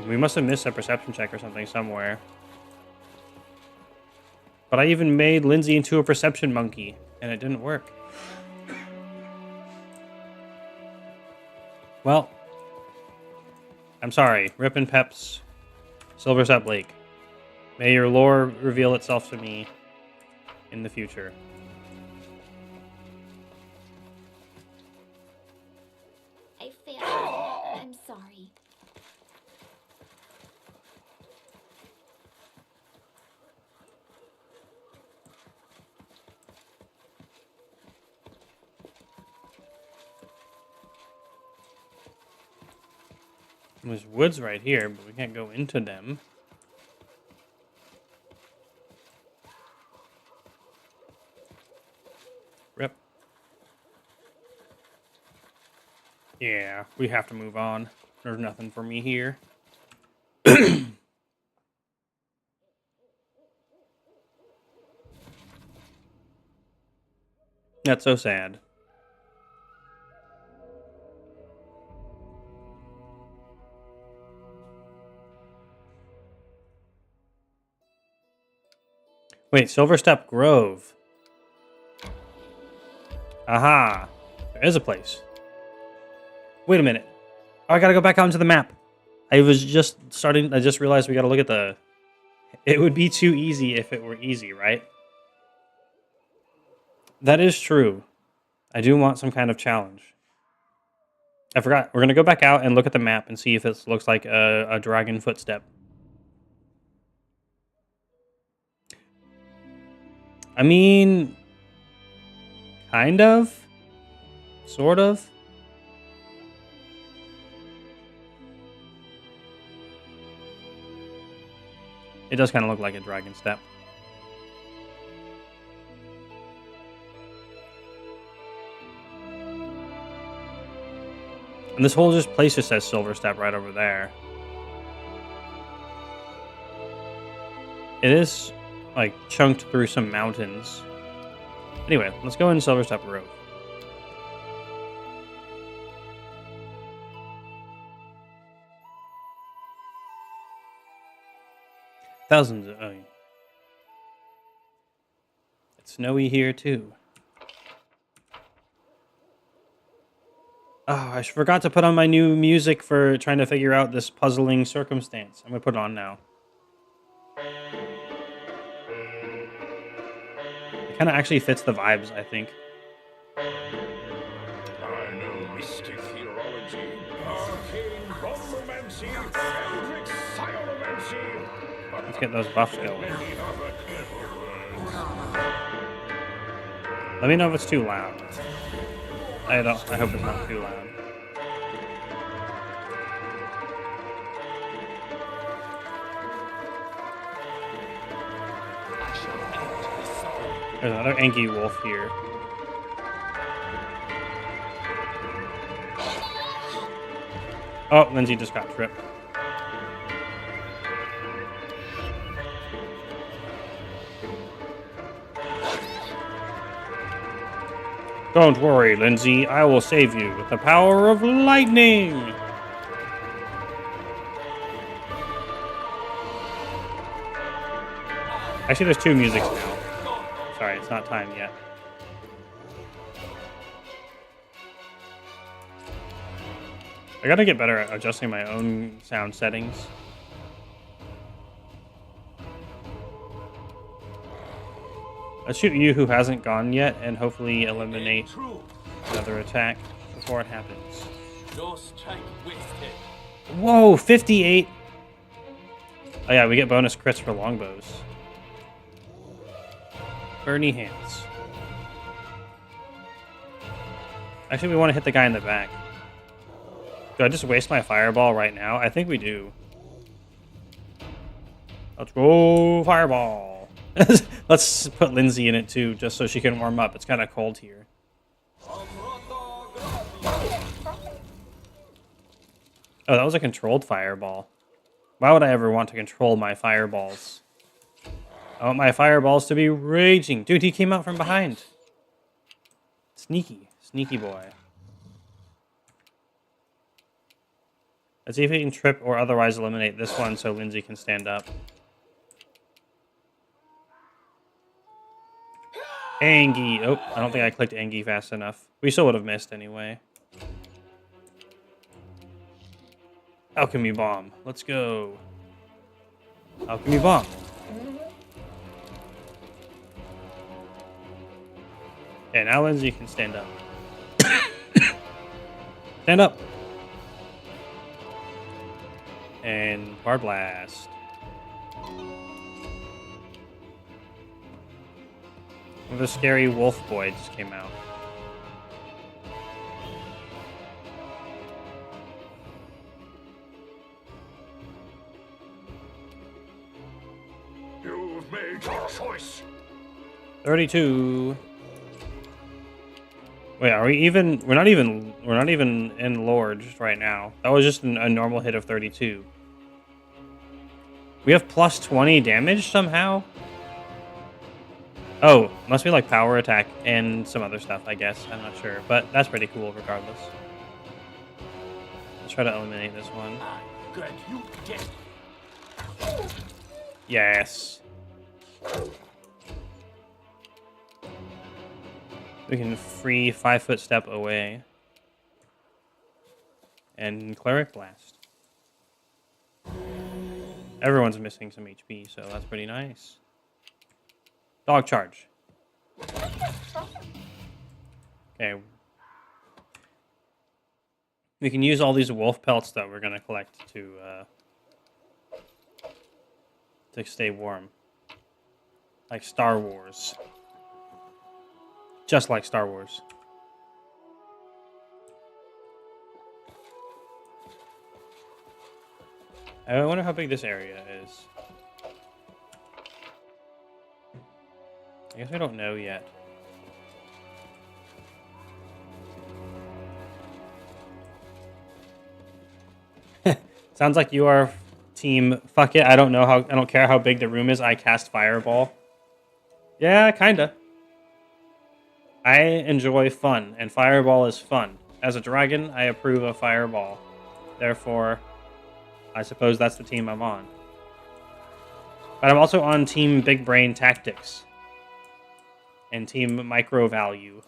We must have missed a perception check or something somewhere. But I even made Lindsay into a perception monkey, and it didn't work. Well, I'm sorry. Rip and Peps, Silverstep Lake. May your lore reveal itself to me in the future. I failed. I'm sorry. There's woods right here, but we can't go into them. Rip. Yeah, we have to move on. There's nothing for me here. That's so sad. Wait, Silverstep Grove. Aha. There is a place. Wait a minute. Oh, I gotta go back onto the map. I just realized we gotta look at the... It would be too easy if it were easy, right? That is true. I do want some kind of challenge. I forgot. We're gonna go back out and look at the map and see if it looks like a dragon footstep. I mean, kind of, sort of. It does kind of look like a dragon step. And this whole place just says Silverstep right over there. It is like chunked through some mountains. Anyway, let's go in Silverstep Grove. Thousands of... It's snowy here too. Oh, I forgot to put on my new music for trying to figure out this puzzling circumstance. I'm gonna put it on now. It kind of actually fits the vibes, I think. I know mystic theology, arcane bombomancy, eldritch psionomancy. Let's get those buffs going. Many other clever words. Let me know if it's too loud. I hope it's not too loud. There's another Anki wolf here. Oh, Lindsay just got tripped. Don't worry, Lindsay. I will save you with the power of lightning. Actually, there's 2 musics now. Sorry, it's not time yet. I gotta get better at adjusting my own sound settings. Let's shoot you who hasn't gone yet and hopefully eliminate another attack before it happens. No strike wasted. Whoa, 58! Oh yeah, we get bonus crits for longbows. Bernie hands. Actually, we want to hit the guy in the back. Do I just waste my fireball right now? I think we do. Let's go, fireball! Let's put Lindsay in it too, just so she can warm up. It's kind of cold here. Oh, that was a controlled fireball. Why would I ever want to control my fireballs? I want my fireballs to be raging. Dude, he came out from behind. Sneaky. Sneaky boy. Let's see if he can trip or otherwise eliminate this one so Lindsay can stand up. Angie. Oh, I don't think I clicked Angie fast enough. We still would have missed anyway. Alchemy bomb. Let's go. Alchemy bomb. Okay, now Lindsay can stand up. Stand up. And Bar Blast. The scary wolf boy just came out. You've made your choice. 32. Wait, are we even? We're not even in Lord right now. That was just a normal hit of 32. We have plus 20 damage somehow? Oh, must be like power attack and some other stuff, I guess. I'm not sure, but that's pretty cool regardless. Let's try to eliminate this one. Good, you dead. Yes. We can free 5-foot step away. And Cleric Blast. Everyone's missing some HP, so that's pretty nice. Dog charge. Okay. We can use all these wolf pelts that we're gonna collect to stay warm. Like Star Wars. Just like Star Wars. I wonder how big this area is. I guess I don't know yet. Sounds like you are team fuck it. I don't care how big the room is. I cast fireball. Yeah, kinda. I enjoy fun, and fireball is fun. As a dragon, I approve of fireball. Therefore, I suppose that's the team I'm on. But I'm also on team big brain tactics. And team micro value.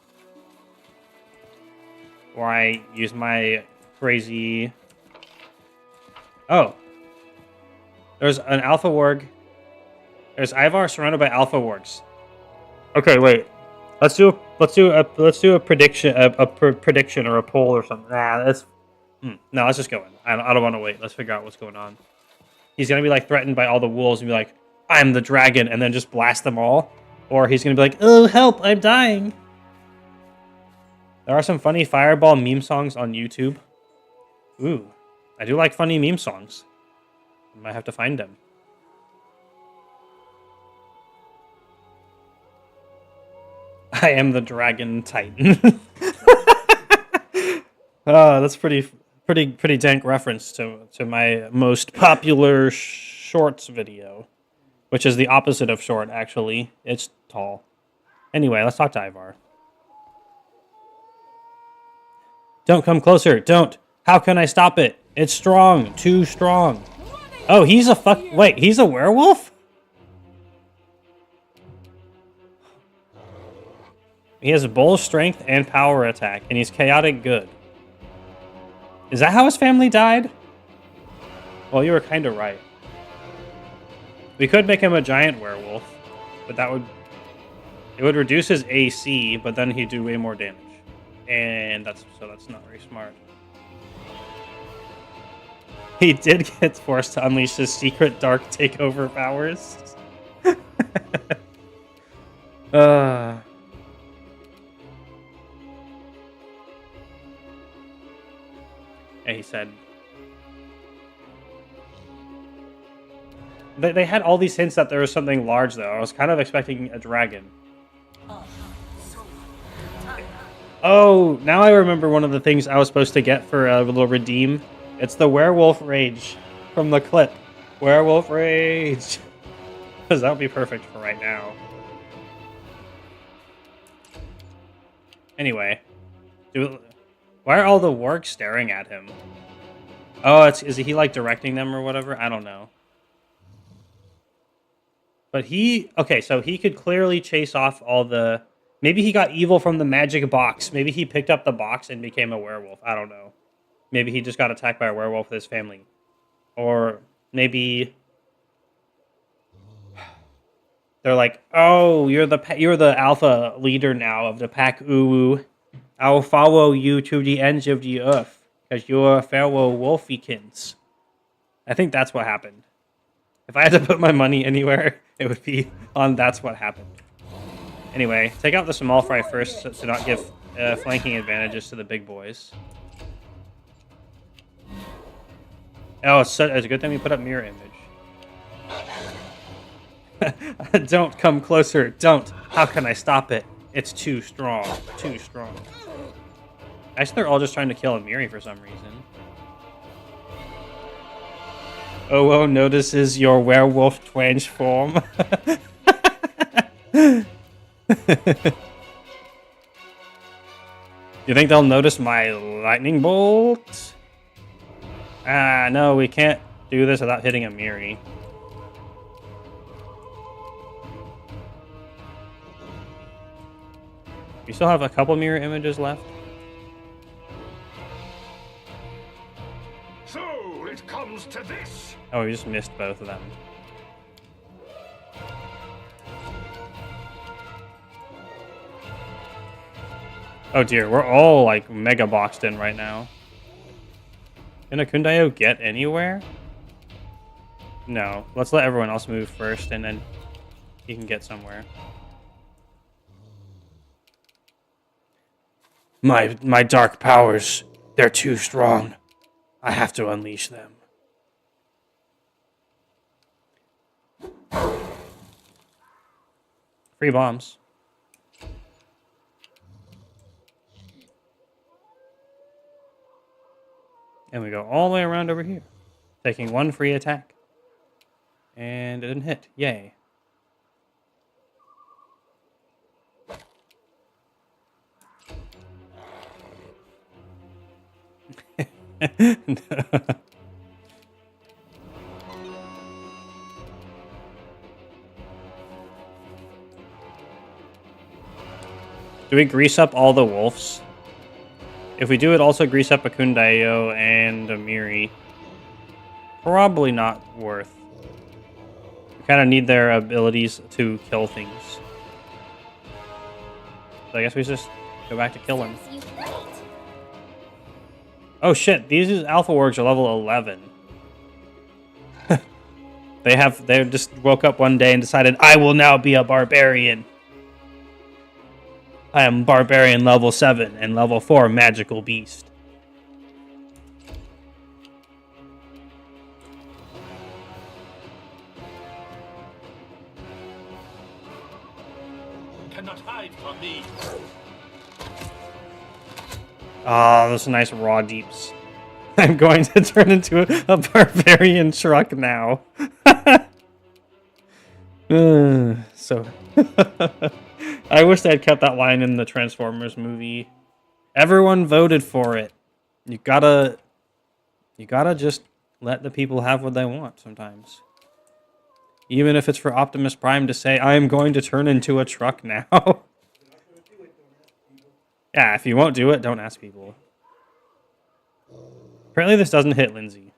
Where I use my crazy... Oh. There's an alpha warg. There's Ivar surrounded by alpha wargs. Okay, wait. Let's do a prediction, a prediction or a poll or something. Nah, that's... No, let's just go in. I don't want to wait. Let's figure out what's going on. He's going to be like threatened by all the wolves and be like, I'm the dragon, and then just blast them all. Or he's going to be like, oh, help, I'm dying. There are some funny fireball meme songs on YouTube. Ooh, I do like funny meme songs. I might have to find them. I am the Dragon Titan. Oh, that's pretty dank reference to my most popular shorts video, which is the opposite of short, actually. It's tall. Anyway, let's talk to Ivar. Don't come closer. Don't. How can I stop it? It's strong. Too strong. Oh, he's a fuck... Wait, he's a werewolf? He has bull strength and power attack, and he's chaotic good. Is that how his family died? Well, you were kind of right. We could make him a giant werewolf, but it would reduce his AC, but then he'd do way more damage. And that's not very smart. He did get forced to unleash his secret dark takeover powers. And he said they had all these hints that there was something large, though. I was kind of expecting a dragon. Oh, now I remember one of the things I was supposed to get for a little redeem. It's the werewolf rage from the clip. Werewolf rage. Because that would be perfect for right now. Anyway. Why are all the wargs staring at him? Oh, is he like directing them or whatever? I don't know. But okay, so he could clearly chase off all the... Maybe he got evil from the magic box. Maybe he picked up the box and became a werewolf. I don't know. Maybe he just got attacked by a werewolf with his family. Or maybe they're like, "Oh, you're the alpha leader now of the pack. Ooh, I'll follow you to the ends of the earth because you're fellow wolfiekins." I think that's what happened. If I had to put my money anywhere, it would be on that's what happened. Anyway, take out the small fry first to not give flanking advantages to the big boys. Oh, it's a good thing we put up mirror image. Don't come closer. Don't. How can I stop it? It's too strong. Too strong. Actually, they're all just trying to kill Amiri for some reason. Oh, notices your werewolf transform. You think they'll notice my lightning bolt? Ah, no, we can't do this without hitting Amiri. We still have a couple mirror images left. So it comes to this. Oh, we just missed both of them. Oh dear, we're all like mega boxed in right now. Can a Kundayo get anywhere? No. Let's let everyone else move first and then he can get somewhere. My dark powers, they're too strong. I have to unleash them. Free bombs. And we go all the way around over here, taking one free attack. And it didn't hit. Yay. Do we grease up all the wolves? If we do it, also grease up a Kundayo and a Miri. Probably not worth. We kind of need their abilities to kill things. So I guess we just go back to killing. Oh shit, these Alpha Wargs are level 11. They just woke up one day and decided, I will now be a barbarian. I am barbarian level 7 and level 4 magical beast. Cannot hide from me. Oh, those are nice raw deeps. I'm going to turn into a barbarian truck now. So I wish they had kept that line in the Transformers movie. Everyone voted for it. You gotta just let the people have what they want sometimes. Even if it's for Optimus Prime to say, I am going to turn into a truck now. Yeah, if you won't do it, don't ask people. Apparently this doesn't hit Lindsay.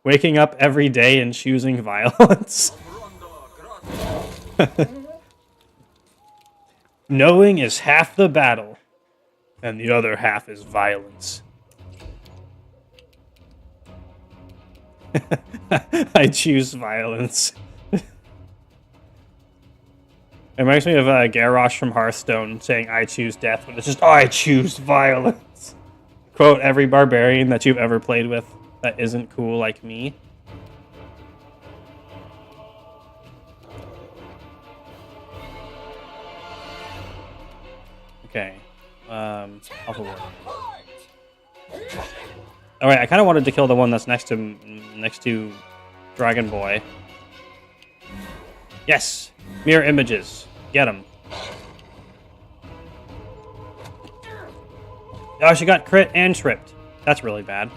Waking up every day and choosing violence. Knowing is half the battle, and the other half is violence. I choose violence. It reminds me of Garrosh from Hearthstone saying, I choose death, when it's just, I choose violence. Quote every barbarian that you've ever played with that isn't cool like me. Okay. Alpha War. Alright, I kind of wanted to kill the one that's next to Dragon Boy. Yes! Mirror images. Get him. Oh, she got crit and tripped. That's really bad.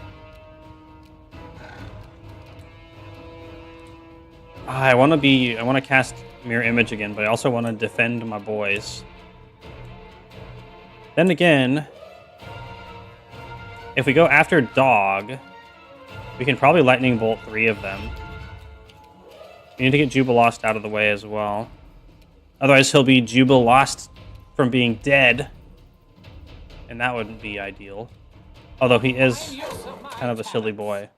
I want to cast Mirror Image again, but I also want to defend my boys. Then again, if we go after Dog, we can probably Lightning Bolt 3 of them. We need to get Jubilost out of the way as well. Otherwise, he'll be Jubilost from being dead. And that wouldn't be ideal. Although he is kind of a silly boy.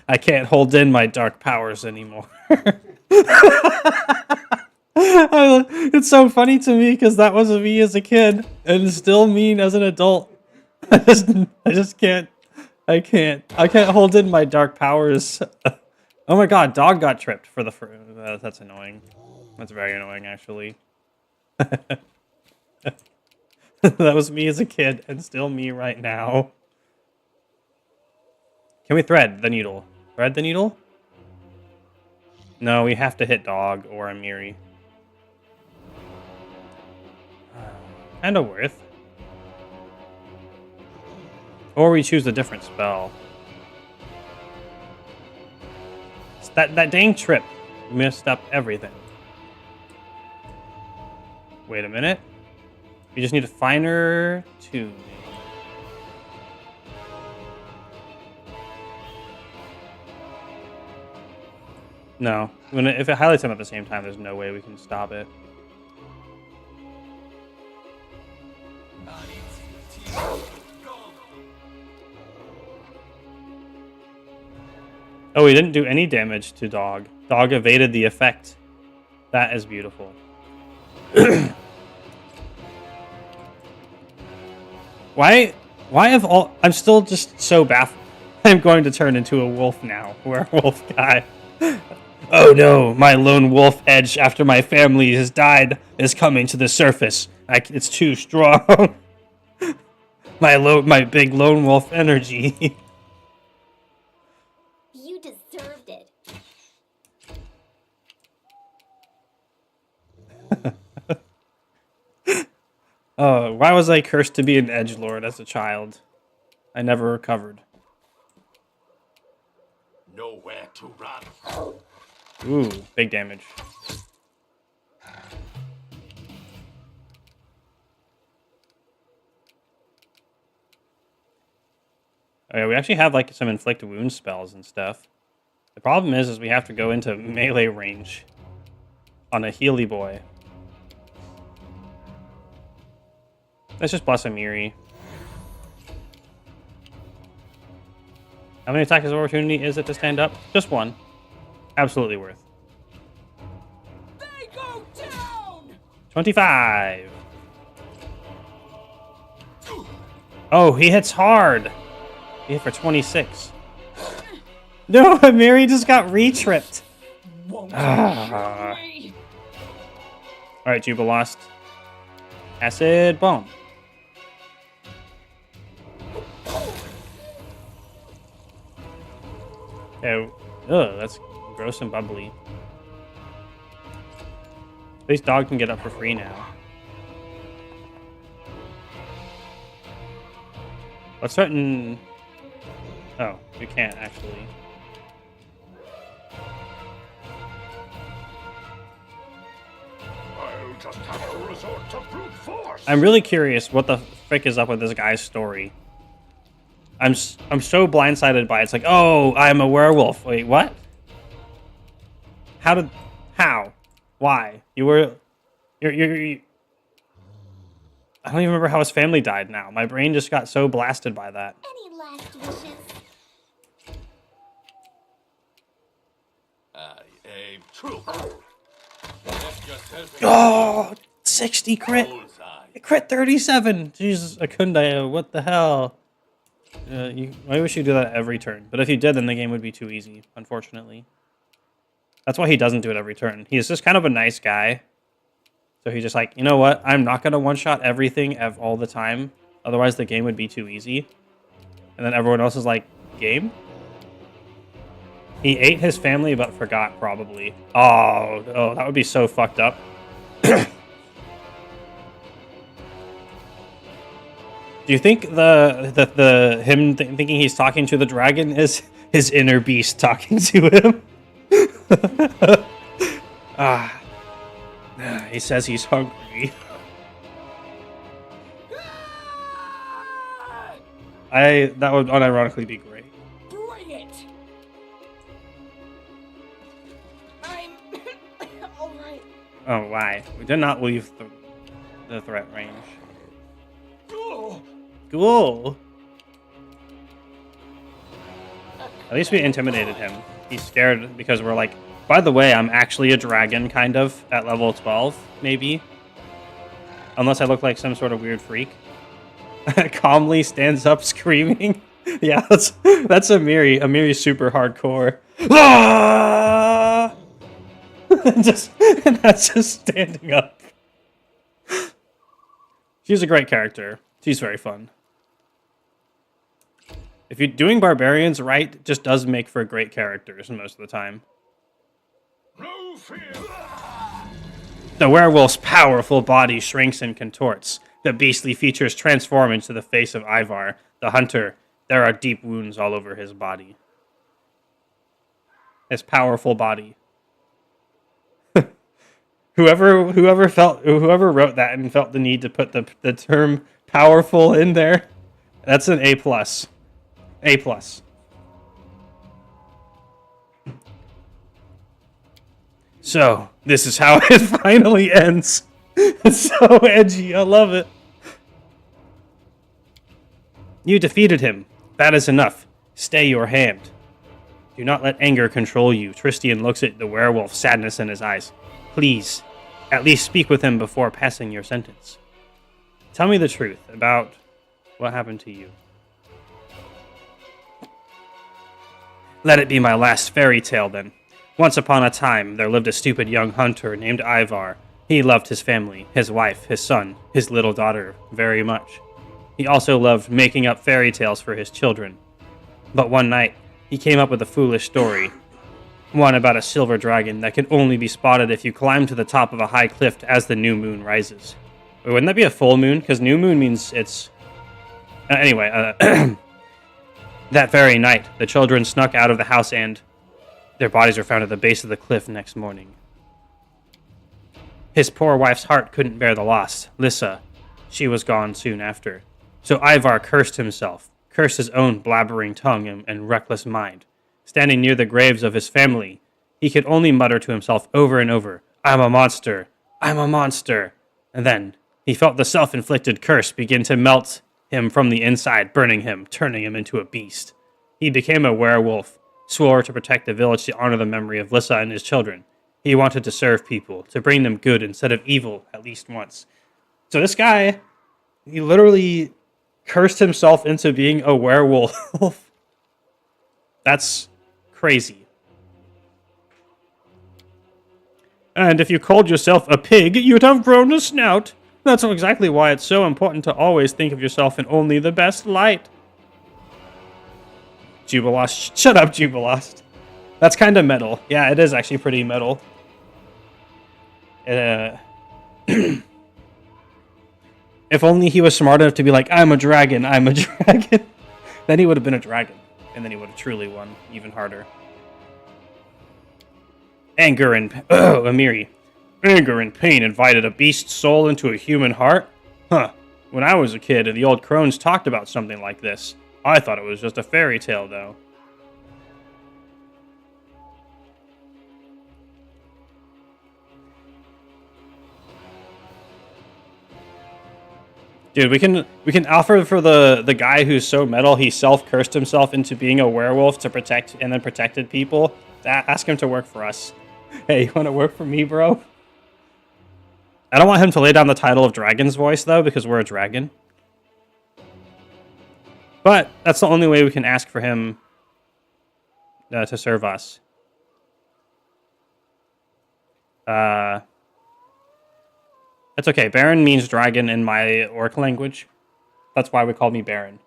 I can't hold in my dark powers anymore. It's so funny to me because that was me as a kid and still me as an adult. I just can't. I can't hold in my dark powers. Oh my god, Dog got tripped for the first. That's annoying. That's very annoying, actually. That was me as a kid and still me right now. Can we thread the needle? Thread the needle? No, we have to hit Dog or Amiri. Kinda worth. Or we choose a different spell. That dang trip messed up everything. Wait a minute. We just need a finer tuning. No. If it highlights them at the same time, there's no way we can stop it. Oh, we didn't do any damage to Dog. Dog evaded the effect. That is beautiful. Why have all... I'm still just so baffled. I'm going to turn into a wolf now. Werewolf guy. Oh no, my lone wolf edge after my family has died is coming to the surface. It's too strong. My big lone wolf energy. You deserved it. Oh, why was I cursed to be an edgelord as a child? I never recovered. Nowhere to run. Ooh, big damage. Oh yeah, we actually have like some inflict wound spells and stuff. The problem is we have to go into melee range on a Healy boy. Let's just bless Amiri. How many attacks of opportunity is it to stand up? Just one. Absolutely worth. They go down! 25. Oh, he hits hard. He hit for 26. No, Amiri just got re-tripped. Alright, Jubilost. Acid bomb. Oh, that's gross and bubbly. At least Dog can get up for free now. Let's threaten... Oh, we can't actually. I'll just have to resort to brute force. I'm really curious what the frick is up with this guy's story. I'm so blindsided by it. It's like, oh, I'm a werewolf. Wait, what? How? Why? You're I don't even remember how his family died now. My brain just got so blasted by that. Any last wishes? Trooper. Oh, 60 crit. It crit 37. Jesus, Akunda, what the hell? I wish you do that every turn. But if you did, then the game would be too easy, unfortunately. That's why he doesn't do it every turn. He's just kind of a nice guy. So he's just like, you know what? I'm not going to one-shot everything all the time. Otherwise, the game would be too easy. And then everyone else is like, game? He ate his family but forgot, probably. Oh, that would be so fucked up. Do you think him thinking he's talking to the dragon is his inner beast talking to him? He says he's hungry. That would unironically be great. Bring it! I'm alright. Oh, why? We did not leave the threat range. Cool. At least we intimidated him. He's scared because we're like, by the way, I'm actually a dragon, kind of, at level 12, maybe. Unless I look like some sort of weird freak. Calmly stands up screaming. Yeah, that's Amiri. Amiri's super hardcore. Ah! and that's just standing up. She's a great character. She's very fun. If you're doing barbarians right, it just does make for great characters most of the time. No fear. The werewolf's powerful body shrinks and contorts. The beastly features transform into the face of Ivar, the hunter. There are deep wounds all over his body. His powerful body. Whoever wrote that and felt the need to put the term powerful in there, that's an A+. A+. So, this is how it finally ends. It's so edgy, I love it. You defeated him. That is enough. Stay your hand. Do not let anger control you. Tristian looks at the werewolf, sadness in his eyes. Please, at least speak with him before passing your sentence. Tell me the truth about what happened to you. Let it be my last fairy tale, then. Once upon a time, there lived a stupid young hunter named Ivar. He loved his family, his wife, his son, his little daughter very much. He also loved making up fairy tales for his children. But one night, he came up with a foolish story. One about a silver dragon that can only be spotted if you climb to the top of a high cliff as the new moon rises. Wait, wouldn't that be a full moon? Because new moon means it's... Anyway, that very night, the children snuck out of the house and their bodies were found at the base of the cliff next morning. His poor wife's heart couldn't bear the loss. Lissa, she was gone soon after. So Ivar cursed himself, cursed his own blabbering tongue and reckless mind. Standing near the graves of his family, he could only mutter to himself over and over, I'm a monster, I'm a monster. And then he felt the self-inflicted curse begin to melt him from the inside, burning him, turning him into a beast. He became a werewolf, swore to protect the village to honor the memory of Lissa and his children. He wanted to serve people, to bring them good instead of evil at least once. So this guy, he literally cursed himself into being a werewolf. That's crazy. And if you called yourself a pig, you'd have grown a snout. That's exactly why it's so important to always think of yourself in only the best light. Jubilost. Shut up, Jubilost. That's kind of metal. Yeah, it is actually pretty metal. If only he was smart enough to be like, I'm a dragon, I'm a dragon. Then he would have been a dragon. And then he would have truly won even harder. Anger and... Amiri. Anger and pain invited a beast's soul into a human heart? Huh. When I was a kid, the old crones talked about something like this. I thought it was just a fairy tale, though. Dude, we can offer for the guy who's so metal he self-cursed himself into being a werewolf to protect and then protected people. Ask him to work for us. Hey, you want to work for me, bro? I don't want him to lay down the title of Dragon's Voice, though, because we're a dragon. But that's the only way we can ask for him to serve us. That's okay. Baron means dragon in my orc language. That's why we call me Baron.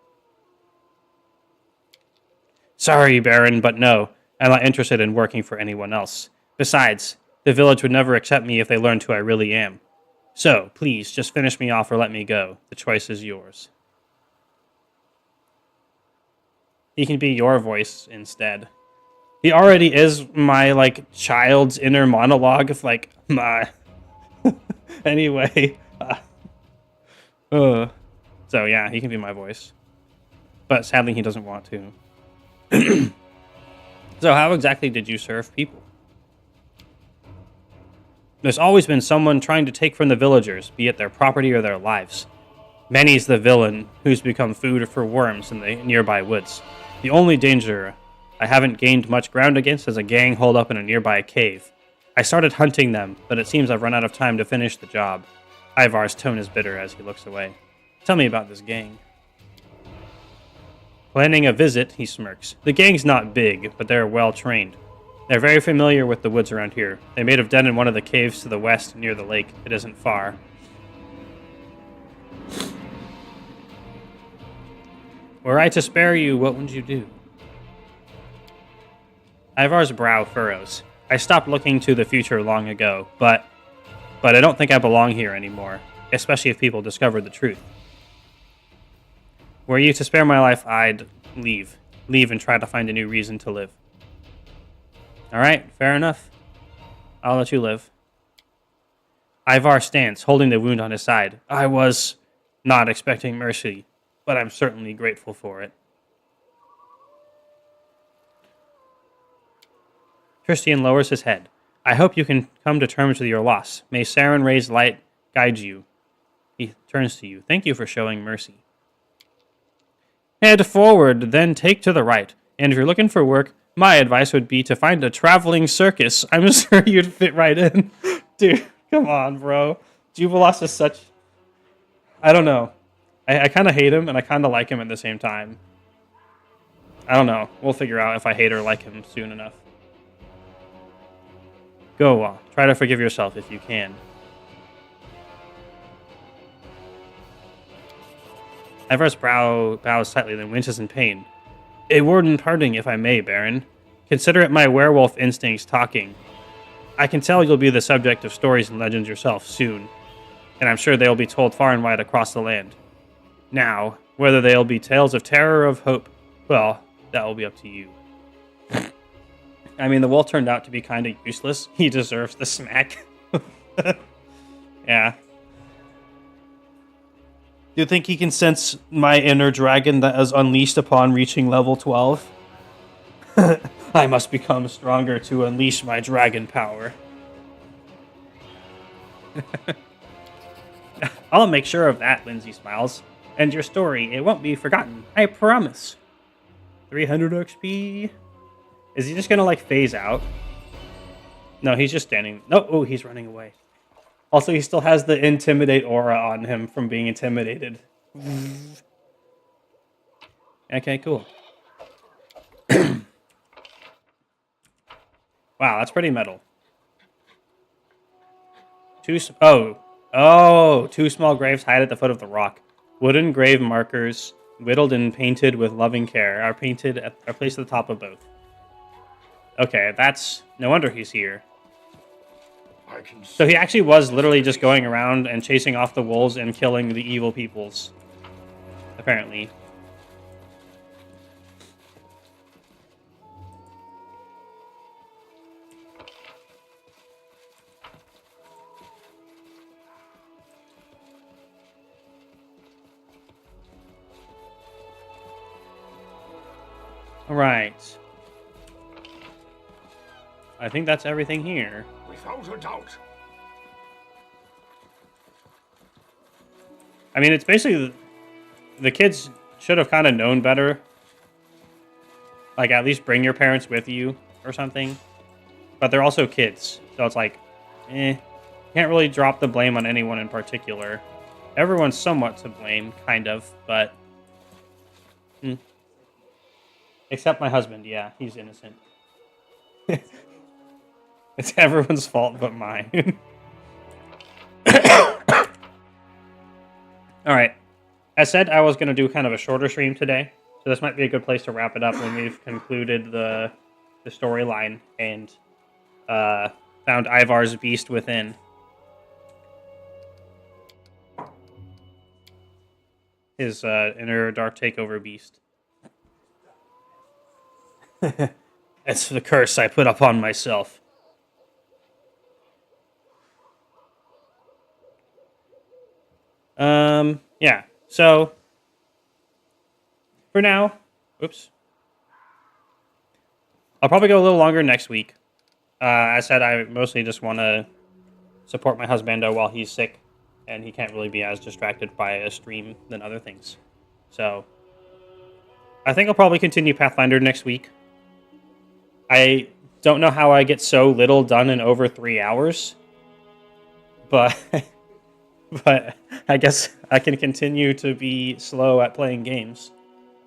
Sorry, Baron, but no. I'm not interested in working for anyone else. Besides, the village would never accept me if they learned who I really am. So, please, just finish me off or let me go. The choice is yours. He can be your voice instead. He already is my, like, child's inner monologue of, like, my... Anyway. So, yeah, he can be my voice. But sadly, he doesn't want to. So, how exactly did you serve people? There's always been someone trying to take from the villagers, be it their property or their lives. Manny's the villain who's become food for worms in the nearby woods. The only danger I haven't gained much ground against is a gang holed up in a nearby cave. I started hunting them, but it seems I've run out of time to finish the job. Ivar's tone is bitter as he looks away. Tell me about this gang. Planning a visit, he smirks. The gang's not big, but they're well trained. They're very familiar with the woods around here. They made a den in one of the caves to the west near the lake. It isn't far. Were I to spare you, what would you do? Ivar's brow furrows. I stopped looking to the future long ago, but I don't think I belong here anymore, especially if people discovered the truth. Were you to spare my life, I'd leave. Leave and try to find a new reason to live. Alright, fair enough. I'll let you live. Ivar stands, holding the wound on his side. I was not expecting mercy, but I'm certainly grateful for it. Tristian lowers his head. I hope you can come to terms with your loss. May Sarenrae's light guide you. He turns to you. Thank you for showing mercy. Head forward, then take to the right. And if you're looking for work, my advice would be to find a traveling circus. I'm sure you'd fit right in. Dude, come on, bro. Jubilos is such... I don't know. I kind of hate him, and I kind of like him at the same time. I don't know. We'll figure out if I hate or like him soon enough. Go on. Try to forgive yourself if you can. Ivar's brow bows slightly, then winces in pain. A word in parting, if I may, Baron. Consider it my werewolf instincts talking. I can tell you'll be the subject of stories and legends yourself soon, and I'm sure they'll be told far and wide across the land. Now, whether they'll be tales of terror or of hope, well, that will be up to you. I mean, the wolf turned out to be kind of useless. He deserves the smack. Yeah. Do you think he can sense my inner dragon that is unleashed upon reaching level 12? I must become stronger to unleash my dragon power. I'll make sure of that, Lindsay smiles. And your story, it won't be forgotten. I promise. 300 XP. Is he just gonna, like, phase out? No, he's just standing. No, oh, he's running away. Also, he still has the intimidate aura on him from being intimidated. Okay, cool. Wow, that's pretty metal. Two small graves hide at the foot of the rock. Wooden grave markers, whittled and painted with loving care, are placed at the top of both. Okay, that's... no wonder he's here. So he actually was literally just going around and chasing off the wolves and killing the evil peoples. Apparently. Right. I think that's everything here. Without a doubt. I mean, it's basically the kids should have kind of known better. Like, at least bring your parents with you or something. But they're also kids, so it's like, can't really drop the blame on anyone in particular. Everyone's somewhat to blame, kind of, but except my husband. Yeah, he's innocent. It's everyone's fault but mine. All right. As said, I was going to do kind of a shorter stream today, so this might be a good place to wrap it up when we've concluded the storyline and found Ivar's beast within. His inner Dark Takeover beast. It's the curse I put upon myself. Yeah, so for now, oops. I'll probably go a little longer next week. As said, I mostly just want to support my husbando while he's sick, and he can't really be as distracted by a stream than other things. So, I think I'll probably continue Pathfinder next week. I don't know how I get so little done in over 3 hours, but but I guess I can continue to be slow at playing games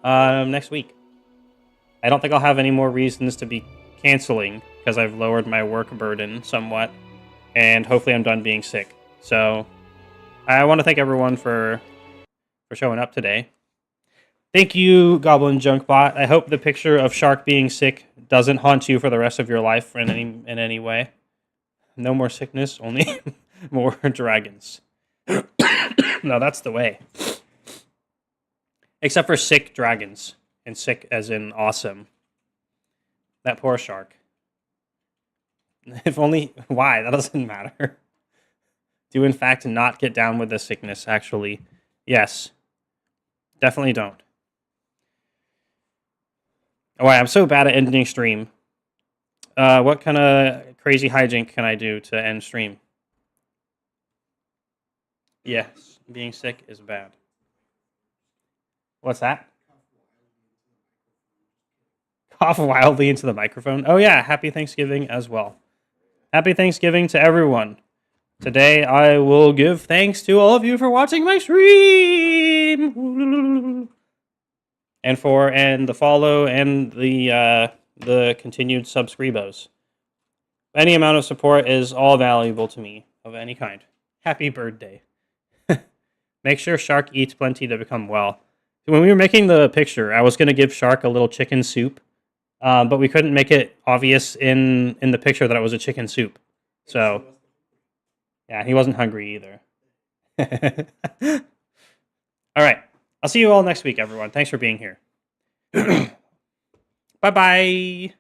next week. I don't think I'll have any more reasons to be canceling because I've lowered my work burden somewhat, and hopefully I'm done being sick. So I want to thank everyone for showing up today. Thank you, Goblin Junkbot. I hope the picture of Shark being sick doesn't haunt you for the rest of your life in any way. No more sickness, only more dragons. No, that's the way. Except for sick dragons. And sick as in awesome. That poor shark. If only... Why? That doesn't matter. Do in fact not get down with the sickness, actually. Yes. Definitely don't. Oh, I'm so bad at ending stream. What kind of crazy hijink can I do to end stream? Yes, being sick is bad. What's that? Cough wildly into the microphone. Oh yeah, happy Thanksgiving as well. Happy Thanksgiving to everyone. Today I will give thanks to all of you for watching my stream. And the follow and the continued subscribos. Any amount of support is all valuable to me of any kind. Happy birthday. Make sure Shark eats plenty to become well. When we were making the picture, I was going to give Shark a little chicken soup, but we couldn't make it obvious in the picture that it was a chicken soup. So, yeah, he wasn't hungry either. All right. I'll see you all next week, everyone. Thanks for being here. Bye-bye.